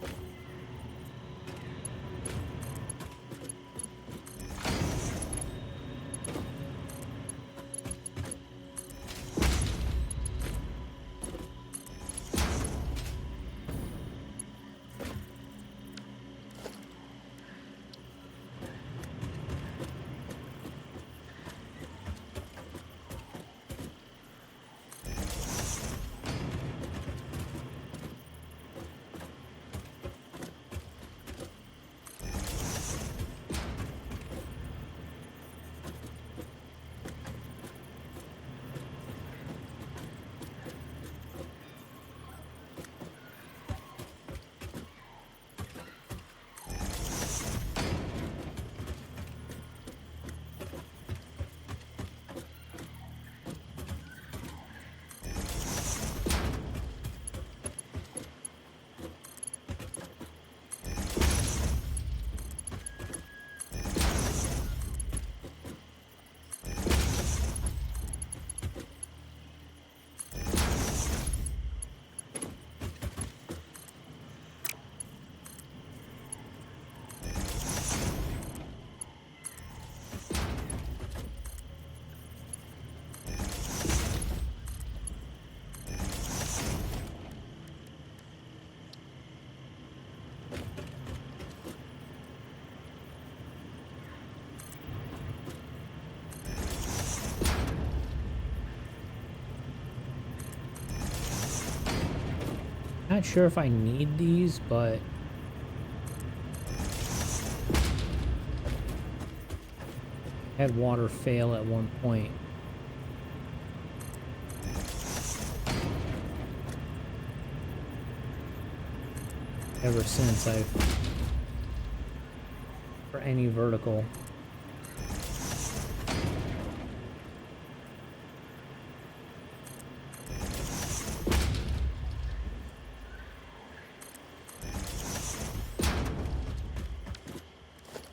Not sure if I need these, but I had water fail at one point. Ever since for any vertical.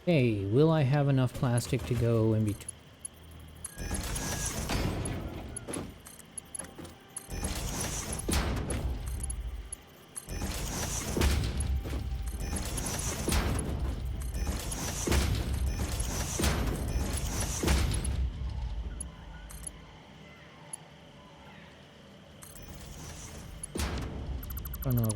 Hey, will I have enough plastic to go in between? I don't know.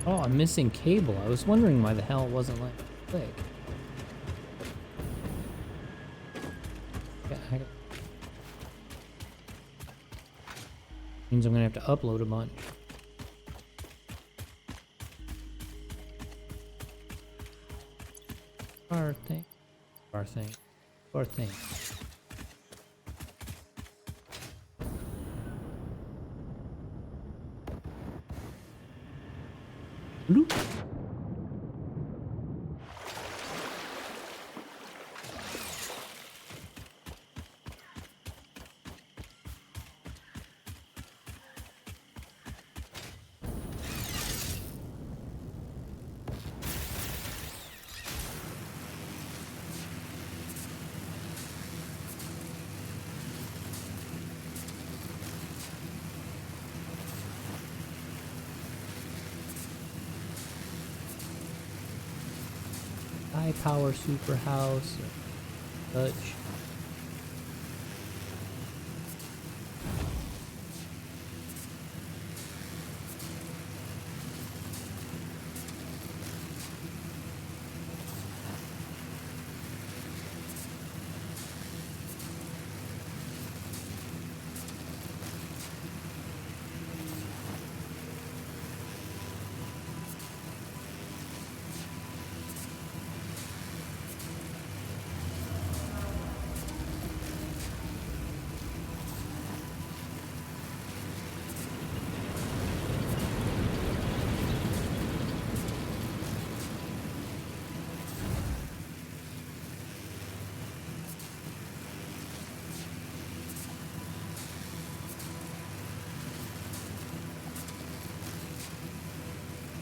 Oh, I'm missing cable. I was wondering why the hell it wasn't letting me click. Yeah, means I'm gonna have to upload a bunch. Our thing. Our thing. Our thing. Bloop. High power super house. Touch.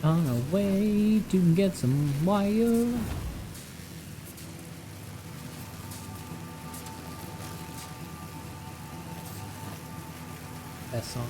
On a way to get some wire. That song.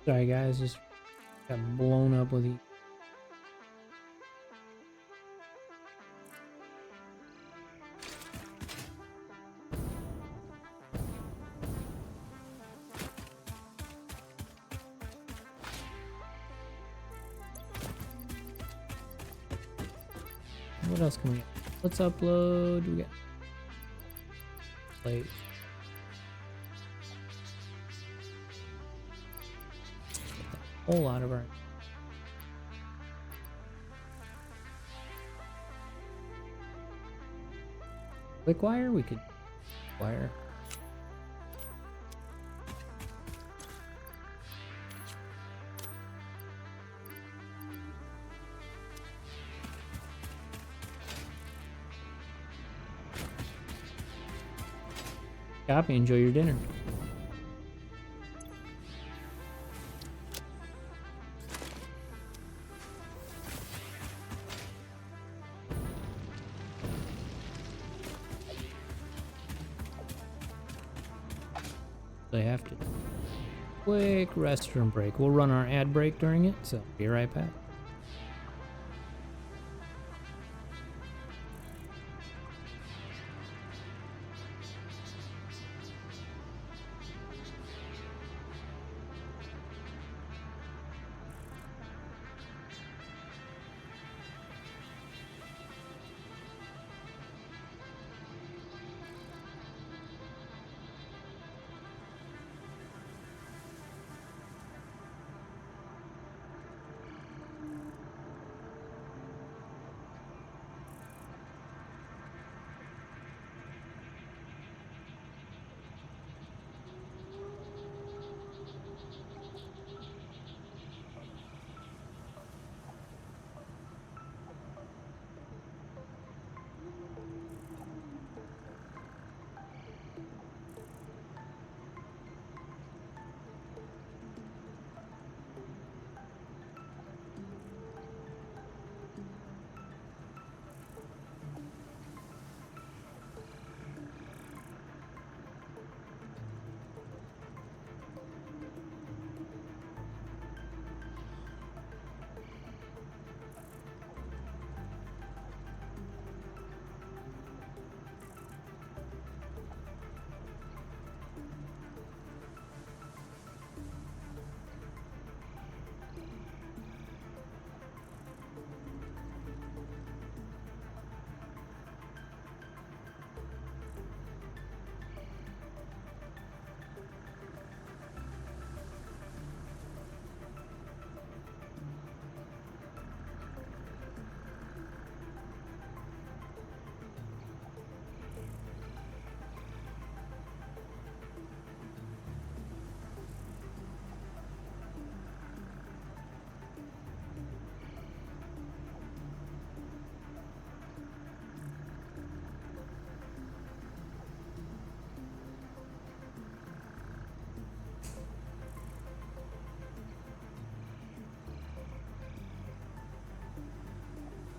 Sorry guys, just got blown up with What else can we get? Let's upload. We got plate. A whole lot of our quick wire. We could wire. Copy. Enjoy your dinner. They have to. Quick restroom break. We'll run our ad break during it, so be right back.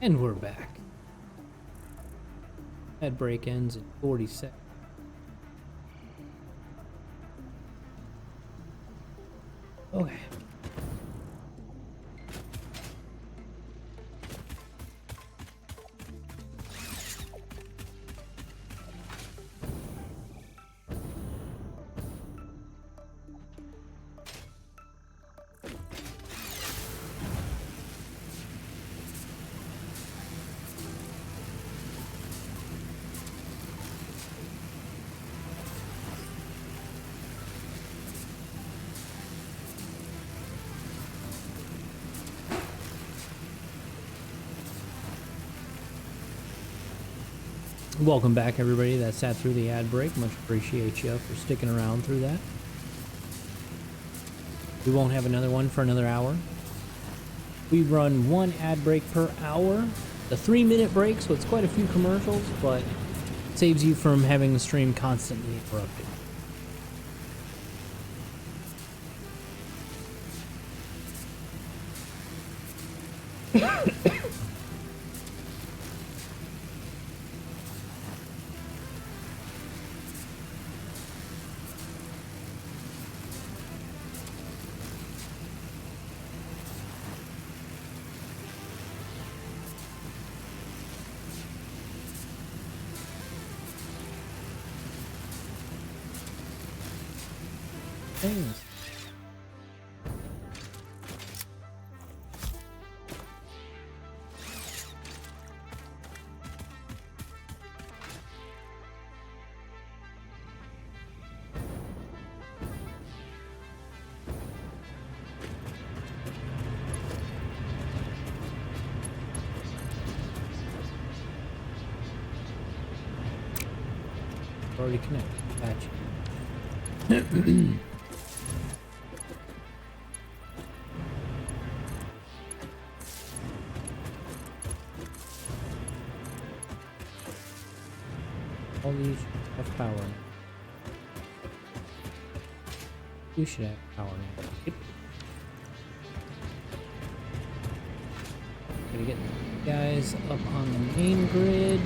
And we're back. That break ends in 40 seconds. Okay. Welcome back, everybody that sat through the ad break. Much appreciate you for sticking around through that. We won't have another one for another hour. We run one ad break per hour. The 3-minute break, so it's quite a few commercials, but saves you from having the stream constantly interrupted. Things. Already connected. Gotcha. All these have power now. You should have power now. Yep. Gotta get the guys up on the main grid.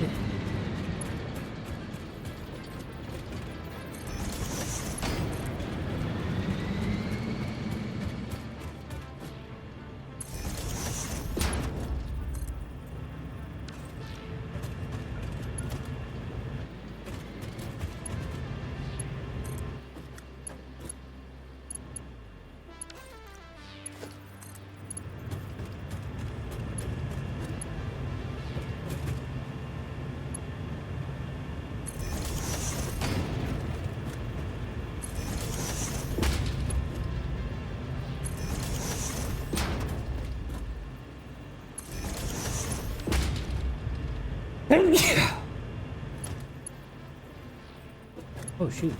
Oh shoot,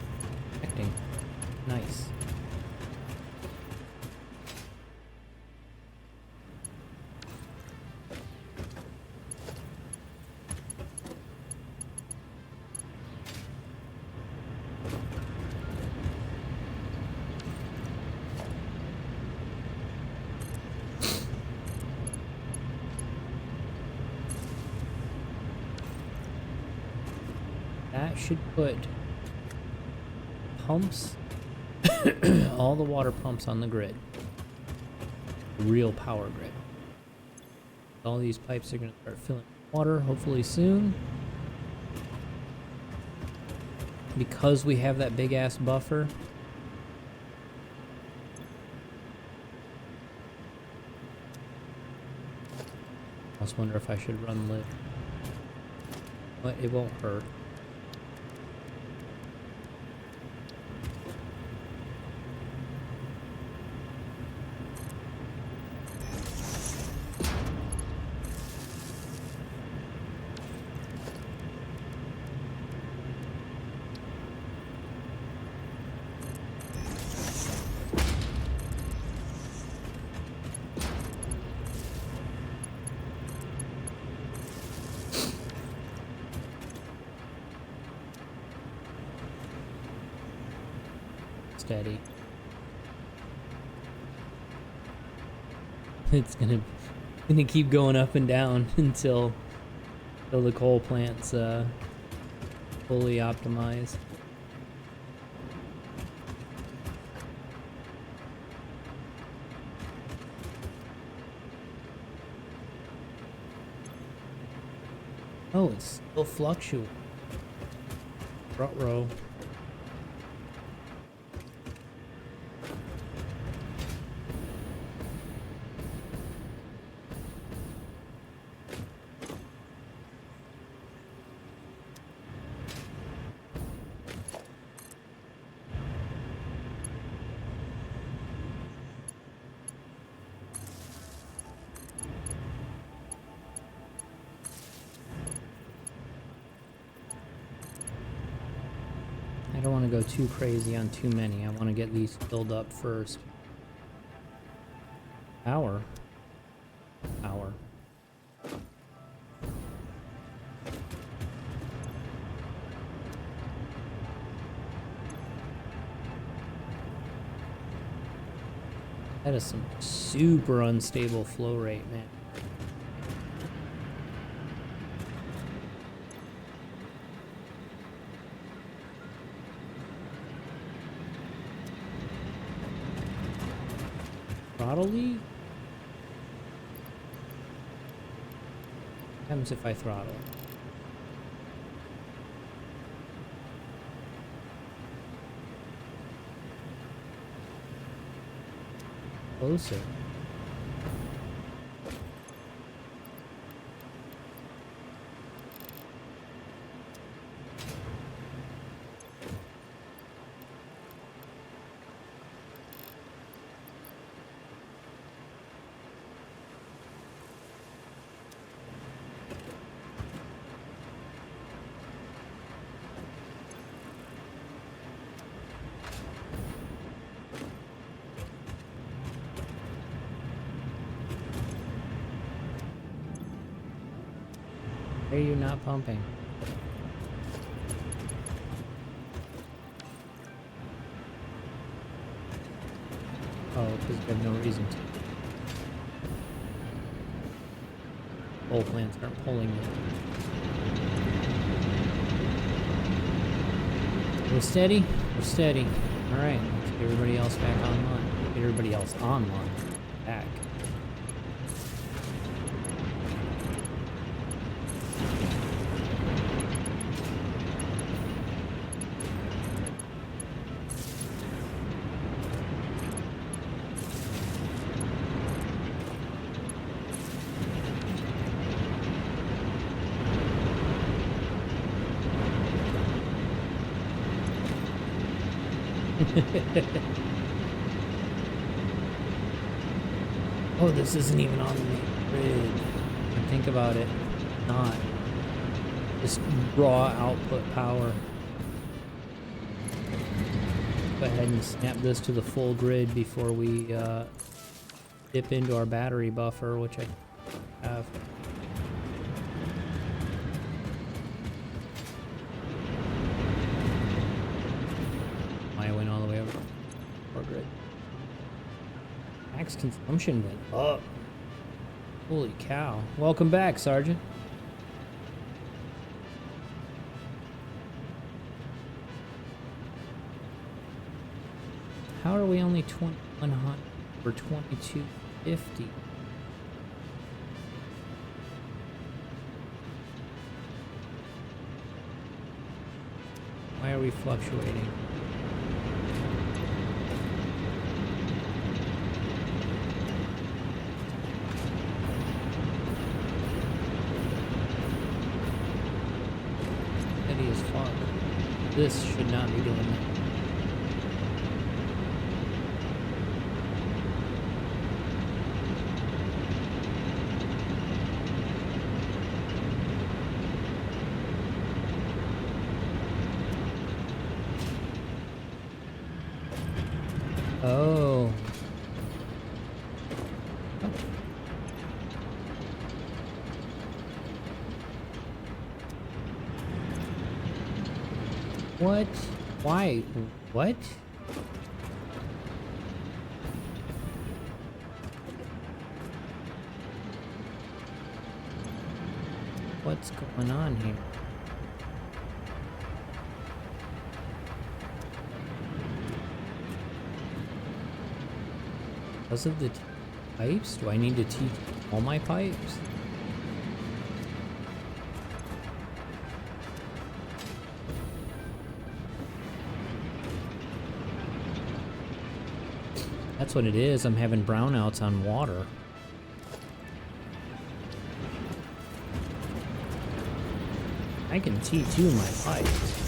acting. Nice. That should put pumps, all the water pumps on the grid. Real power grid. All these pipes are going to start filling with water hopefully soon. Because we have that big ass buffer. I just wonder if I should run lit. But it won't hurt. Steady. It's gonna Gonna keep going up and down until the coal plant's fully optimized. Oh, it's still fluctuating. Front row. I don't want to go too crazy on too many. I want to get these filled up first. Power. That is some super unstable flow rate, man. Throttle lead? What happens if I throttle? Closer. Why are you not pumping? Oh, because you have no reason to. Coal plants aren't pulling it. We're steady? We're steady. Alright, let's get everybody else back online. Get everybody else online. Back. Oh, this isn't even on the main grid. Think about it. Not. Just raw output power. Go ahead and snap this to the full grid before we dip into our battery buffer, which I have. I went all the way over to our grid. Max consumption went up. Holy cow. Welcome back, Sergeant. How are we only 2100 for 2250? Why are we fluctuating? Steady as fuck. This should not be doing that. Oh. What? Why? What? What's going on here? Because of the pipes? Do I need to teach all my pipes? That's what it is. I'm having brownouts on water. I can T2 my pipes.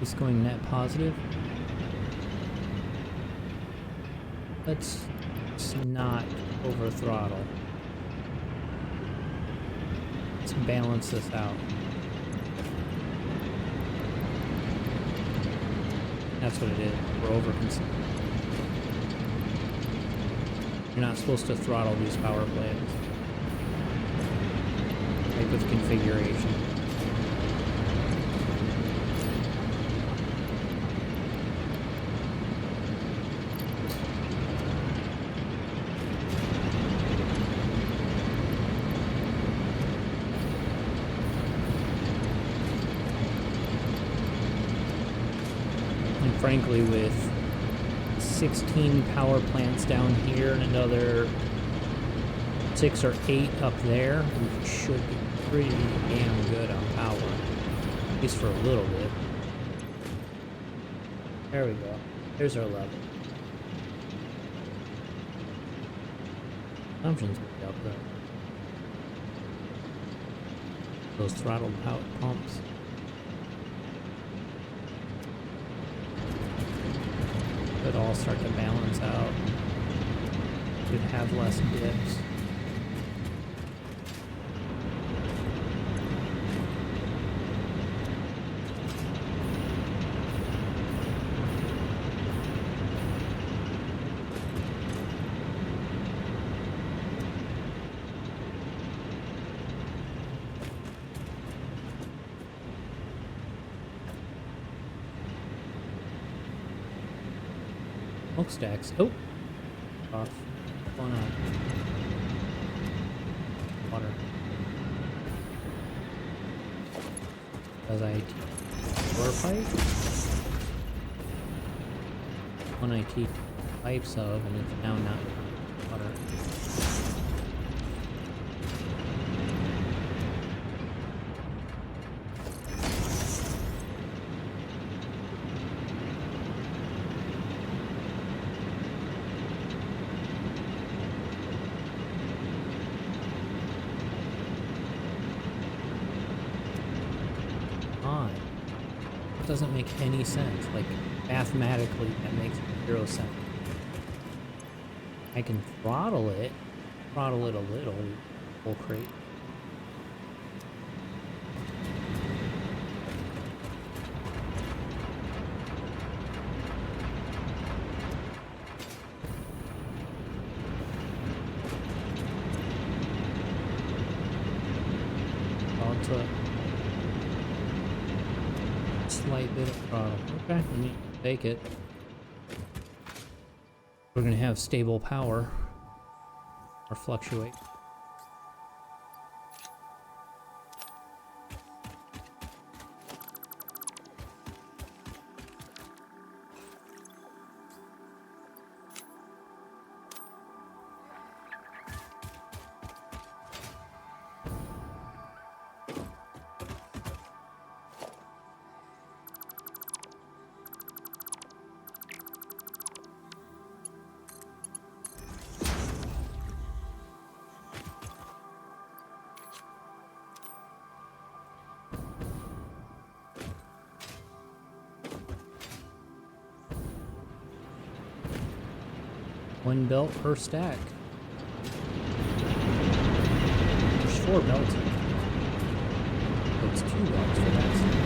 He's going net positive. Let's not over throttle. Let's balance this out. That's what it is. We're over consuming. You're not supposed to throttle these power plants. Type of configuration. Frankly, with 16 power plants down here and another 6 or 8 up there, we should be pretty damn good on power. At least for a little bit. There we go. There's our level. Consumption's way up though. Those throttled power pumps. Could all start to balance out. Should have less dips. Smokestacks. Oh! Off. What's going on? Water. Because I water pipe? One I teach pipes of, and it's now not water. Doesn't make any sense. Like, mathematically, that makes 0 sense. I can throttle it a little, full crate. Slight bit of throttle. Okay, let me take it. We're gonna have stable power or fluctuate. One belt per stack. There's 4 belts. It's 2 belts for that stack.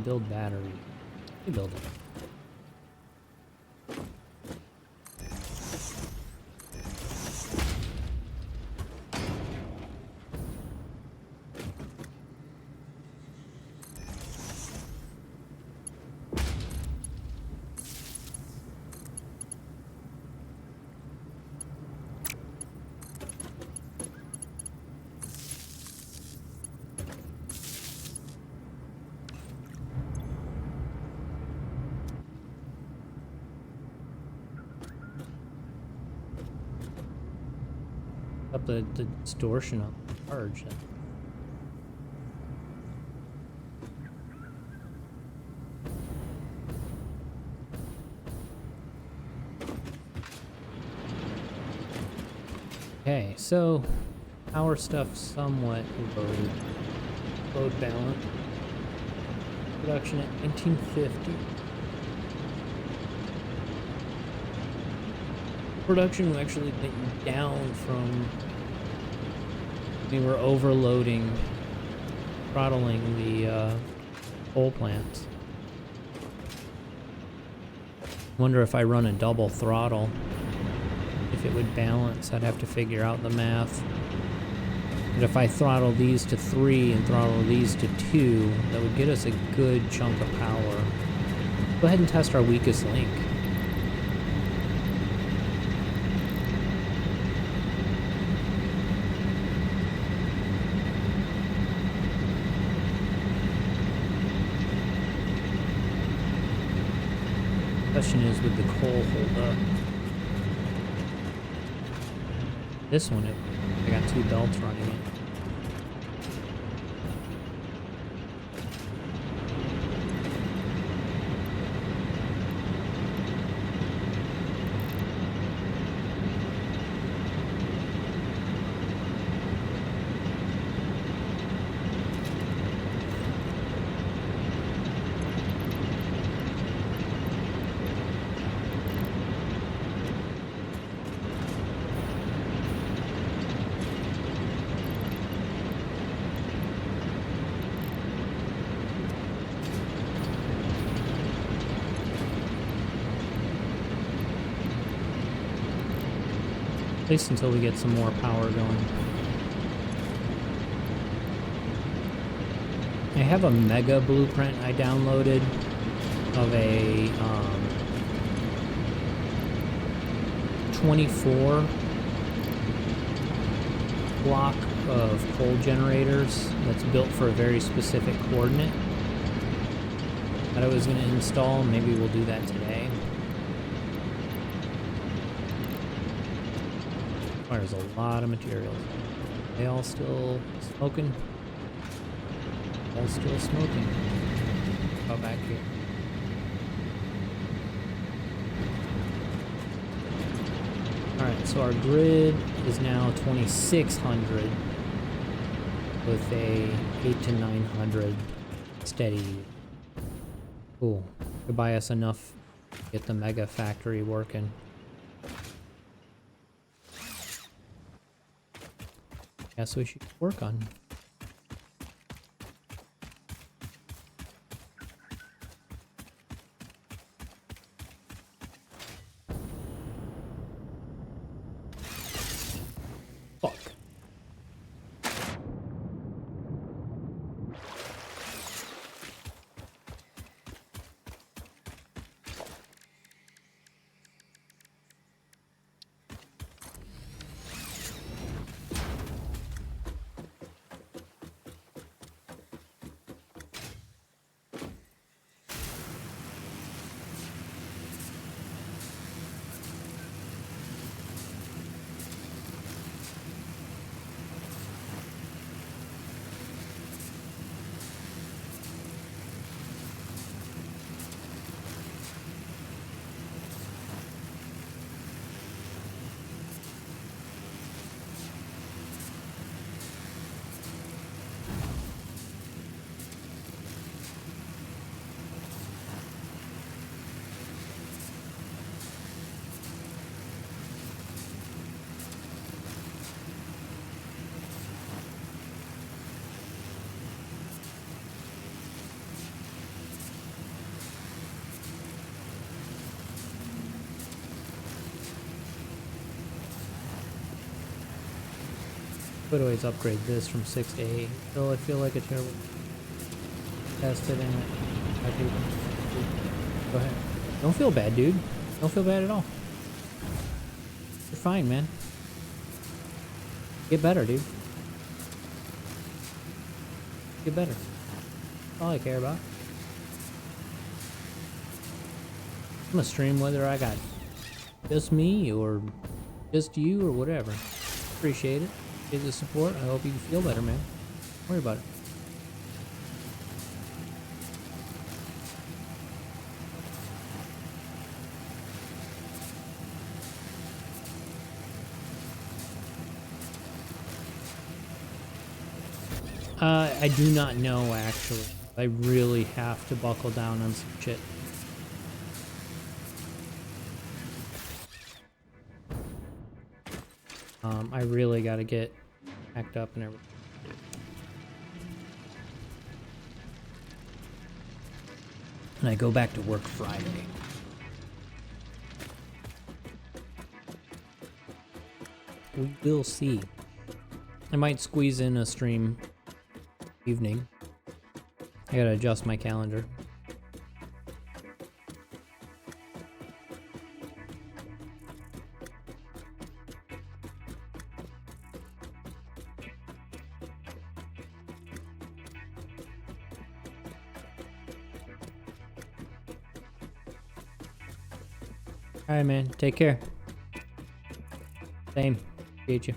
build batteries. You build it. Up the distortion of the charge. Okay, so power stuff somewhat load balance. Production at 1950. Production actually went down from, we were overloading, throttling the coal plants. Wonder if I run a double throttle, if it would balance. I'd have to figure out the math. But if I throttle these to 3 and throttle these to 2, that would get us a good chunk of power. Go ahead and test our weakest link. Question is, would the coal hold up? This one, I got 2 belts running it. At least until we get some more power going. I have a mega blueprint I downloaded of a 24 block of coal generators that's built for a very specific coordinate that I was going to install. Maybe we'll do that today. Requires a lot of materials. They all still smoking? All still smoking. How about back here? Alright, so our grid is now 2600 with a 8 to 900 steady. Cool. Could buy us enough to get the mega factory working. Guess we should work on. Fuck. Could always upgrade this from 6 to 8. Still, I feel like a terrible. Tested in it. I do. Go ahead. Don't feel bad, dude. Don't feel bad at all. You're fine, man. Get better, dude. Get better. That's all I care about. I'm gonna stream whether I got just me or just you or whatever. Appreciate it. Appreciate the support. I hope you feel better, man. Don't worry about it. I do not know, actually. I really have to buckle down on some shit. I really gotta get packed up and everything. And I go back to work Friday. We will see. I might squeeze in a stream evening. I gotta adjust my calendar. Alright, man. Take care. Same. Appreciate you.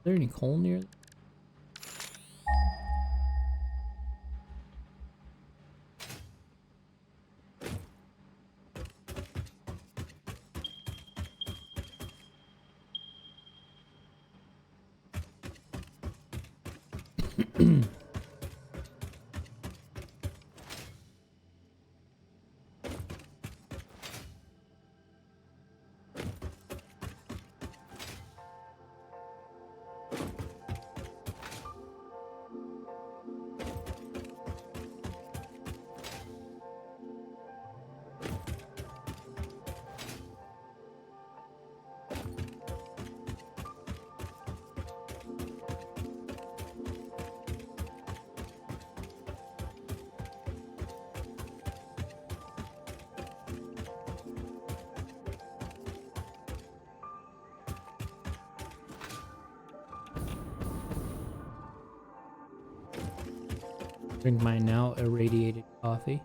there any coal near? Drink my now irradiated coffee.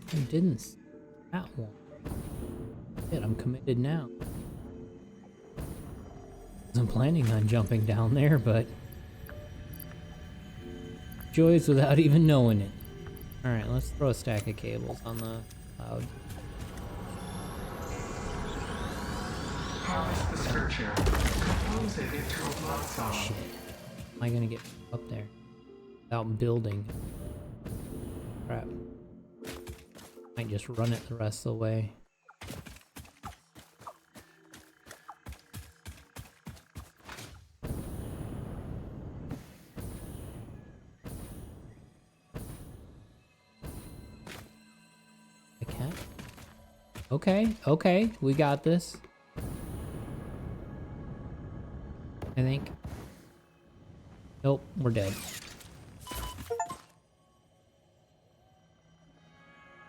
I didn't see that one. Shit, I'm committed now. Wasn't planning on jumping down there, but joys without even knowing it. Alright, let's throw a stack of cables on the cloud. Harvest the structure. Compose it into a blood song. Shit. Am I gonna get up there without building? Crap. Might just run it the rest of the way. I can't. Okay, okay, we got this. I think. Nope, we're dead.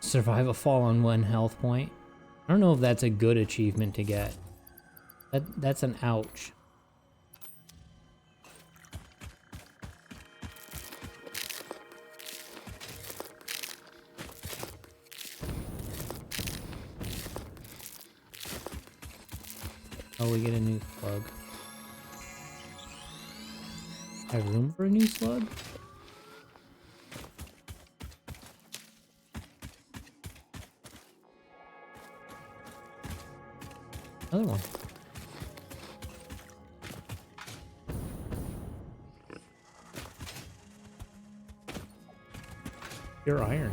Survive a fall on 1 health point. I don't know if that's a good achievement to get. That's an ouch. Oh, we get a new slug. Have room for a new slug? Another one. Pure iron.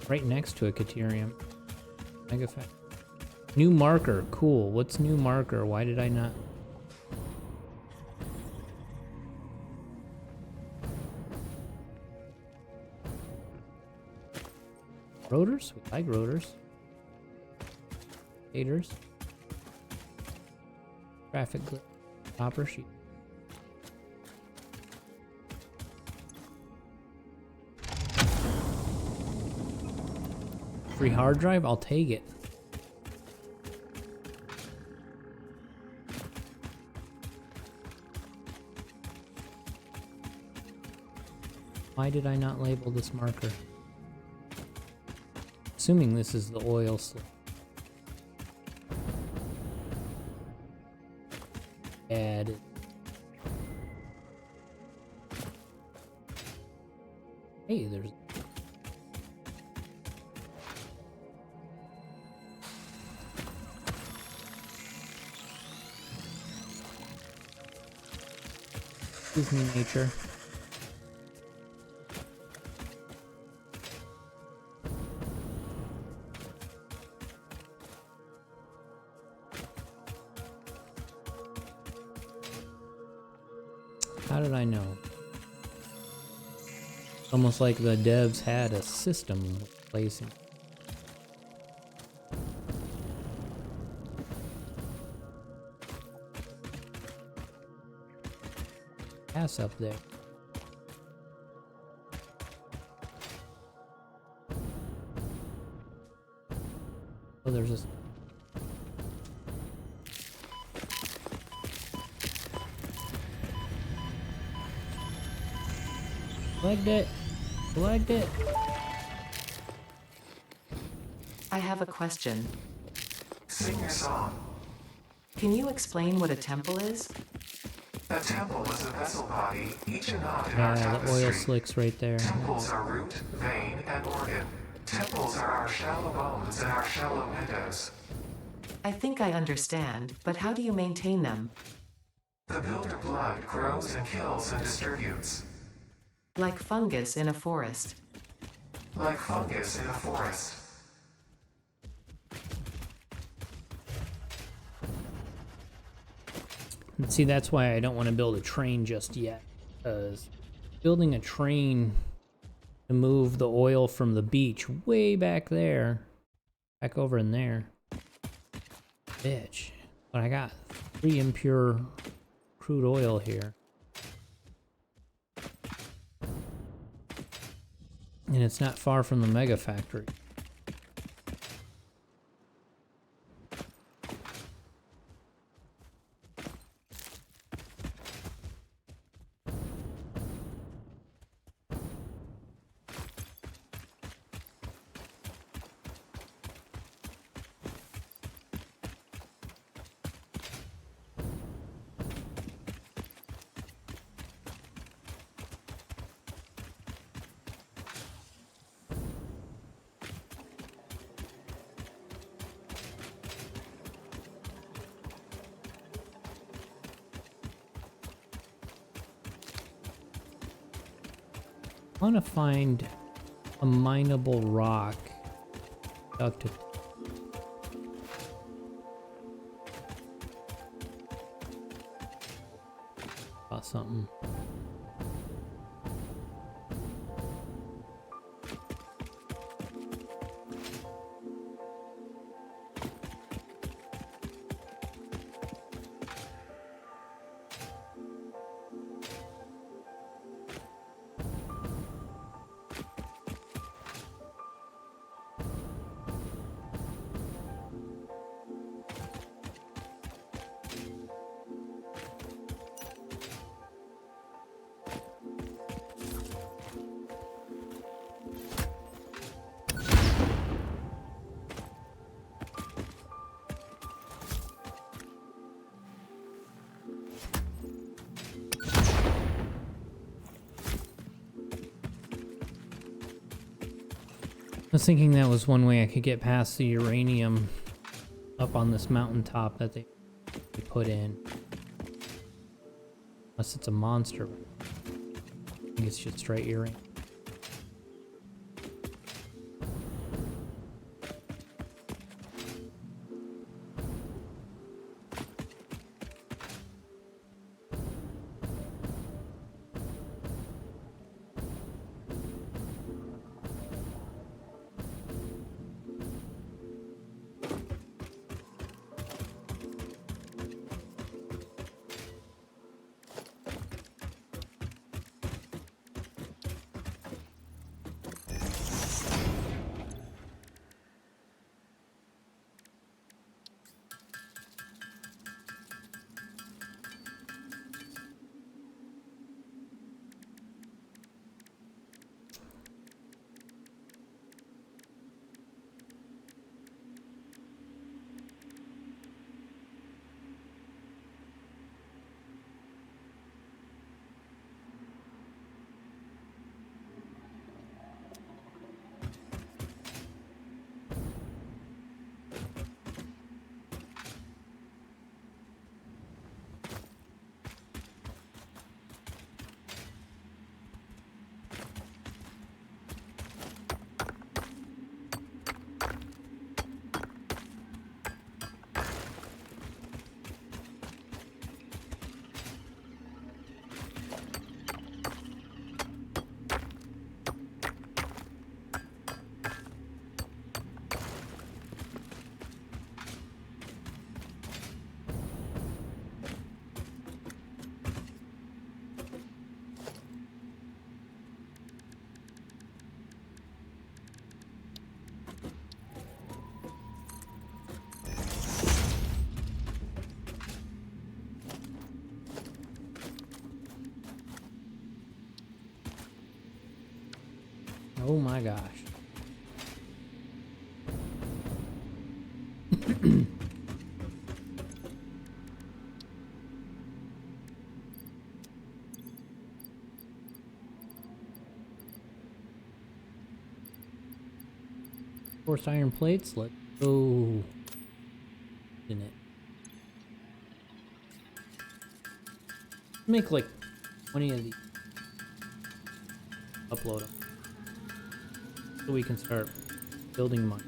Right next to a Caterium. Mega Effect. New marker. Cool. What's new marker? Why did I not? Rotors? We like rotors. Gators. Traffic glitch. Copper sheet. Free hard drive? I'll take it. Why did I not label this marker? Assuming this is the oil slick. Add. Hey, there's. Excuse me, nature. How did I know? Almost like the devs had a system placing. Pass up there. Oh, there's this. Collect it. Collect it. I have a question. Sing your song. Can you explain what a temple is? A temple is a vessel body, each a knot in our Yeah, the oil tapestry. slicks right there. Temples are root, vein, and organ. Temples are our shallow bones and our shallow windows. I think I understand, but how do you maintain them? The builder blood grows and kills and distributes. Like fungus in a forest. Like fungus in a forest. And see, that's why I don't want to build a train just yet. Because building a train to move the oil from the beach way back there, back over in there, bitch. But I got 3 impure crude oil here. And it's not far from the mega factory. I want to find a mineable rock. Dug to about something. I was thinking that was one way I could get past the uranium up on this mountaintop that they put in. Unless it's a monster. I think it's just straight uranium. Oh my gosh. Forced iron plates, let's go in it. Make like 20 of these. Upload them. So we can start building mine.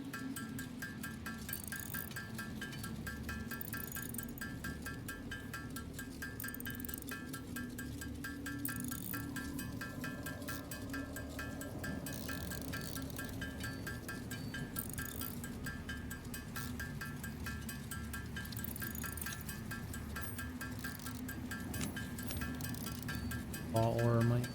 Or mine.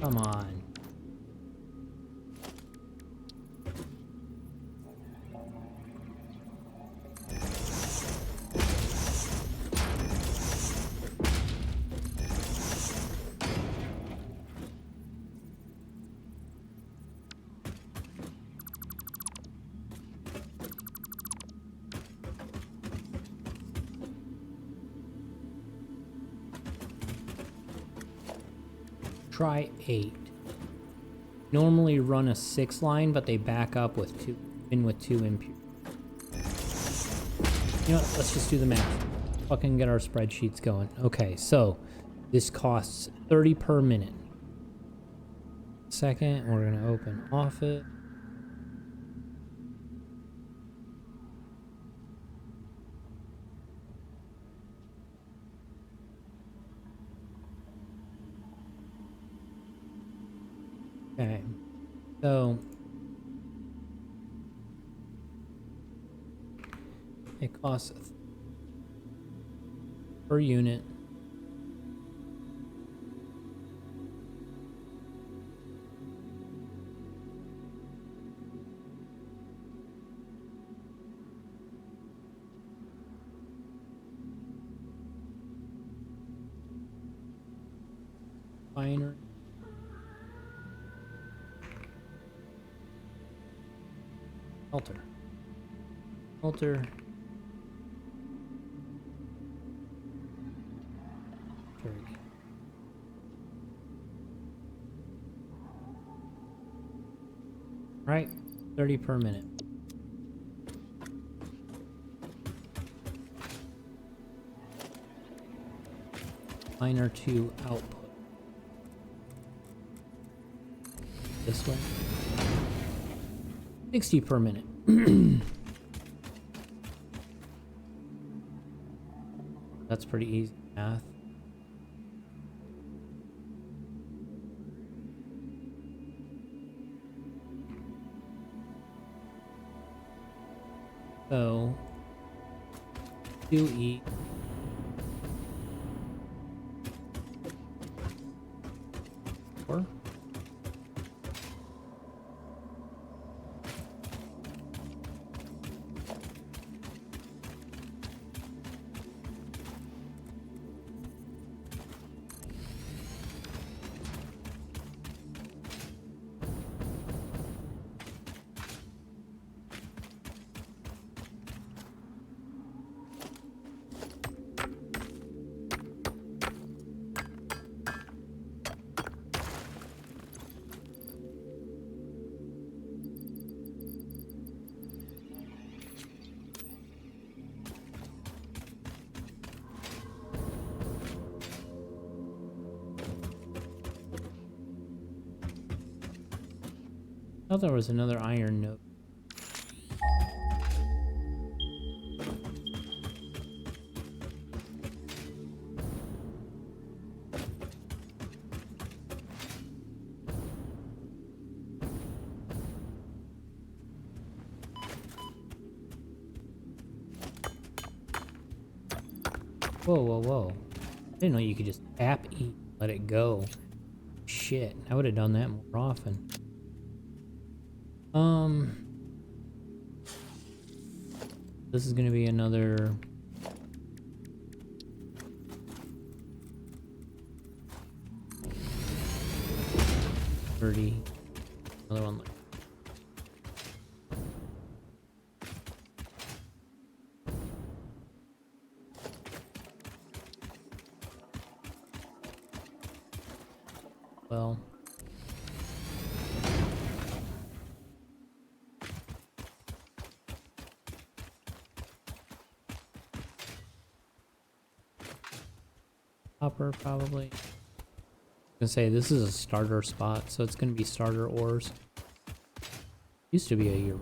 Come on. Try 8. Normally run a 6 line, but they back up with 2 impure. You know what? Let's just do the math. Fucking get our spreadsheets going. Okay, so this costs 30 per minute. Second, we're gonna open Office. Okay, so it costs per unit. Binary. Alter. Right, 30 per minute. Miner to output. This way. 60 per minute. That's pretty easy math. So, 2E. Four. thought there was another iron node. Whoa, whoa, whoa. I didn't know you could just tap E, let it go. Shit, I would have done that more often. This is gonna be another... $30. Another one. Well. Copper, probably. I was gonna say, this is a starter spot, so it's gonna be starter ores. Used to be a year.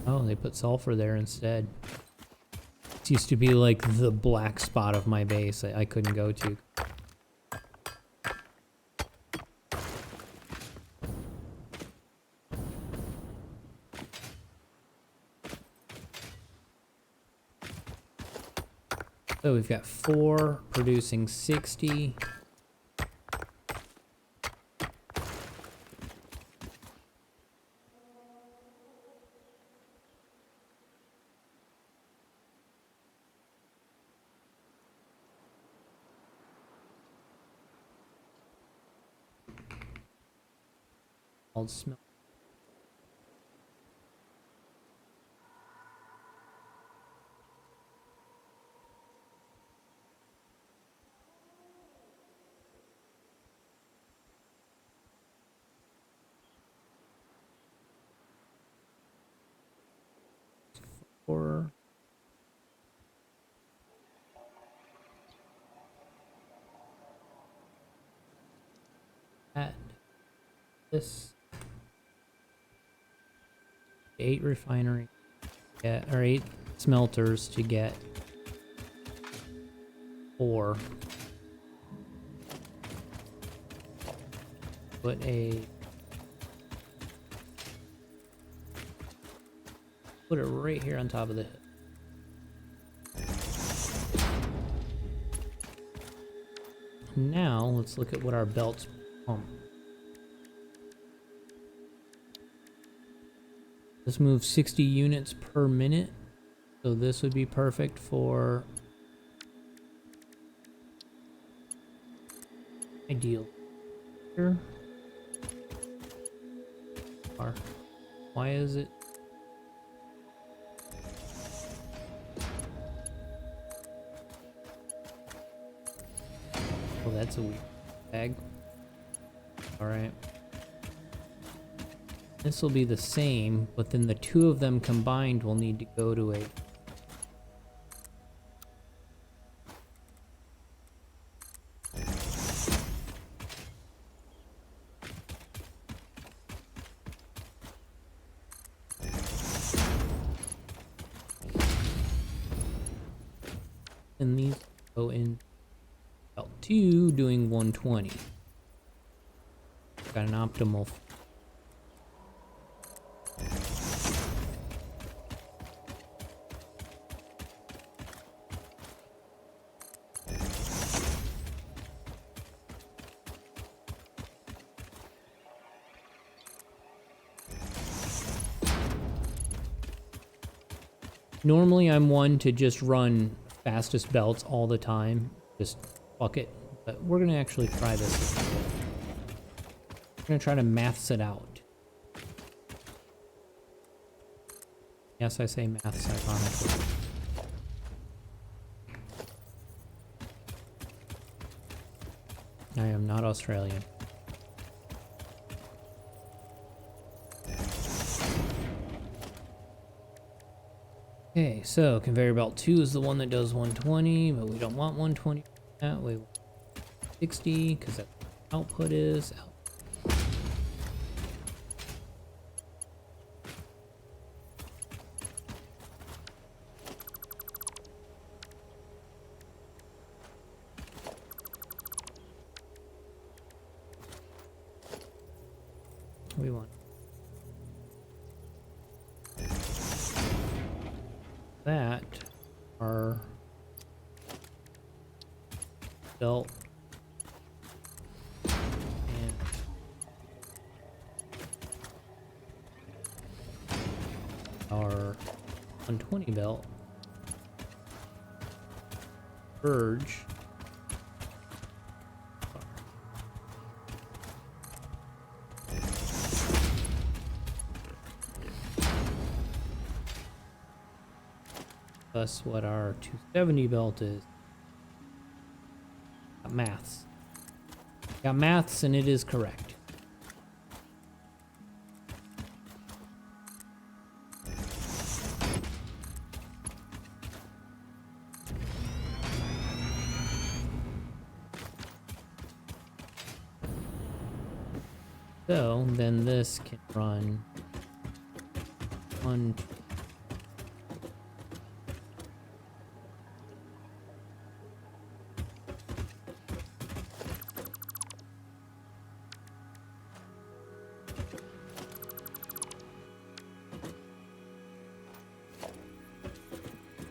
Oh, they put sulfur there instead. It used to be like the black spot of my base I couldn't go to. So we've got 4 producing 60. Called smell. Or add this 8 refinery, or 8 smelters to get 4. Put it right here on top of the hip. Now let's look at what our belts pump. This moves 60 units per minute, so this would be perfect for ideal here. Why is it? Oh, that's a weak tag. Alright. This will be the same, but then the 2 of them combined will need to go to a... And these go in belt 2 doing 120. Got an optimal. Normally I'm one to just run fastest belts all the time. Just fuck it. But we're gonna actually try this. We're gonna try to maths it out. Yes, I say maths ironically. I am not Australian. Okay, so conveyor belt 2 is the one that does 120, but we don't want 120 that way. 60, because that output is out. we want. That our belt and our 120 belt Verge. Plus what our 270 belt is. Got maths. Got maths and it is correct. So then this can run one.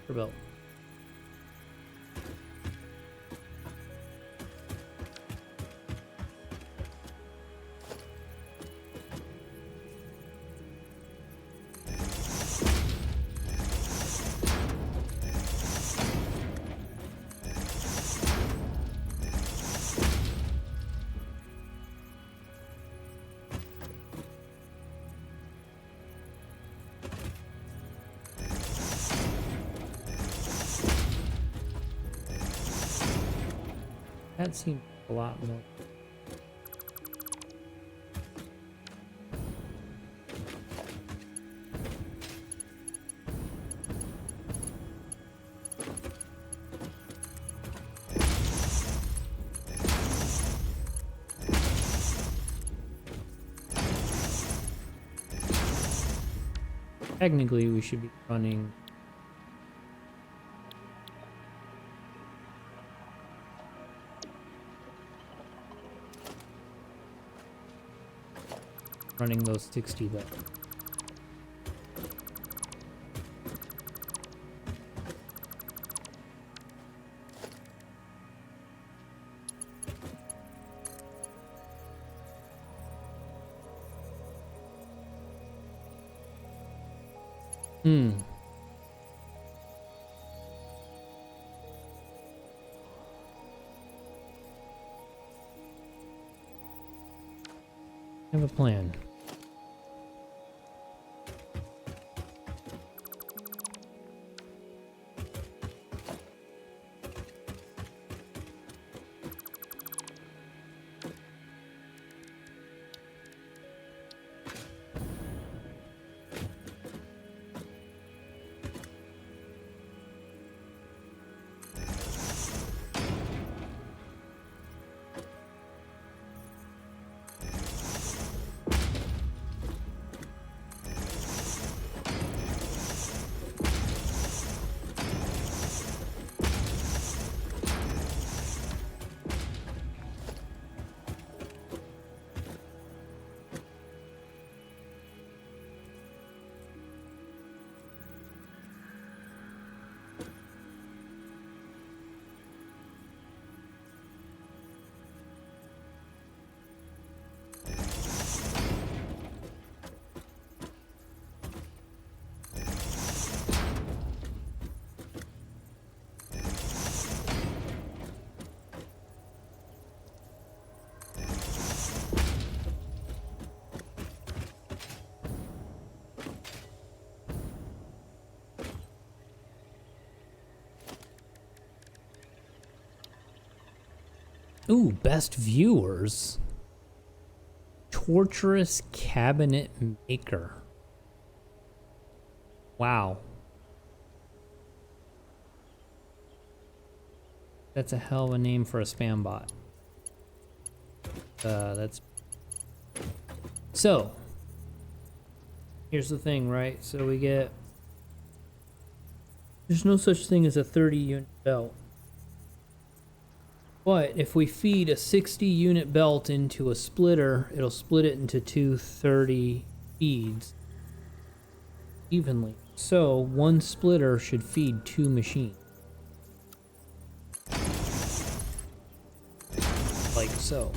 Belt. That seems a lot more. Technically, we should be running those 60 belts. I have a plan. Ooh, best viewers. Torturous cabinet maker. Wow. That's a hell of a name for a spam bot. That's... So, here's the thing, right? So we get... There's no such thing as a 30-unit belt. But if we feed a 60 unit belt into a splitter, it'll split it into two 30 feeds evenly. So one splitter should feed two machines. Like so.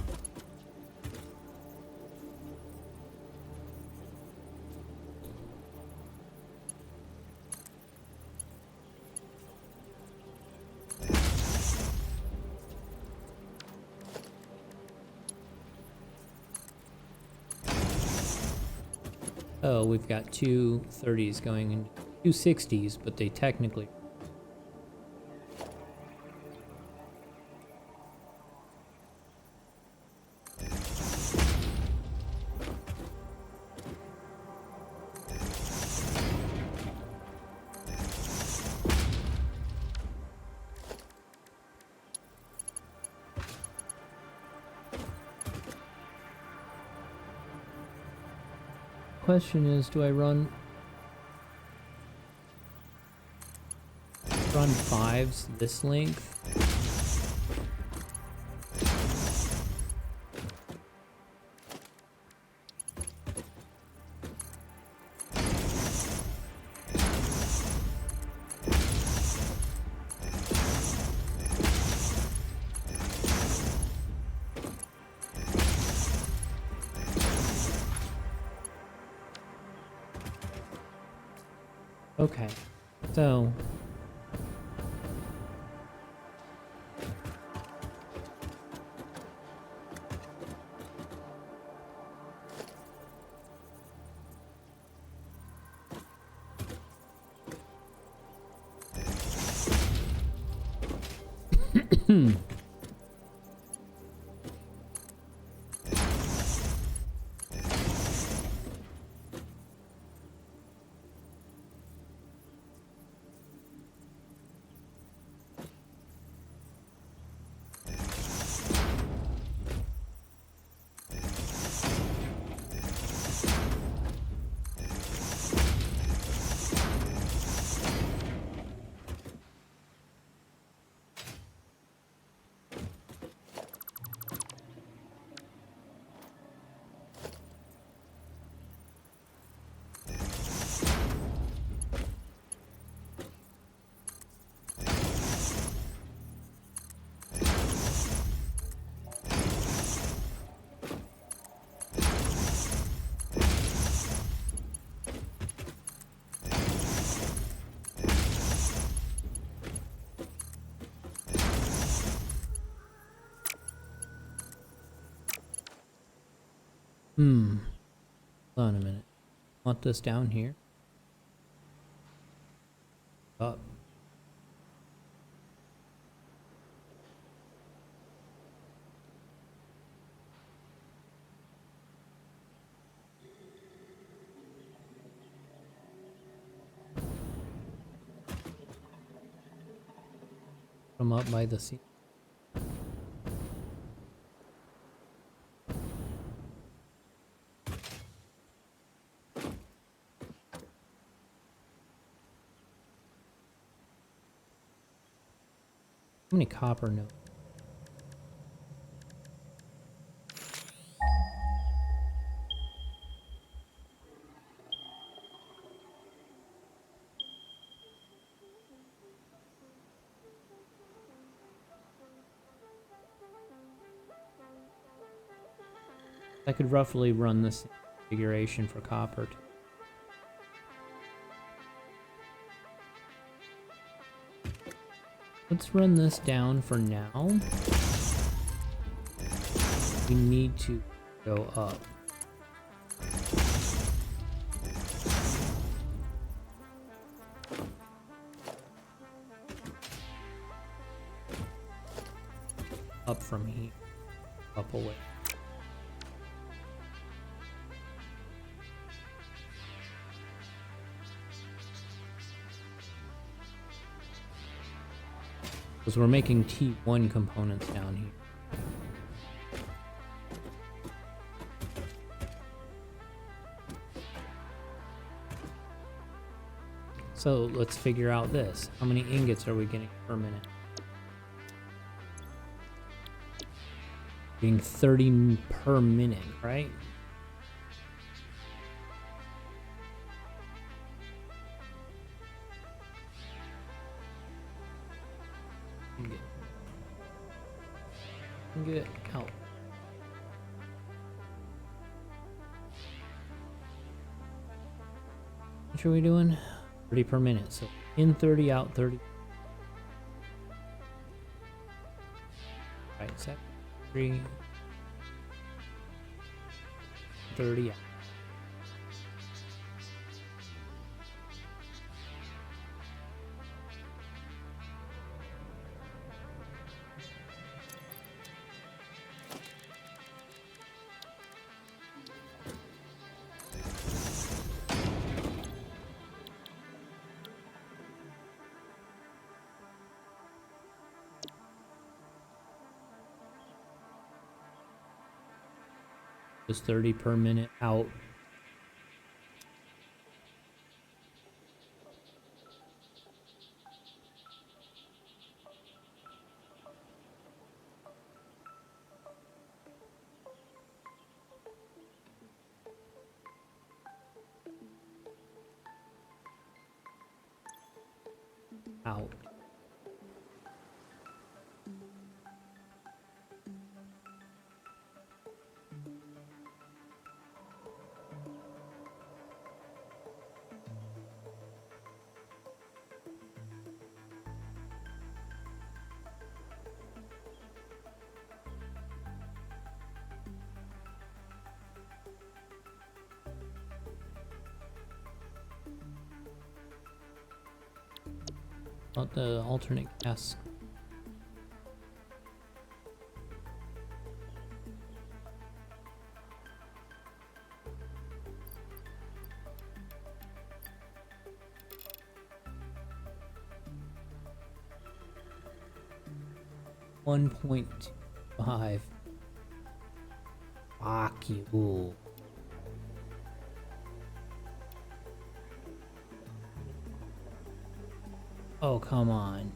Oh, we've got two 30s going in, two 60s, but they technically... Question is, do I run fives this length? Okay, so hold on a minute. Want this down here? Up. From up by the sea. How many copper nodes? I could roughly run this configuration for copper. Let's run this down for now. We need to go up. Up from here. Up away. Because we're making T1 components down here. So let's figure out this. How many ingots are we getting per minute? Getting 30 per minute, right? Get out. What are we doing? 30 per minute. So in 30, out 30. Right, set 3. 30 out. Just 30 per minute out. Out. About the alternate gas. $1.25. Fuck you. Oh, come on.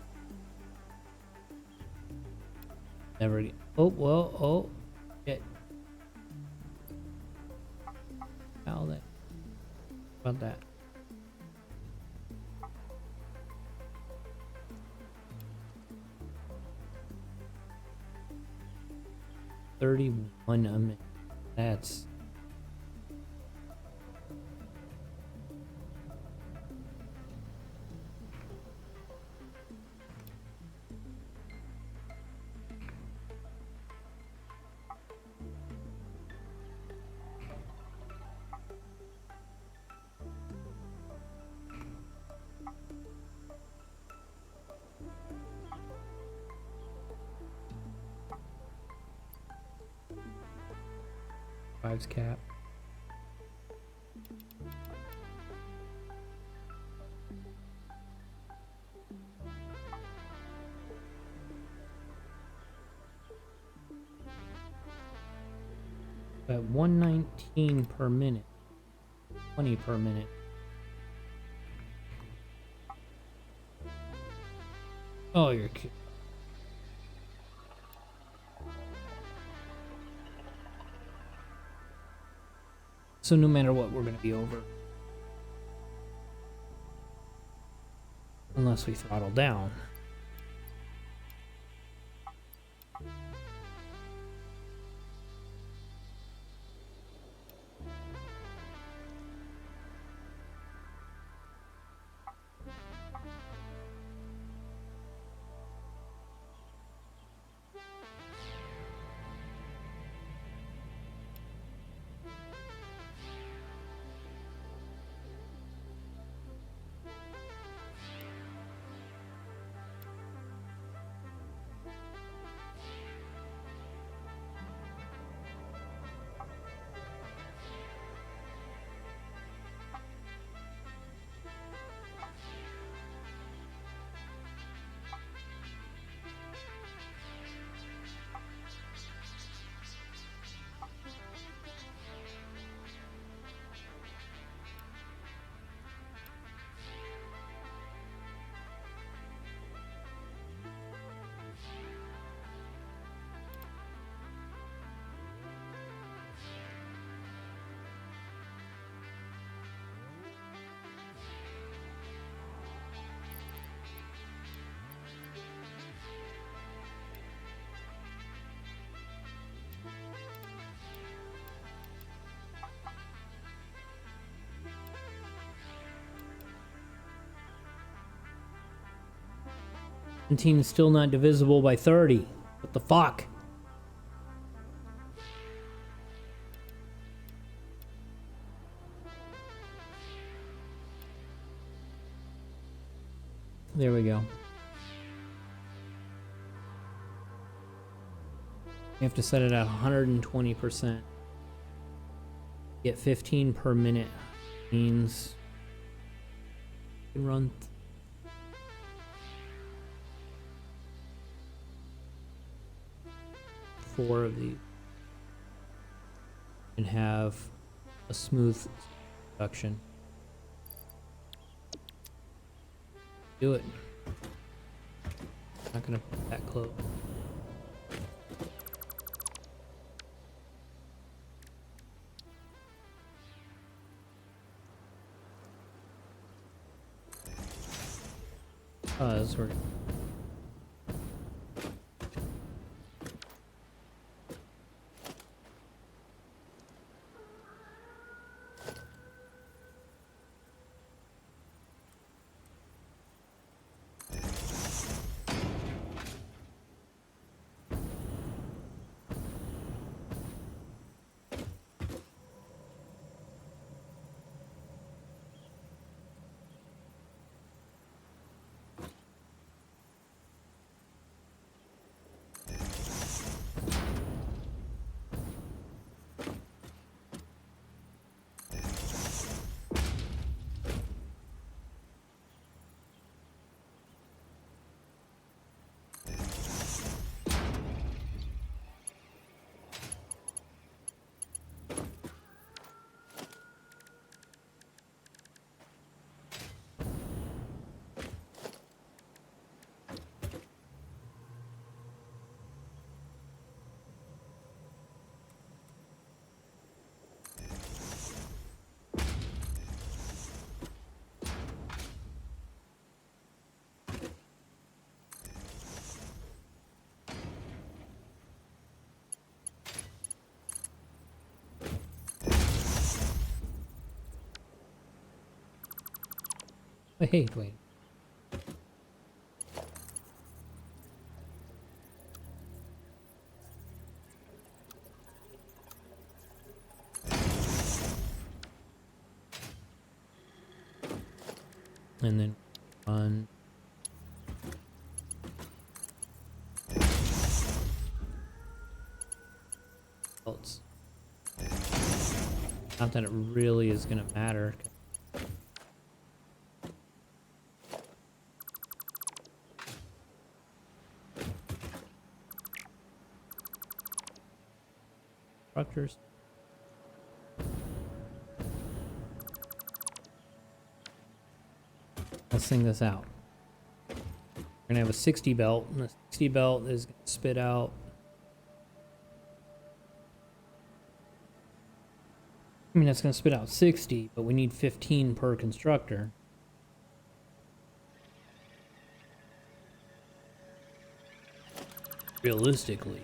Never. Oh, well, oh. Shit. How that? About that. $31 a minute. That's. Five's cap. At 119 per minute. 20 per minute. Oh, you're cute. So no matter what, we're gonna be over. Unless we throttle down. 17 is still not divisible by 30. What the fuck? There we go. You have to set it at 120%. Get 15 per minute. Means you can run 4 of these and have a smooth production. Do it. Not gonna put that close. That's working. Wait. And then run. Else. Not that it really is gonna matter. Structures. Let's sing this out. We're gonna have a 60 belt, and the 60 belt is gonna spit out. I mean, it's gonna spit out 60, but we need 15 per constructor. Realistically.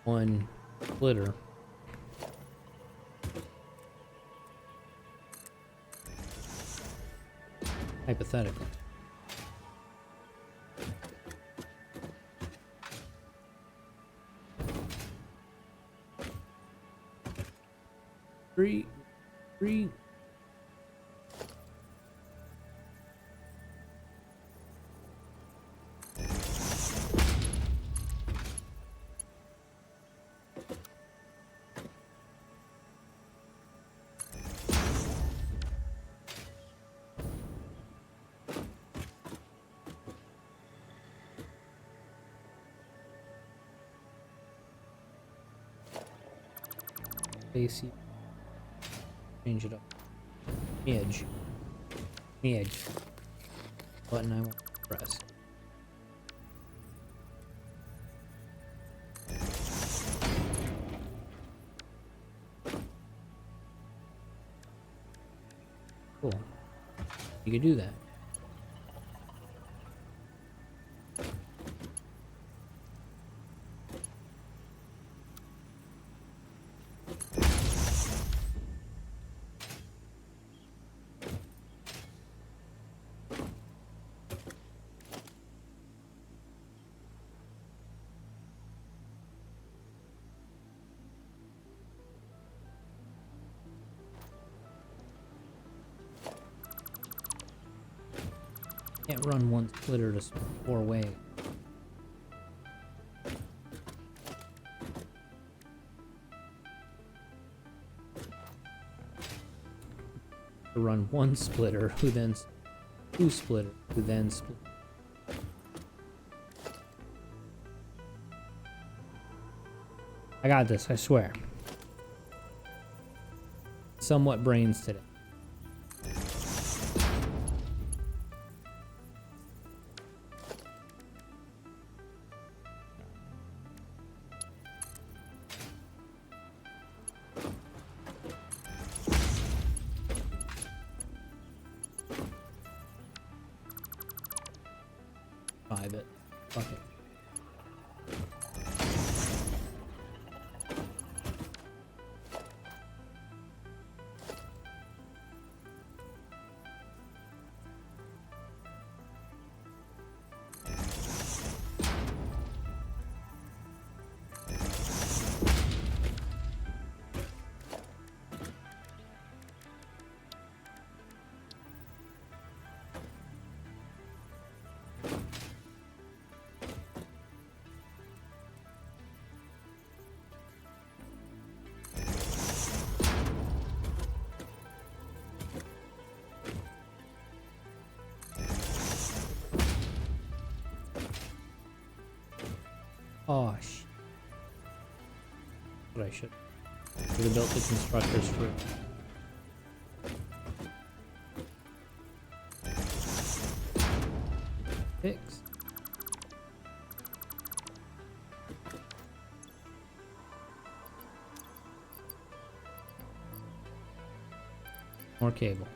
One splitter. Hypothetically. Three. AC. Change it up. Edge. Button I want to press. Cool. You can do that. Can't run one splitter to 4 ways. To run one splitter, who then 2 splitter, who then split. I got this, I swear. Somewhat brains today. It. Fuck it. Oh, shit. But I should have built the constructors for fix. More cable.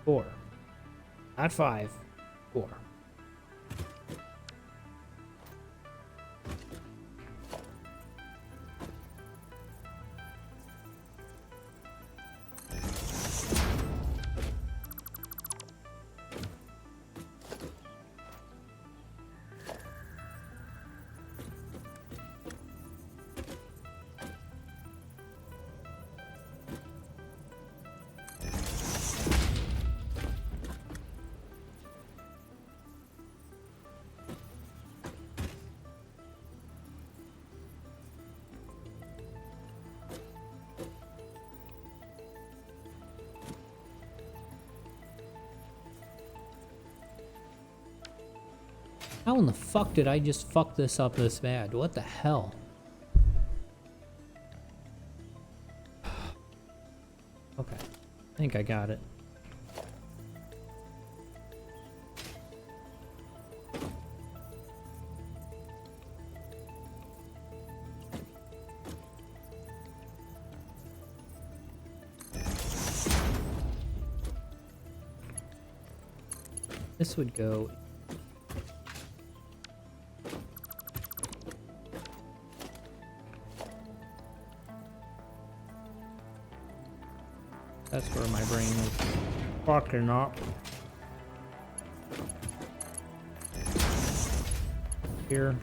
Four. Not 5. 4. How in the fuck did I just fuck this up this bad? What the hell? Okay, I think I got it. This would go. That's where my brain is fucking up. Here.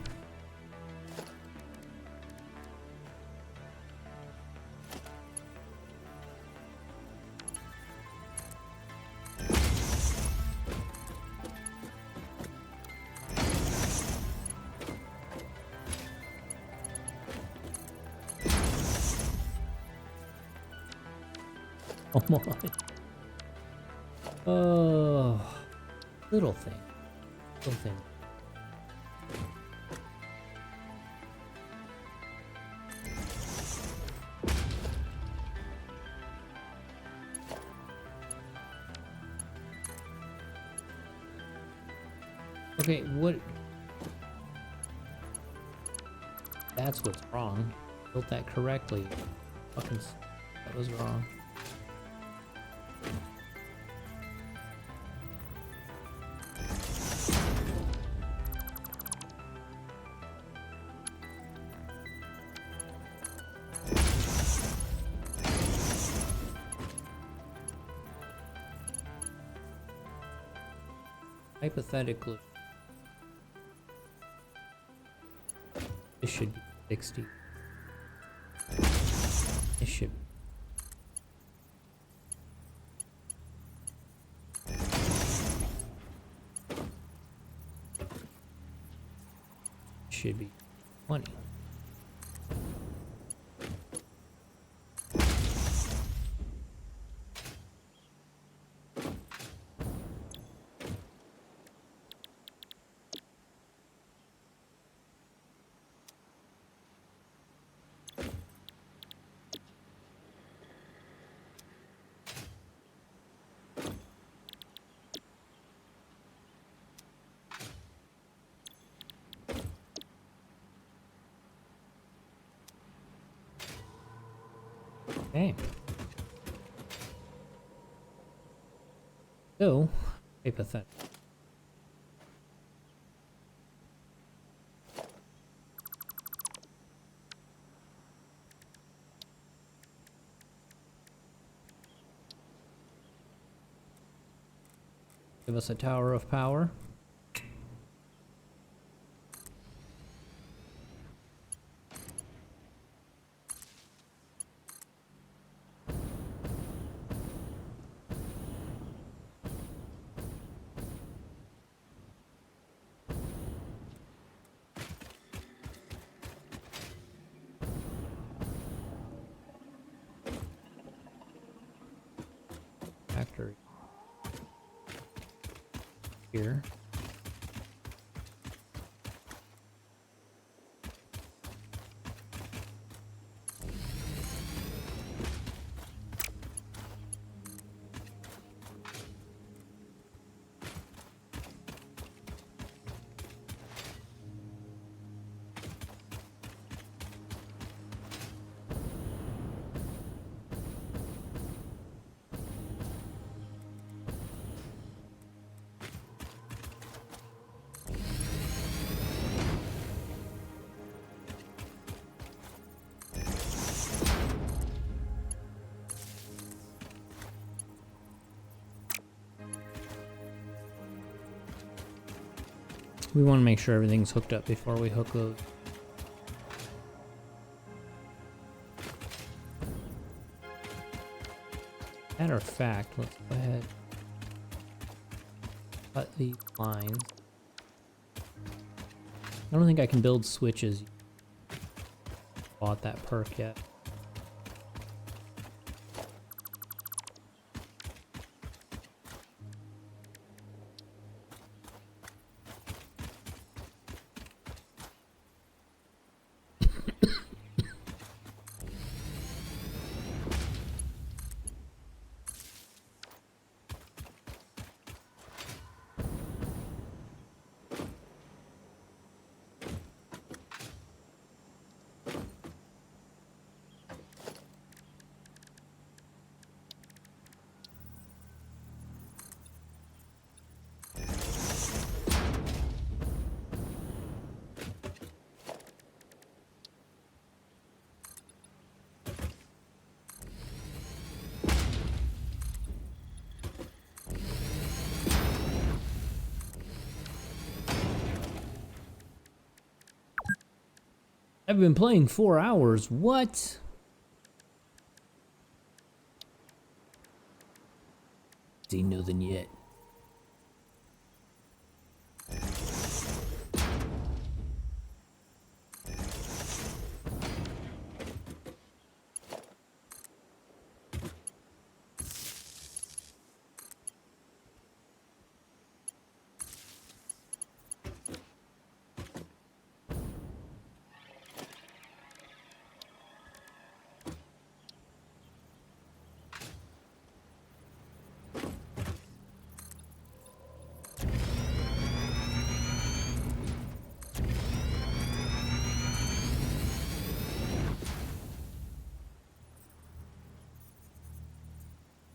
Come on. Oh, little thing. Little thing. Okay, what? That's what's wrong. Built that correctly. Fucking, that was wrong. hypothetically, this should be 60. It should be 20. Okay. So, hypothetical. Give us a tower of power. Factory. Here. We want to make sure everything's hooked up before we hook those. Matter of fact, let's go ahead. Cut these lines. I don't think I can build switches. Bought that perk yet. I've been playing 4 hours. What? Seen nothing yet.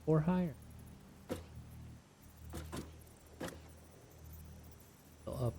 Or higher. Go up.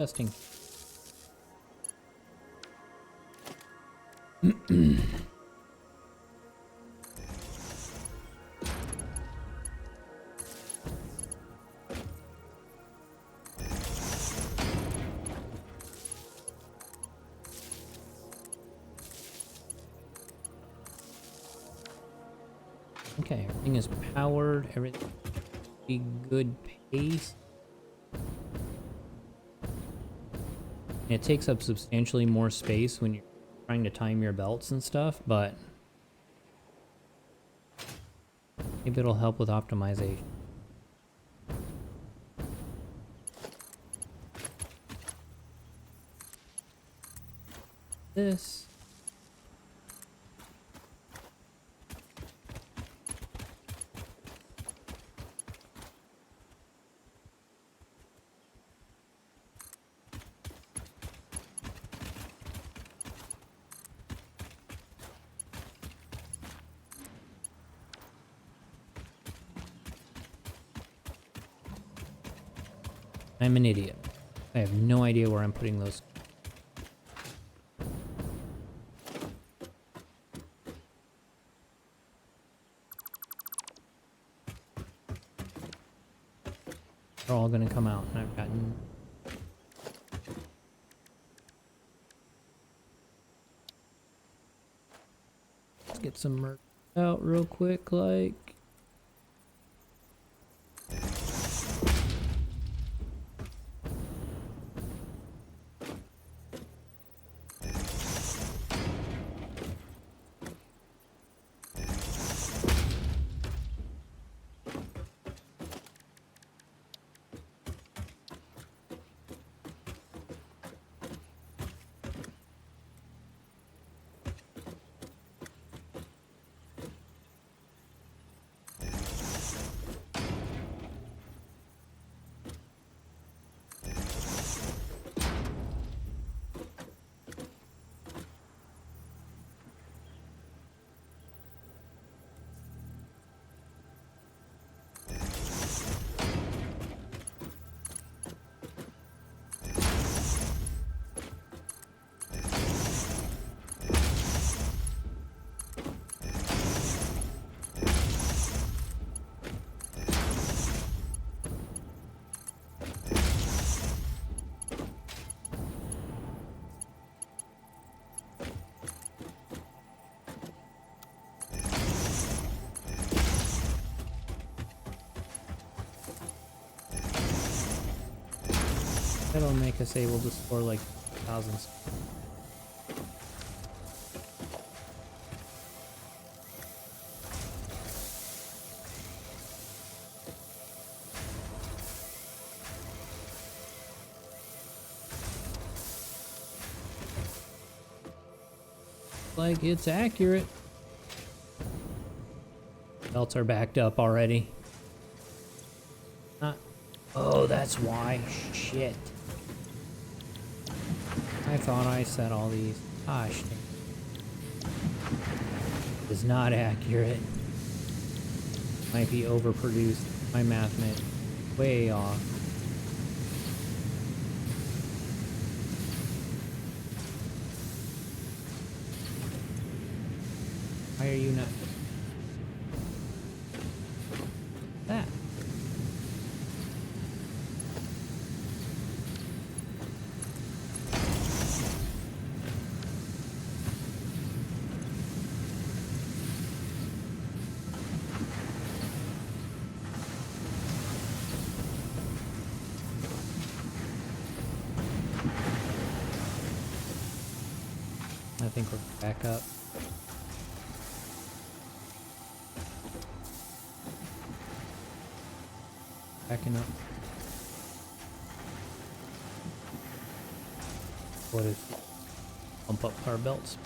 Testing. Okay, everything is powered. Everything be good pace. It takes up substantially more space when you're trying to time your belts and stuff, but maybe it'll help with optimization. This. I'm an idiot. I have no idea where I'm putting those. They're all gonna come out, and I've gotten. Let's get some merch out real quick, like. That'll make us able to score like thousands. Like it's accurate. Belts are backed up already. Oh, that's why. Shit. I thought I set all these. Gosh. It is not accurate. Might be overproduced. My math meant way off. Why are you not? That. I think we're back up. Backing up. What is it? Pump up our belts.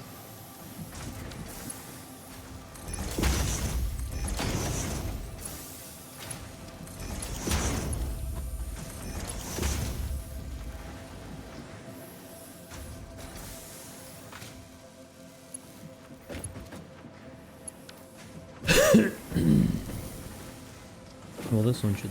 Well, this one should.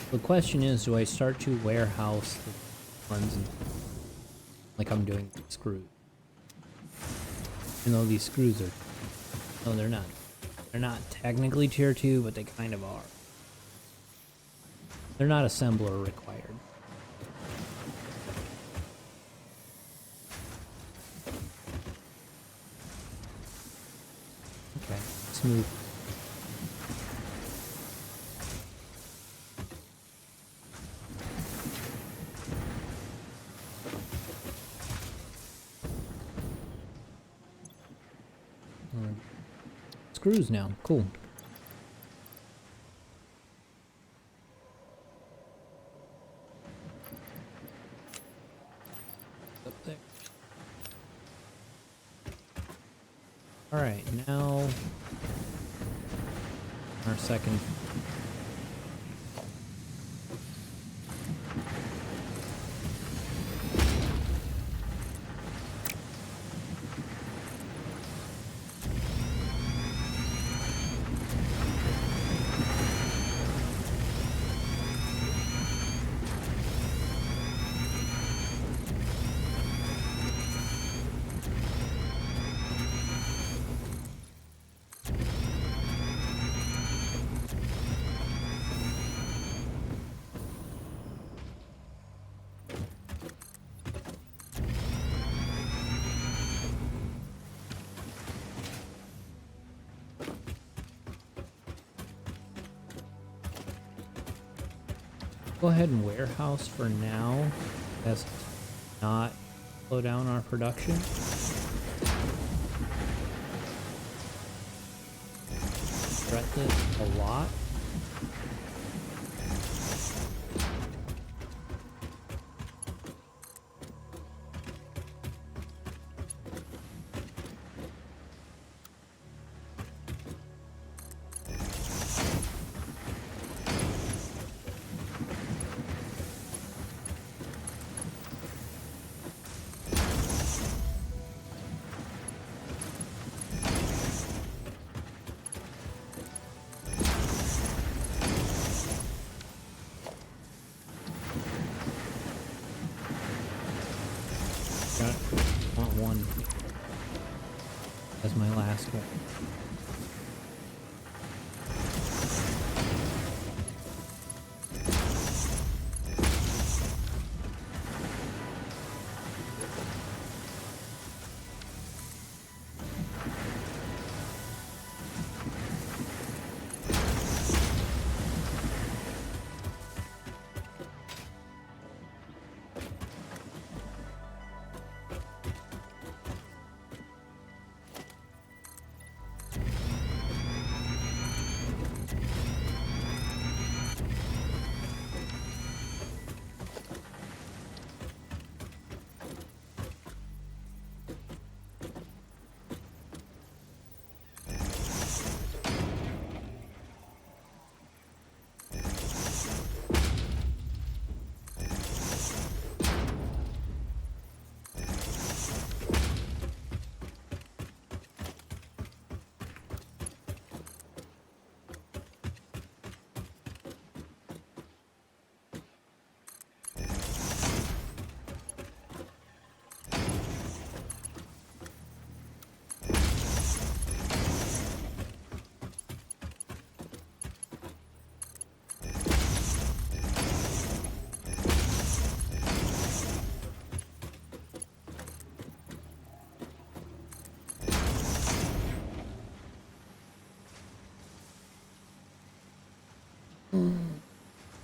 The question is, do I start to warehouse the ones like I'm doing with screws? You know, these screws are... No, they're not. They're not technically tier 2, but they kind of are. They're not assembler required. Okay, smooth. Screws now, cool. Up there. All right, now our second. Go ahead and warehouse for now. That's not slow down our production. Threat this a lot. Want one as my last one.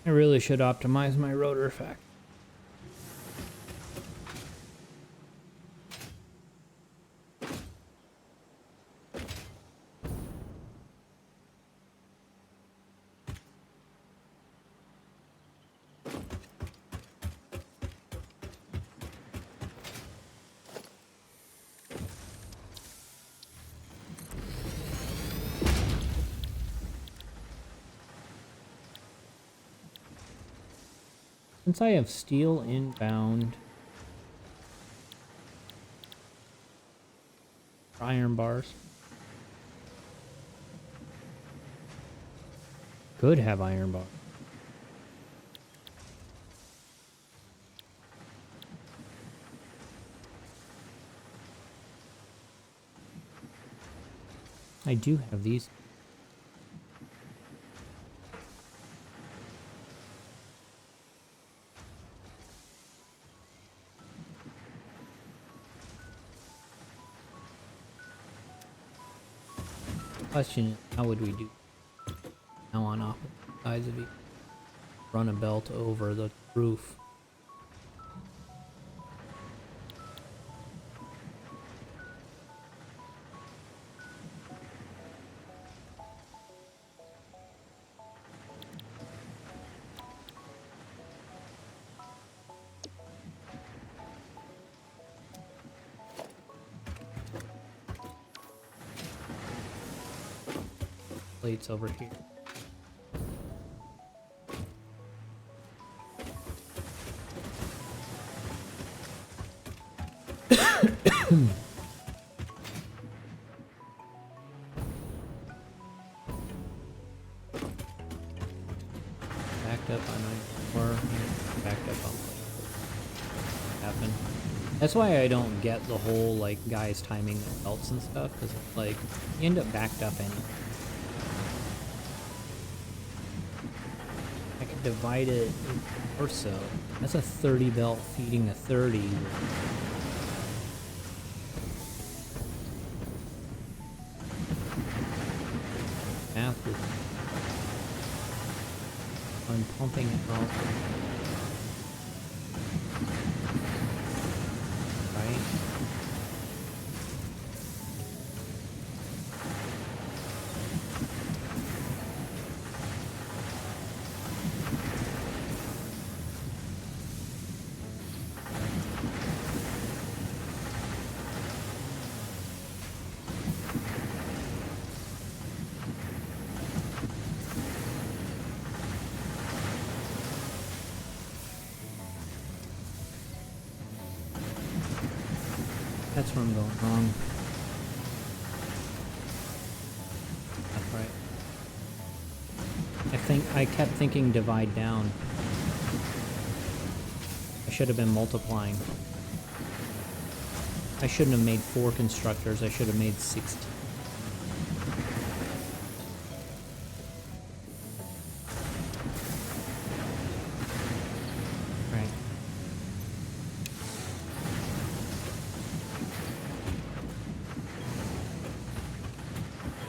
I really should optimize my rotor effect. Since I have steel inbound, iron bars. Could have iron bars. I do have these. Question is, how would we do now on opposite sides of each? Run a belt over the roof. Plates over here. Backed up on my car. Backed up on happen. That's why I don't get the whole like guys timing the belts and stuff, because it's like you end up backed up anyway. I could divide it or so. That's a 30 belt feeding a 30. Math is I'm pumping it out. Right? That's where I'm going wrong. That's right. I kept thinking divide down. I should have been multiplying. I shouldn't have made 4 constructors, I should have made 16. Right.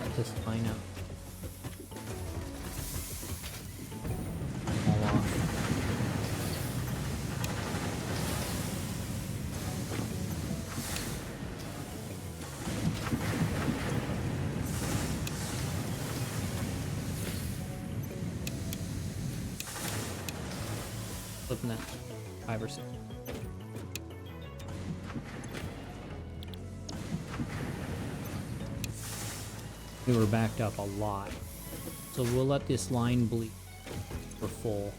Let this line out. All off. Flipping that 5 or 6. We were backed up a lot. So we'll let this line bleed for full.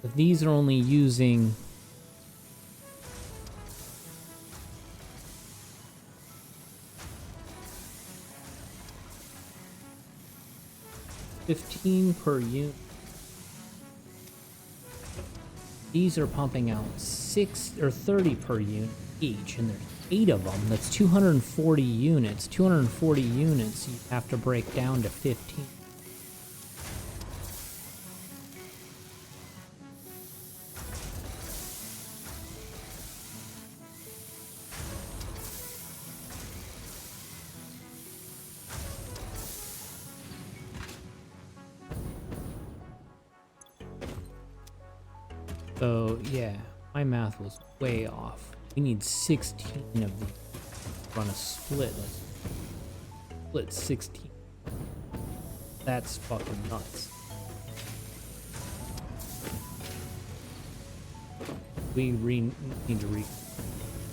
But these are only using $15 per unit. These are pumping out 6 or 30 per unit each, and there's 8 of them. That's 240 units. 240 units you have to break down to 15. So yeah, my math was way off. We need 16 of these. Run a split. Let's split 16. That's fucking nuts. need to read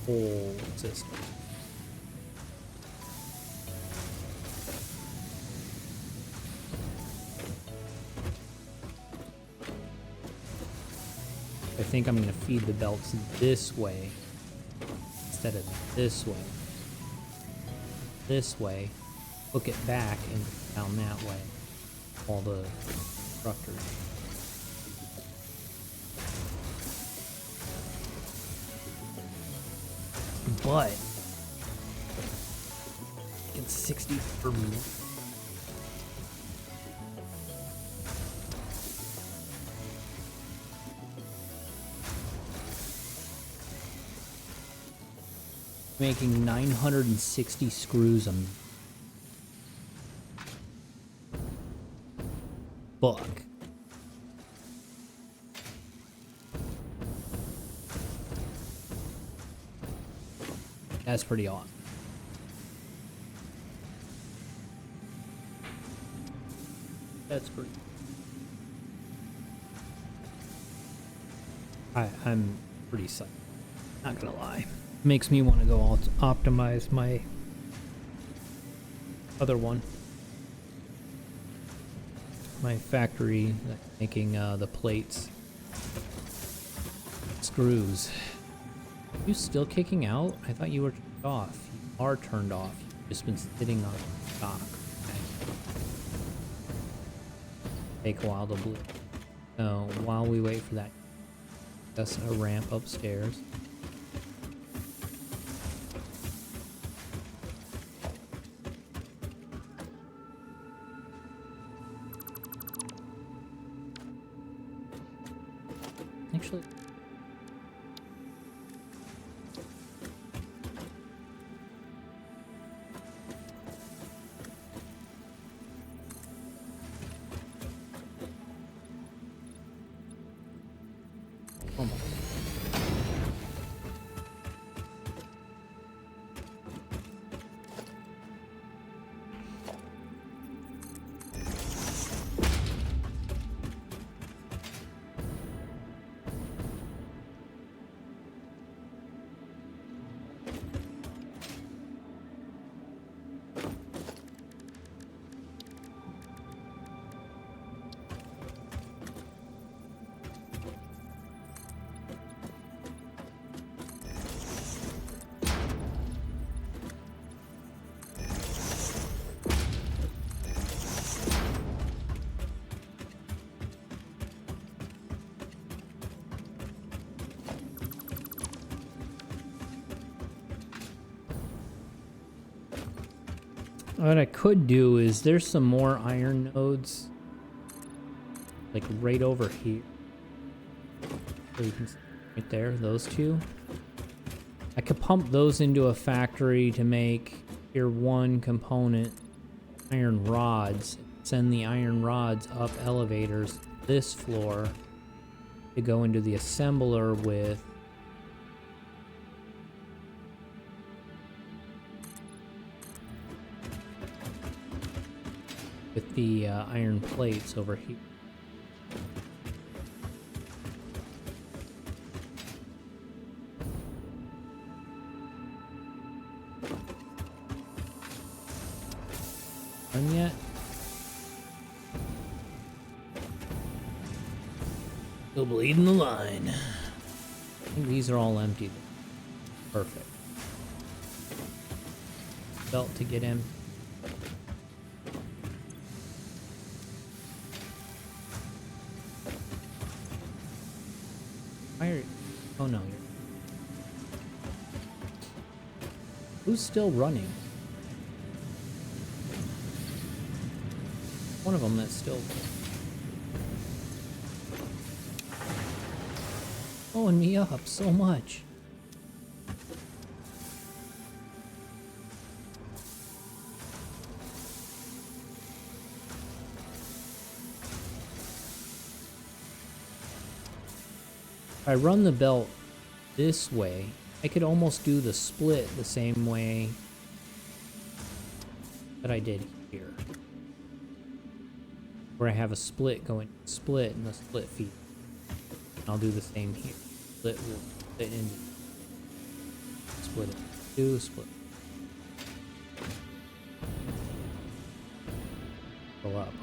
the whole system. I think I'm going to feed the belts this way instead of this way. This way, hook it back and down that way. All the instructors. But it's 60 per minute. Making 960 screws a buck. That's pretty awesome. That's pretty. I'm pretty psyched. Not gonna lie. Makes me want to go optimize my other one. My factory making the plates. Screws. You still kicking out? I thought you were turned off. You are turned off. You've just been sitting on stock. Okay. Take a while to bleed. So while we wait for that, that's a ramp upstairs. Actually, oh my. What I could do is there's some more iron nodes like right over here. So you can see right there, those two. I could pump those into a factory to make tier 1 component iron rods. Send the iron rods up elevators this floor to go into the assembler with the iron plates over here. Done yet? Still bleeding the line. I think these are all empty. Perfect. Belt to get him. Oh no, who's still running? One of them that's still blowing me up so much. If I run the belt this way, I could almost do the split the same way that I did here. Where I have a split going split and the split feed. And I'll do the same here. split it into split it two, split go up.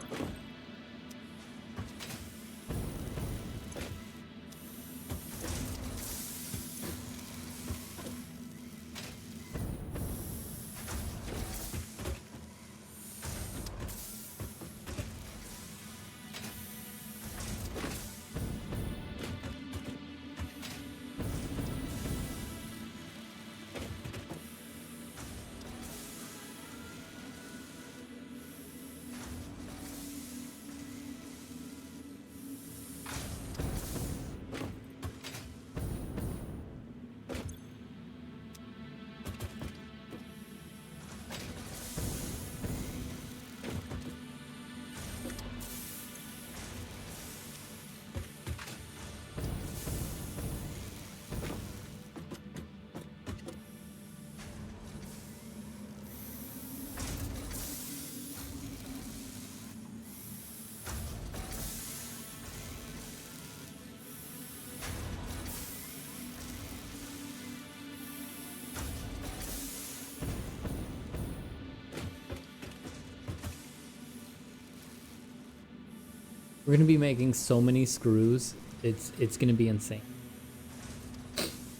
We're gonna be making so many screws. It's gonna be insane.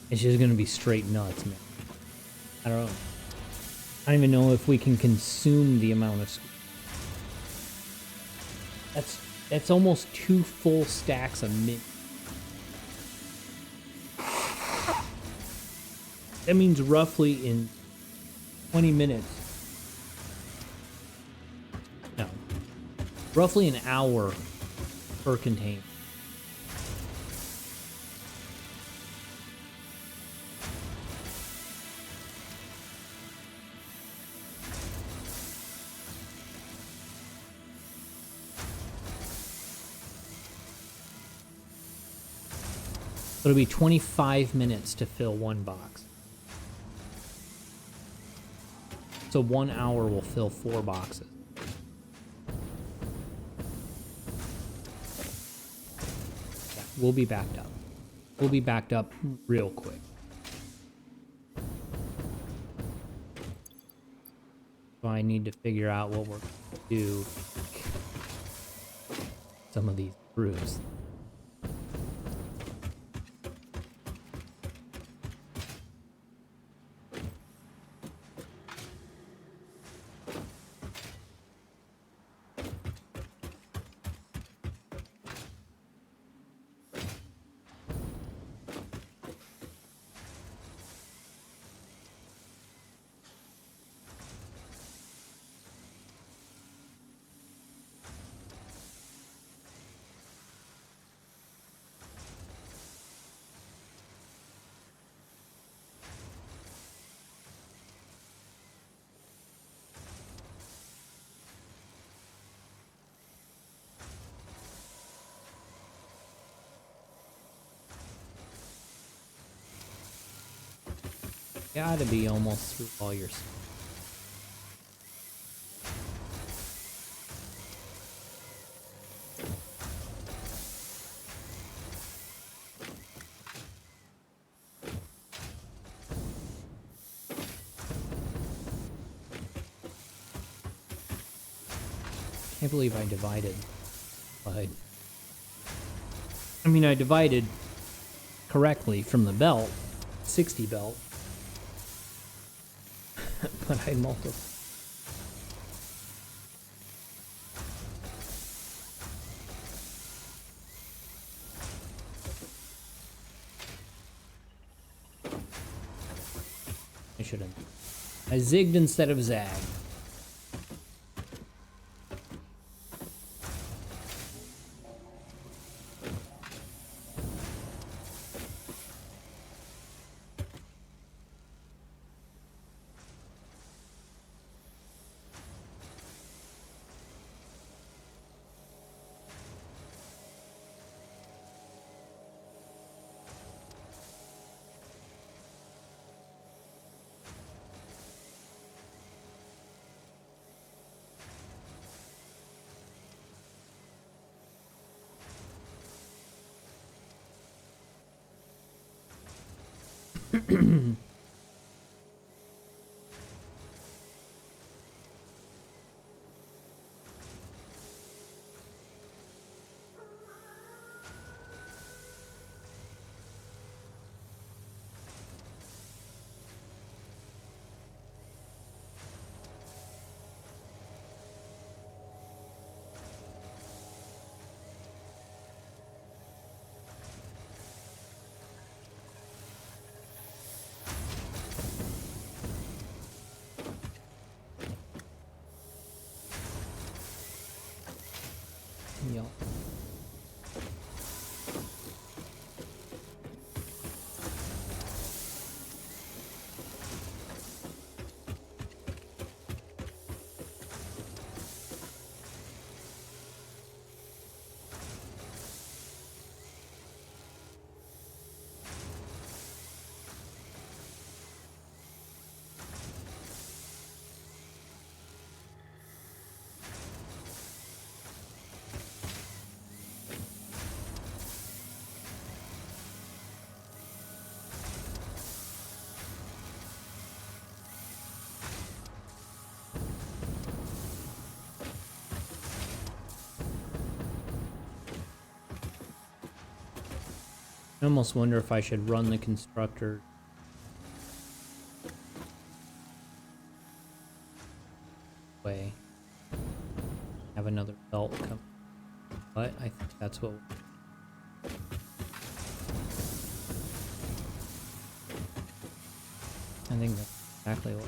It's just gonna be straight nuts, man. I don't know. I don't even know if we can consume the amount of screws. That's almost 2 full stacks of mint. That means roughly in 20 minutes. No. Roughly an hour per container. So it'll be 25 minutes to fill one box. So 1 hour will fill 4 boxes. Yeah, we'll be backed up. We'll be backed up real quick. So I need to figure out what we're going to do. Some of these screws. Gotta be almost through all your stuff. Can't believe I divided. I mean, I divided correctly from the belt, 60 belt. But I multiplied. I shouldn't. I zigged instead of zagged. Yep. I almost wonder if I should run the constructor way. Have another belt come. But I think that's what. I think that's exactly what.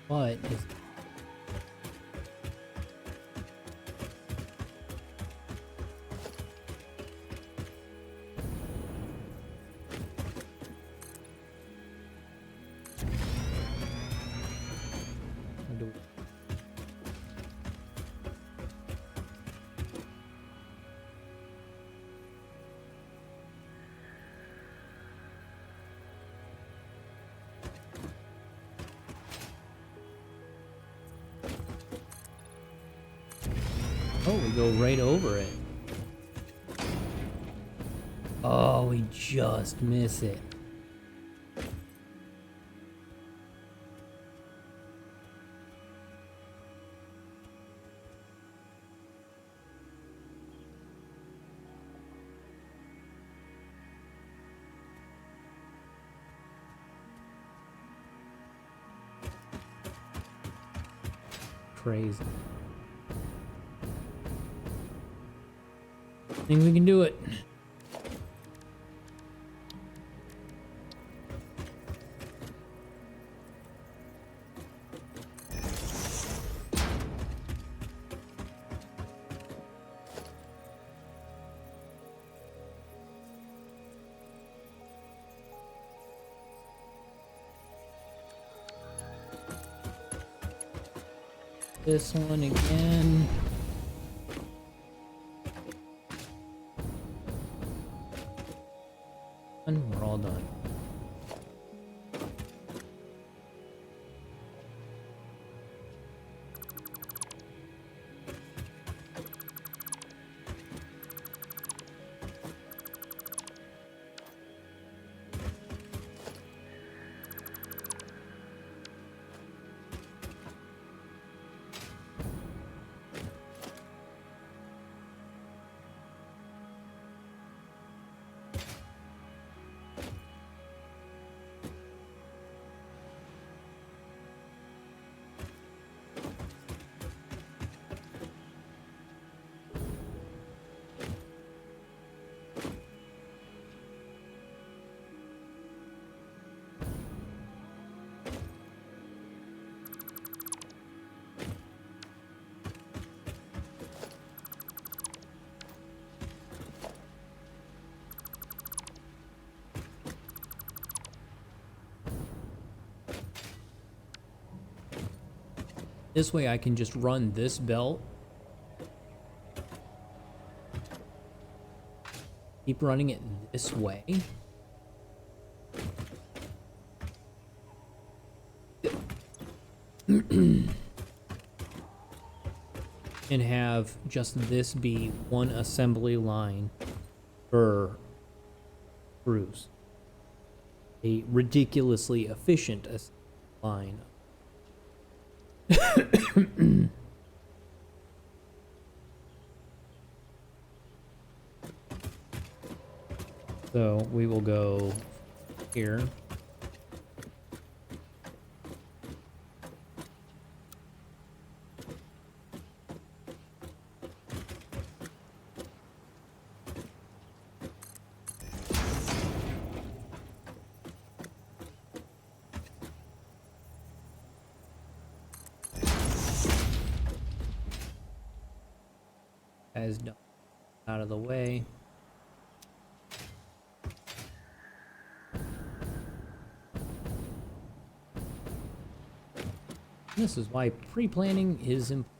But it's oh, we go right over it. Oh, we just miss it. Crazy. I think we can do it. This one again. And we're all done. This way I can just run this belt. Keep running it this way. And have just this be one assembly line per cruise. A ridiculously efficient line. So we will go here. As done out of the way. This is why pre-planning is important.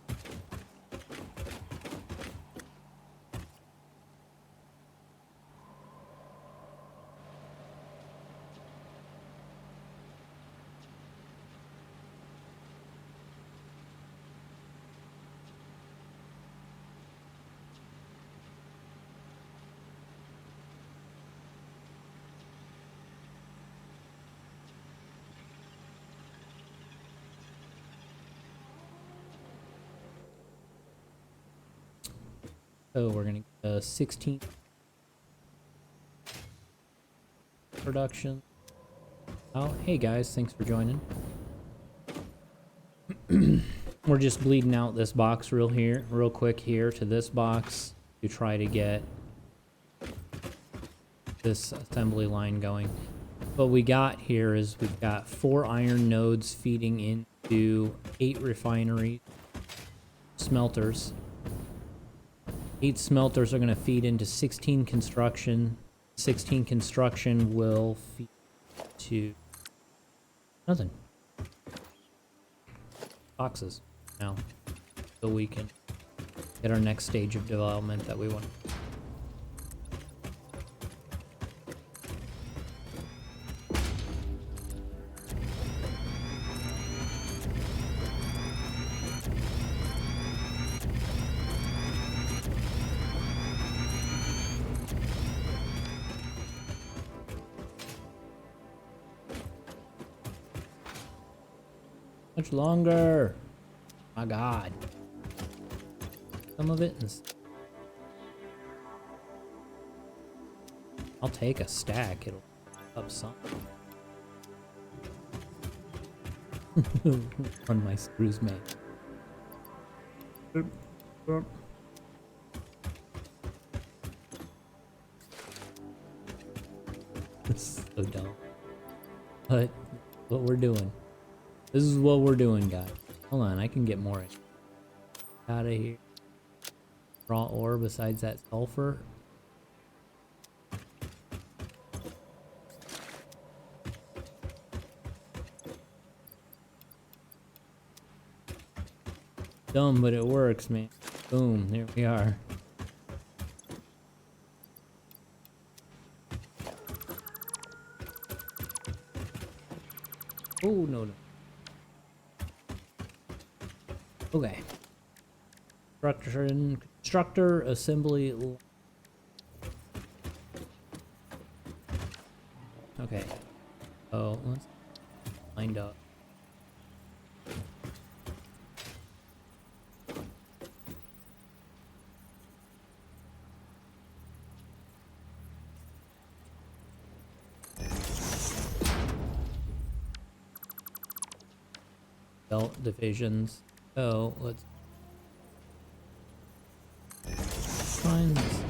So we're gonna get a 16 production. Oh, hey guys, thanks for joining. We're just bleeding out this box real quick here to this box to try to get this assembly line going. What we got here is we've got 4 iron nodes feeding into 8 refinery smelters. 8 smelters are going to feed into 16 construction. 16 construction will feed to nothing. Boxes now. So we can get our next stage of development that we want. Much longer. My God. Some of it is... I'll take a stack. It'll up some. On my screws, mate. This is so dumb. But what we're doing. This is what we're doing, guys. Hold on, I can get more out of here. Raw ore besides that sulfur. Dumb, but it works, man. Boom, there we are. Oh, no. Okay. Constructor assembly. Okay. Oh, let's find out. Belt divisions. So let's find this.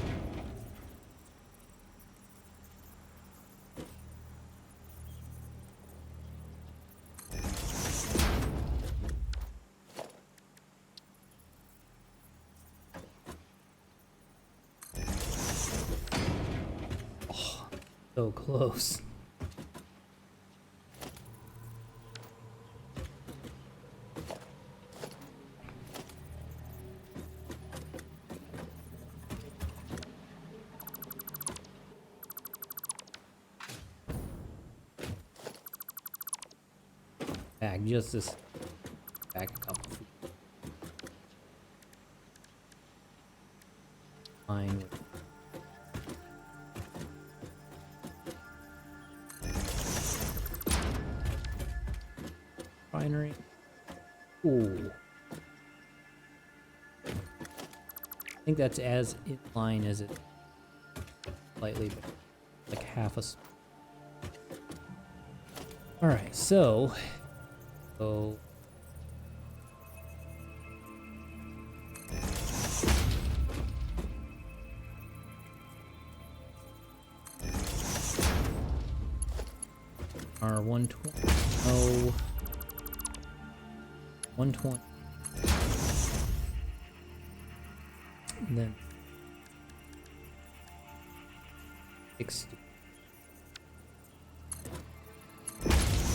Oh, so close. back just this. Back a couple feet. Fine. Refinery. Ooh. I think that's as in line as it slightly, like half a. All right, so our 120. Oh, 120. And then 60.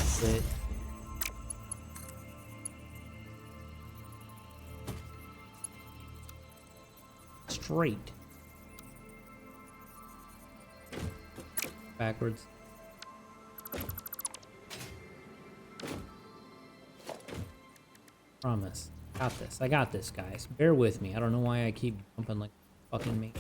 Split. Straight. Backwards. Promise. Got this. I got this, guys. Bear with me. I don't know why I keep jumping like fucking me.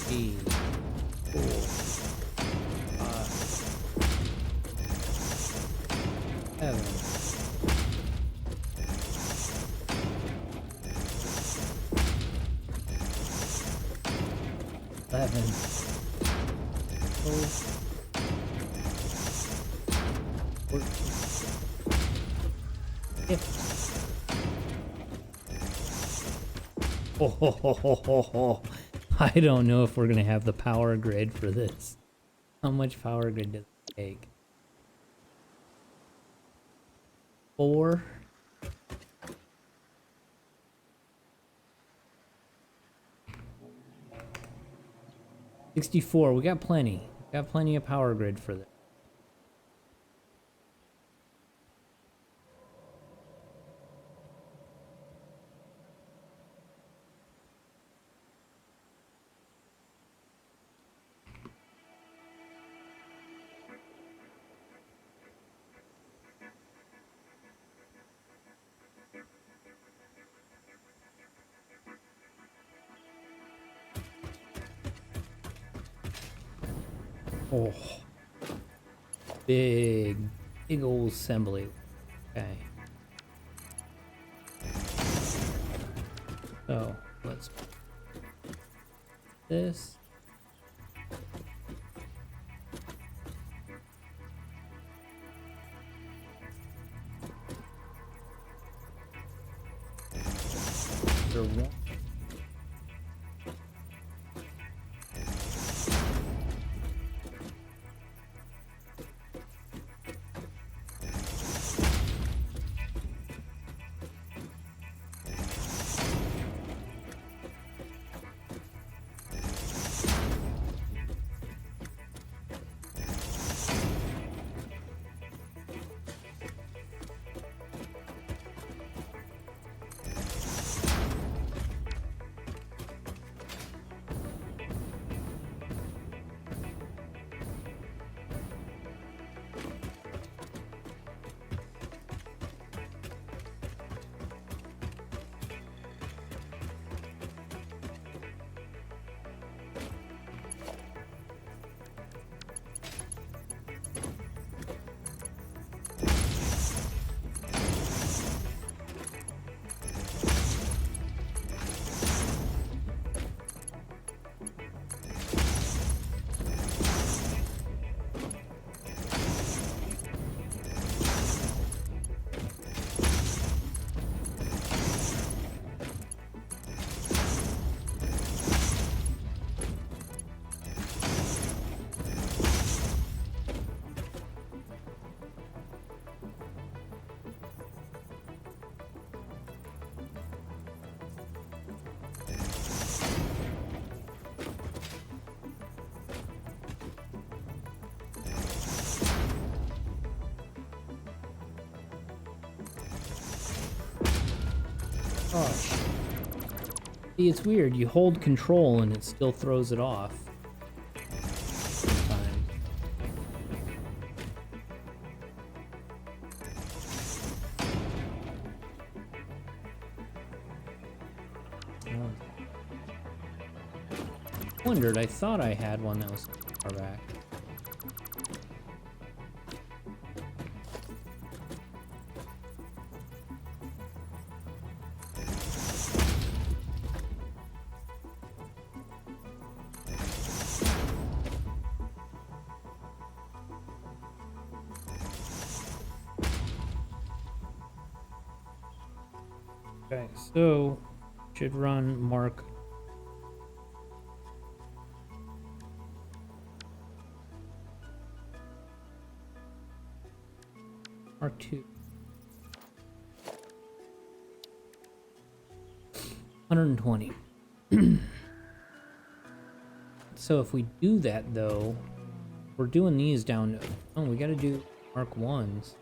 Three, 4, 5, 7. 11. 12. 14. 15. Oh, I don't know if we're gonna have the power grid for this. How much power grid does it take? 4. $64. We got plenty. We got plenty of power grid for this. Oh, big old assembly. Okay. So let's this. There one. Gosh. See, it's weird. You hold control and it still throws it off. Sometimes. Wondered, I thought I had one that was far back. Okay, so should run Mark. Mark 2. 120. So if we do that though, we're doing these down to, oh, we gotta do Mark 1s.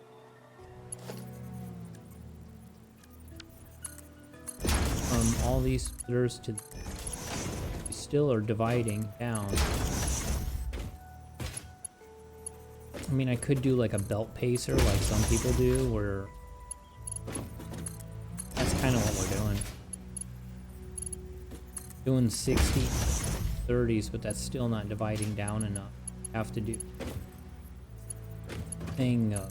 From all these splitters to, we still are dividing down. I mean, I could do like a belt pacer like some people do, where that's kind of what we're doing. Doing 60, 30s, but that's still not dividing down enough. Have to do thing no.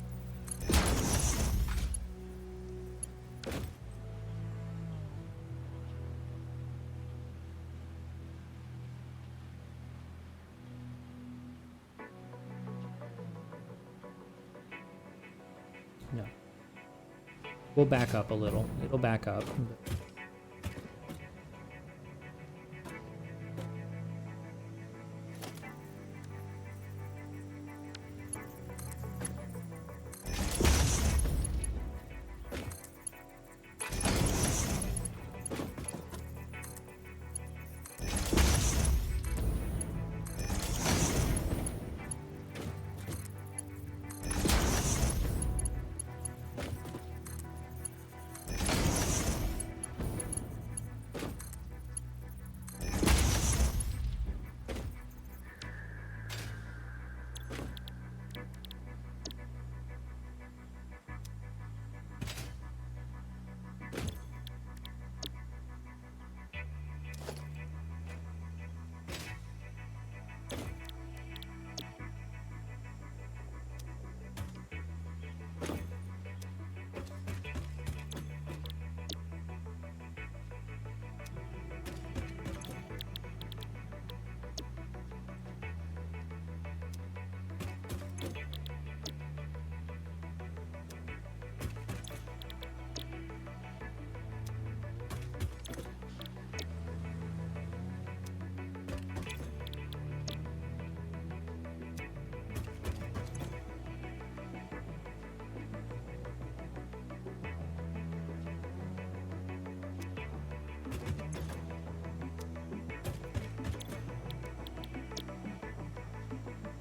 We'll back up a little. It'll back up.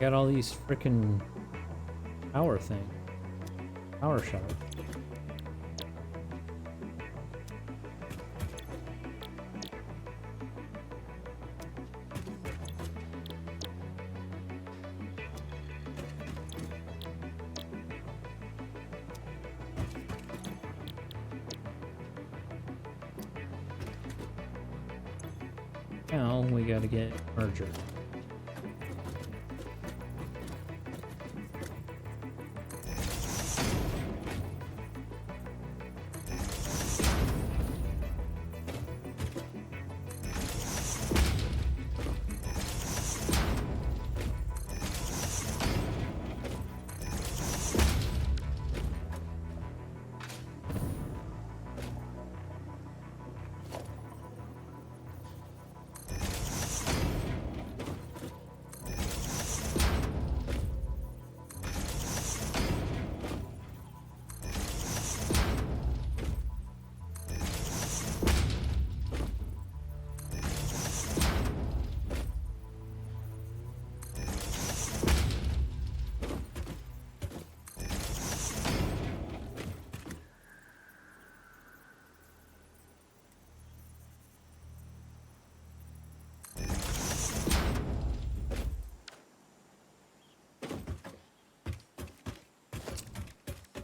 Got all these frickin' power things. Power shot. Now we gotta get merger.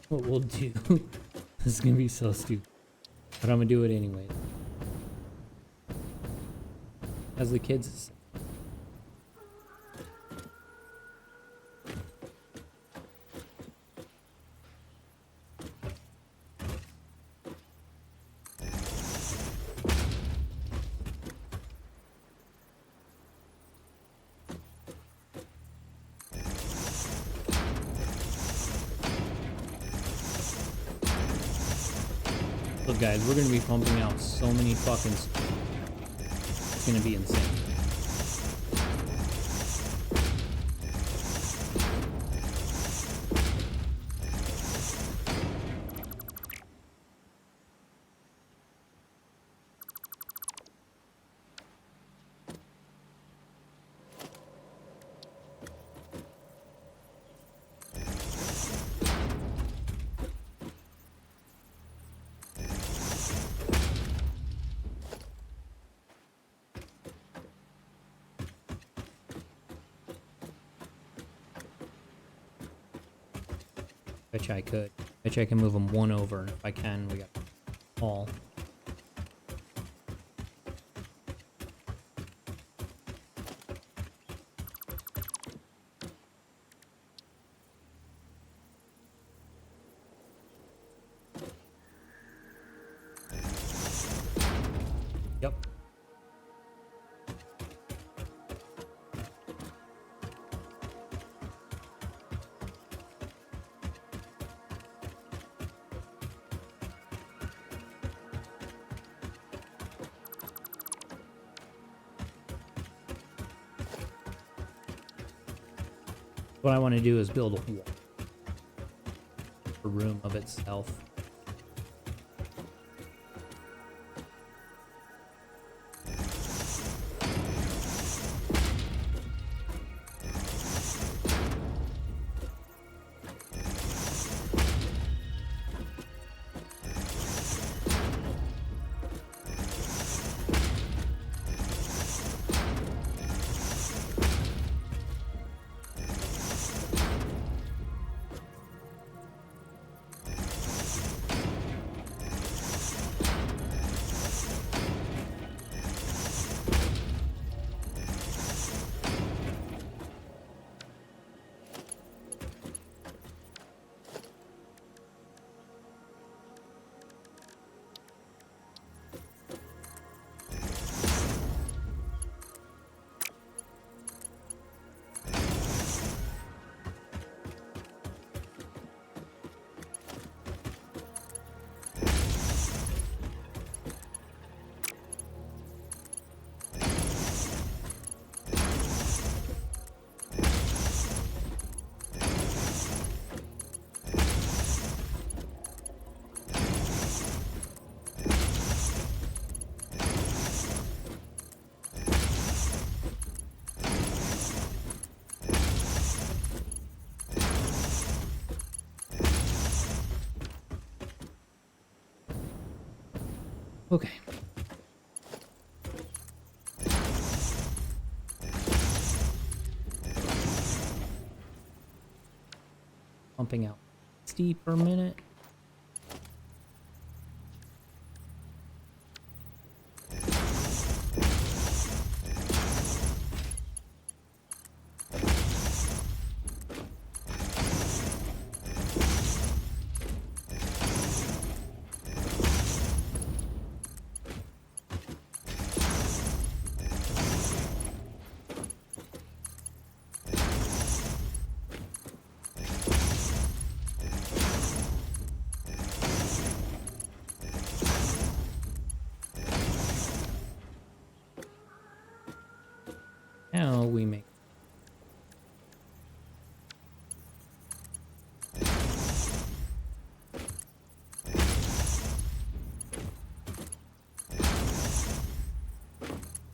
what we'll do. This is gonna be so stupid, but I'm gonna do it anyway. As the kids. Look guys, we're gonna be pumping out so many fucking... It's gonna be insane. Bet you I could. Bet you I can move them one over, and if I can, we got all. Yep. What I want to do is build a wall, a room of itself. Okay. Pumping out 60 per minute. Now we make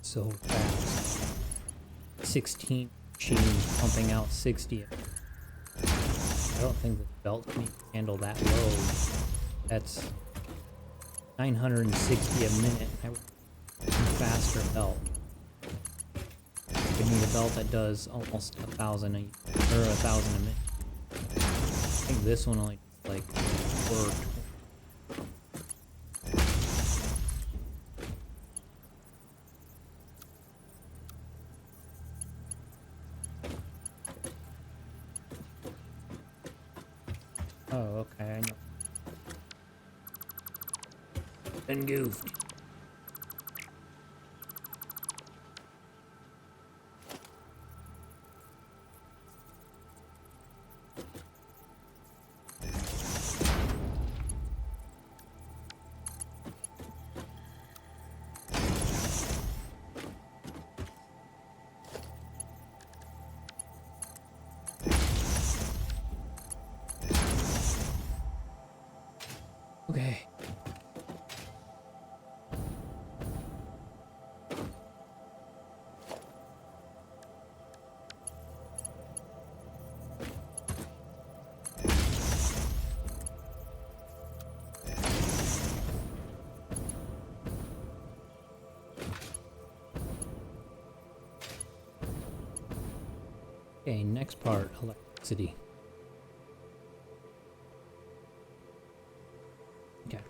so fast. 16 machines pumping out 60. I don't think the belt can handle that load. That's 960 a minute. I would need a faster belt. I need a belt that does almost 1,000 a minute. I think this one only like work. Oh, okay, I know. Been goofed. Okay. Okay, next part, electricity. Okay.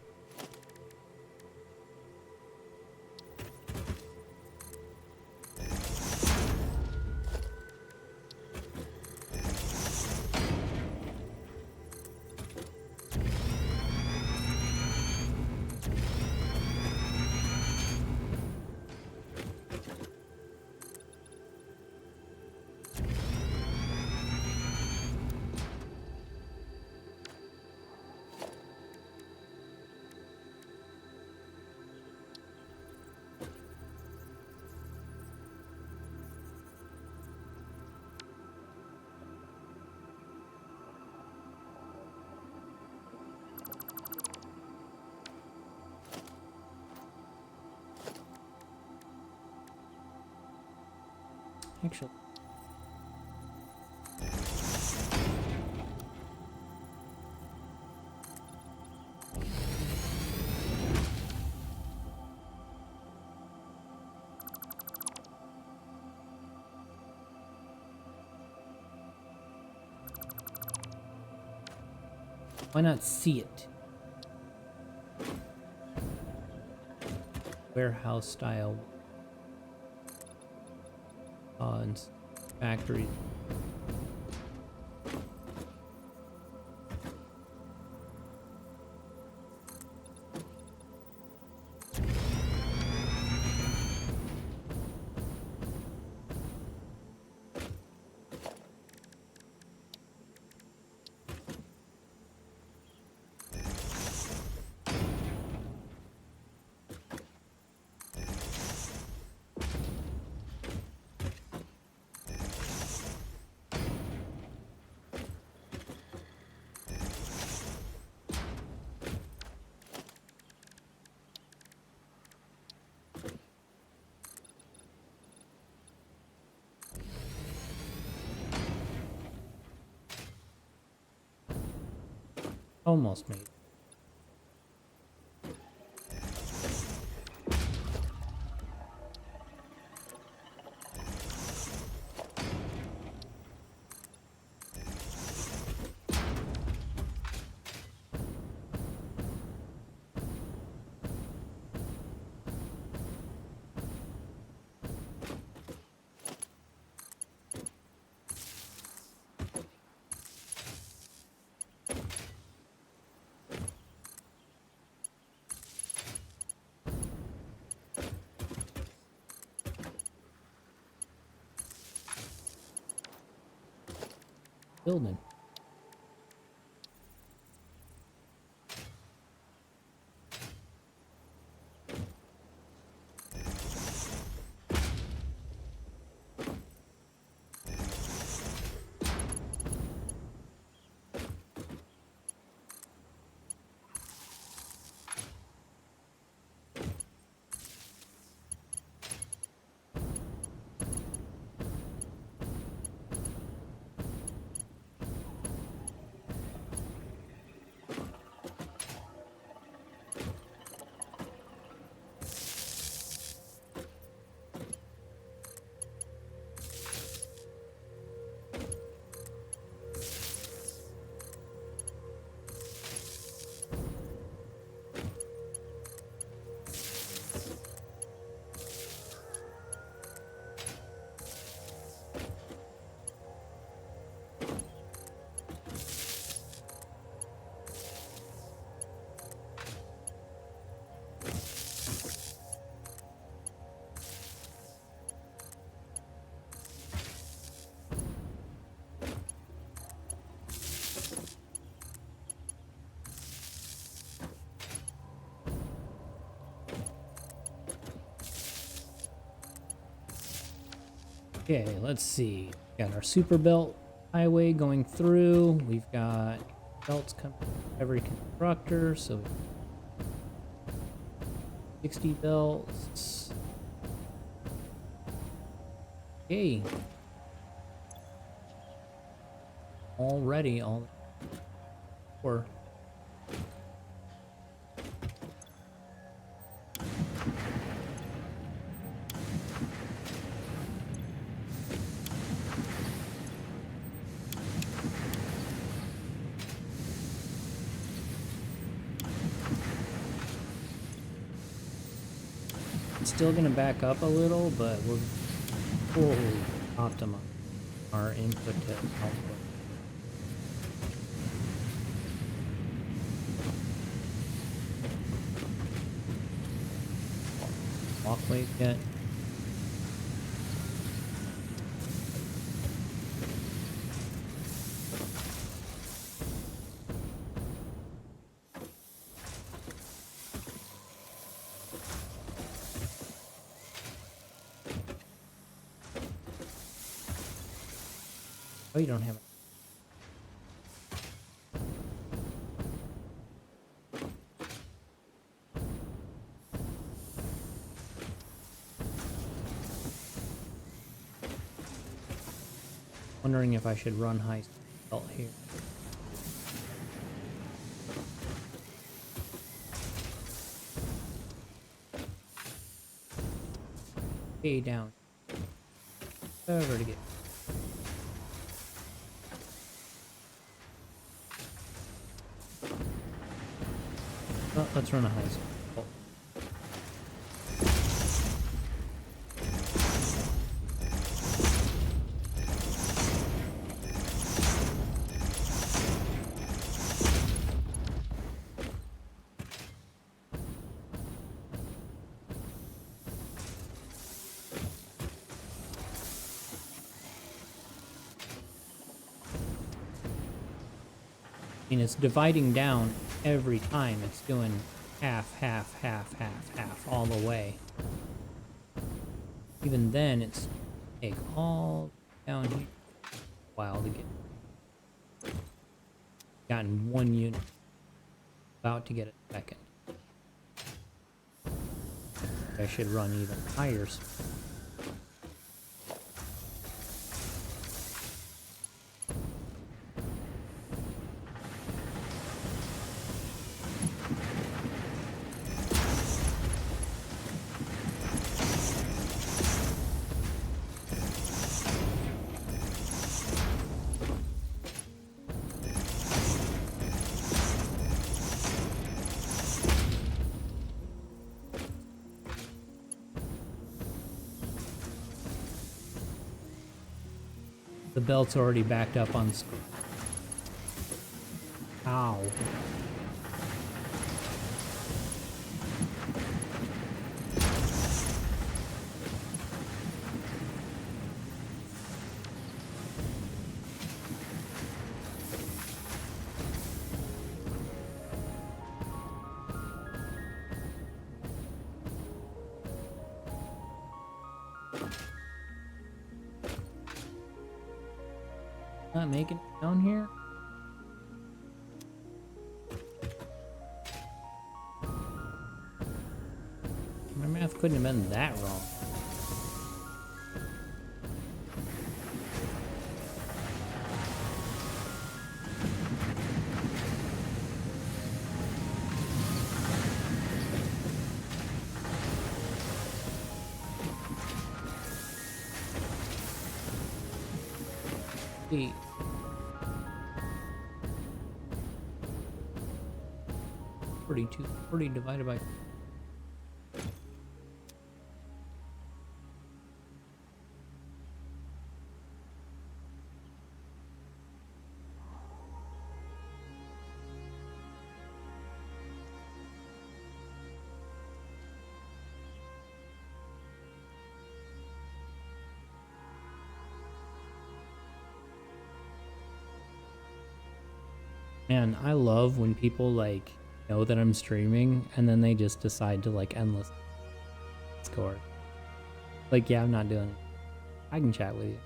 Actually, why not see it? Warehouse style and factory. Almost made it. Building. Okay, let's see. Got our super belt highway going through. We've got belts coming from every constructor, so 60 belts. Okay. Already all four. Still gonna back up a little, but we're fully optimize our input to output. Walkway yet? Oh, you don't have it. Wondering if I should run high belt here. Way down. Over to get. Oh, let's run a high belt. I mean, it's dividing down every time. It's doing half, half, half, half, half all the way. Even then, it's take all down here. A while to get. Gotten one unit. About to get a second. I should run even higher speed. The belt's already backed up on screen. Ow. Not making it down here? My math couldn't have been that wrong. Eight. 42, 40 divided by. Man, I love when people like know that I'm streaming and then they just decide to like endless score. Like, yeah, I'm not doing it. I can chat with you.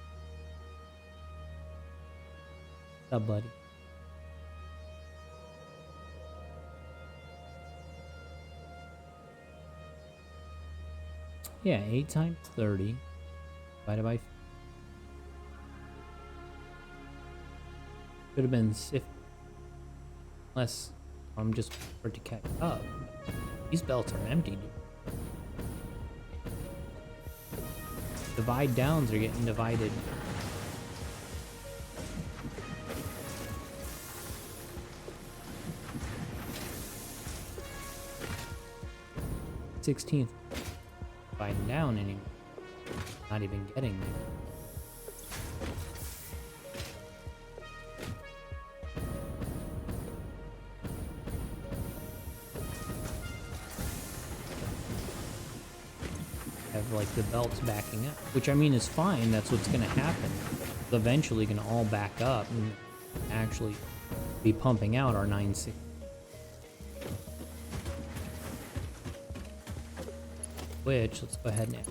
What's up, buddy? Yeah, 8 times 30 divided by... Could have been 50. Unless I'm just hard to catch up. These belts are empty, dude. Divide downs are getting divided. $16th. Dividing down anymore. Not even getting there. Have like the belts backing up, which I mean is fine. That's what's gonna happen. It's eventually gonna all back up and actually be pumping out our 960. Which, let's go ahead and pass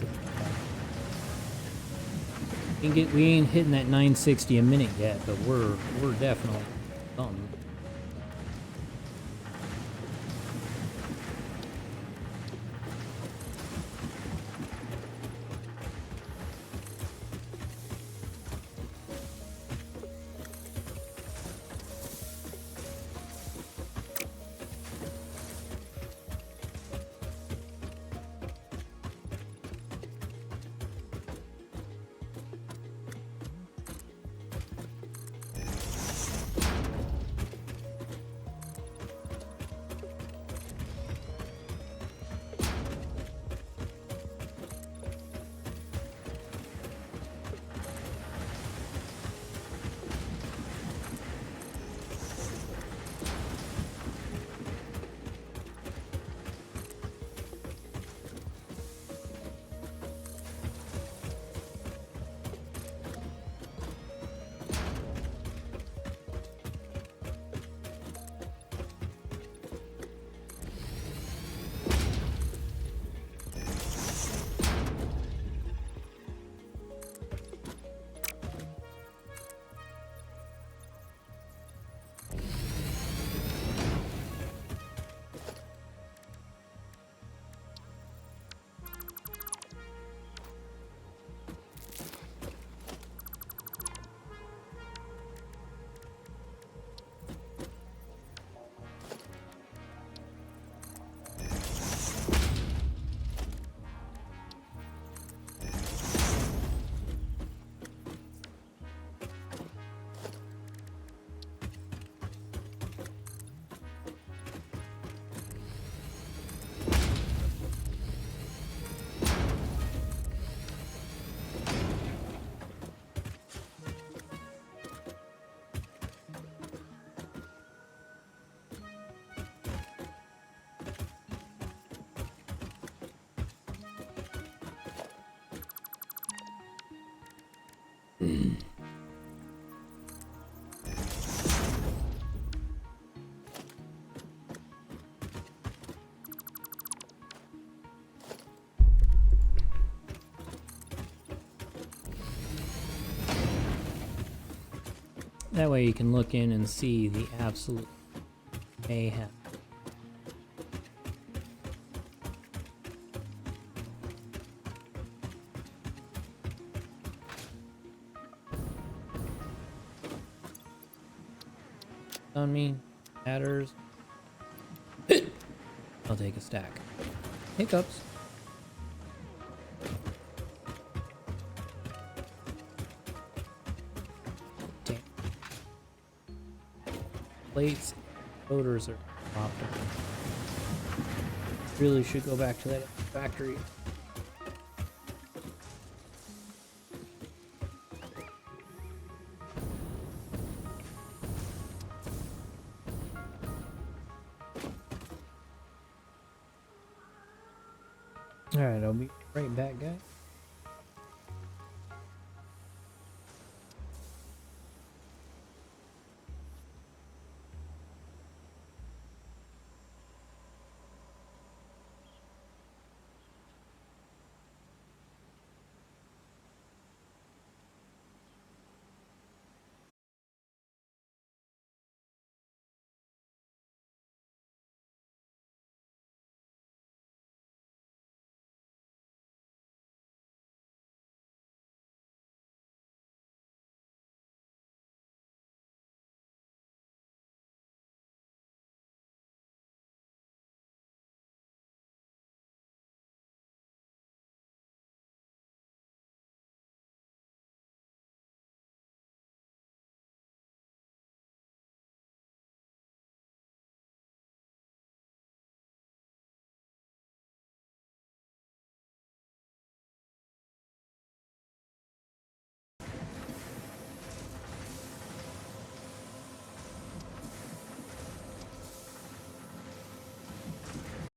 it. We ain't hitting that 960 a minute yet, but we're definitely something. That way you can look in and see the absolute mayhem. On me, matters. I'll take a stack. Hiccups. Damn. Plates, voters are optical. Really should go back to that factory. Alright, I'll be right back, guys.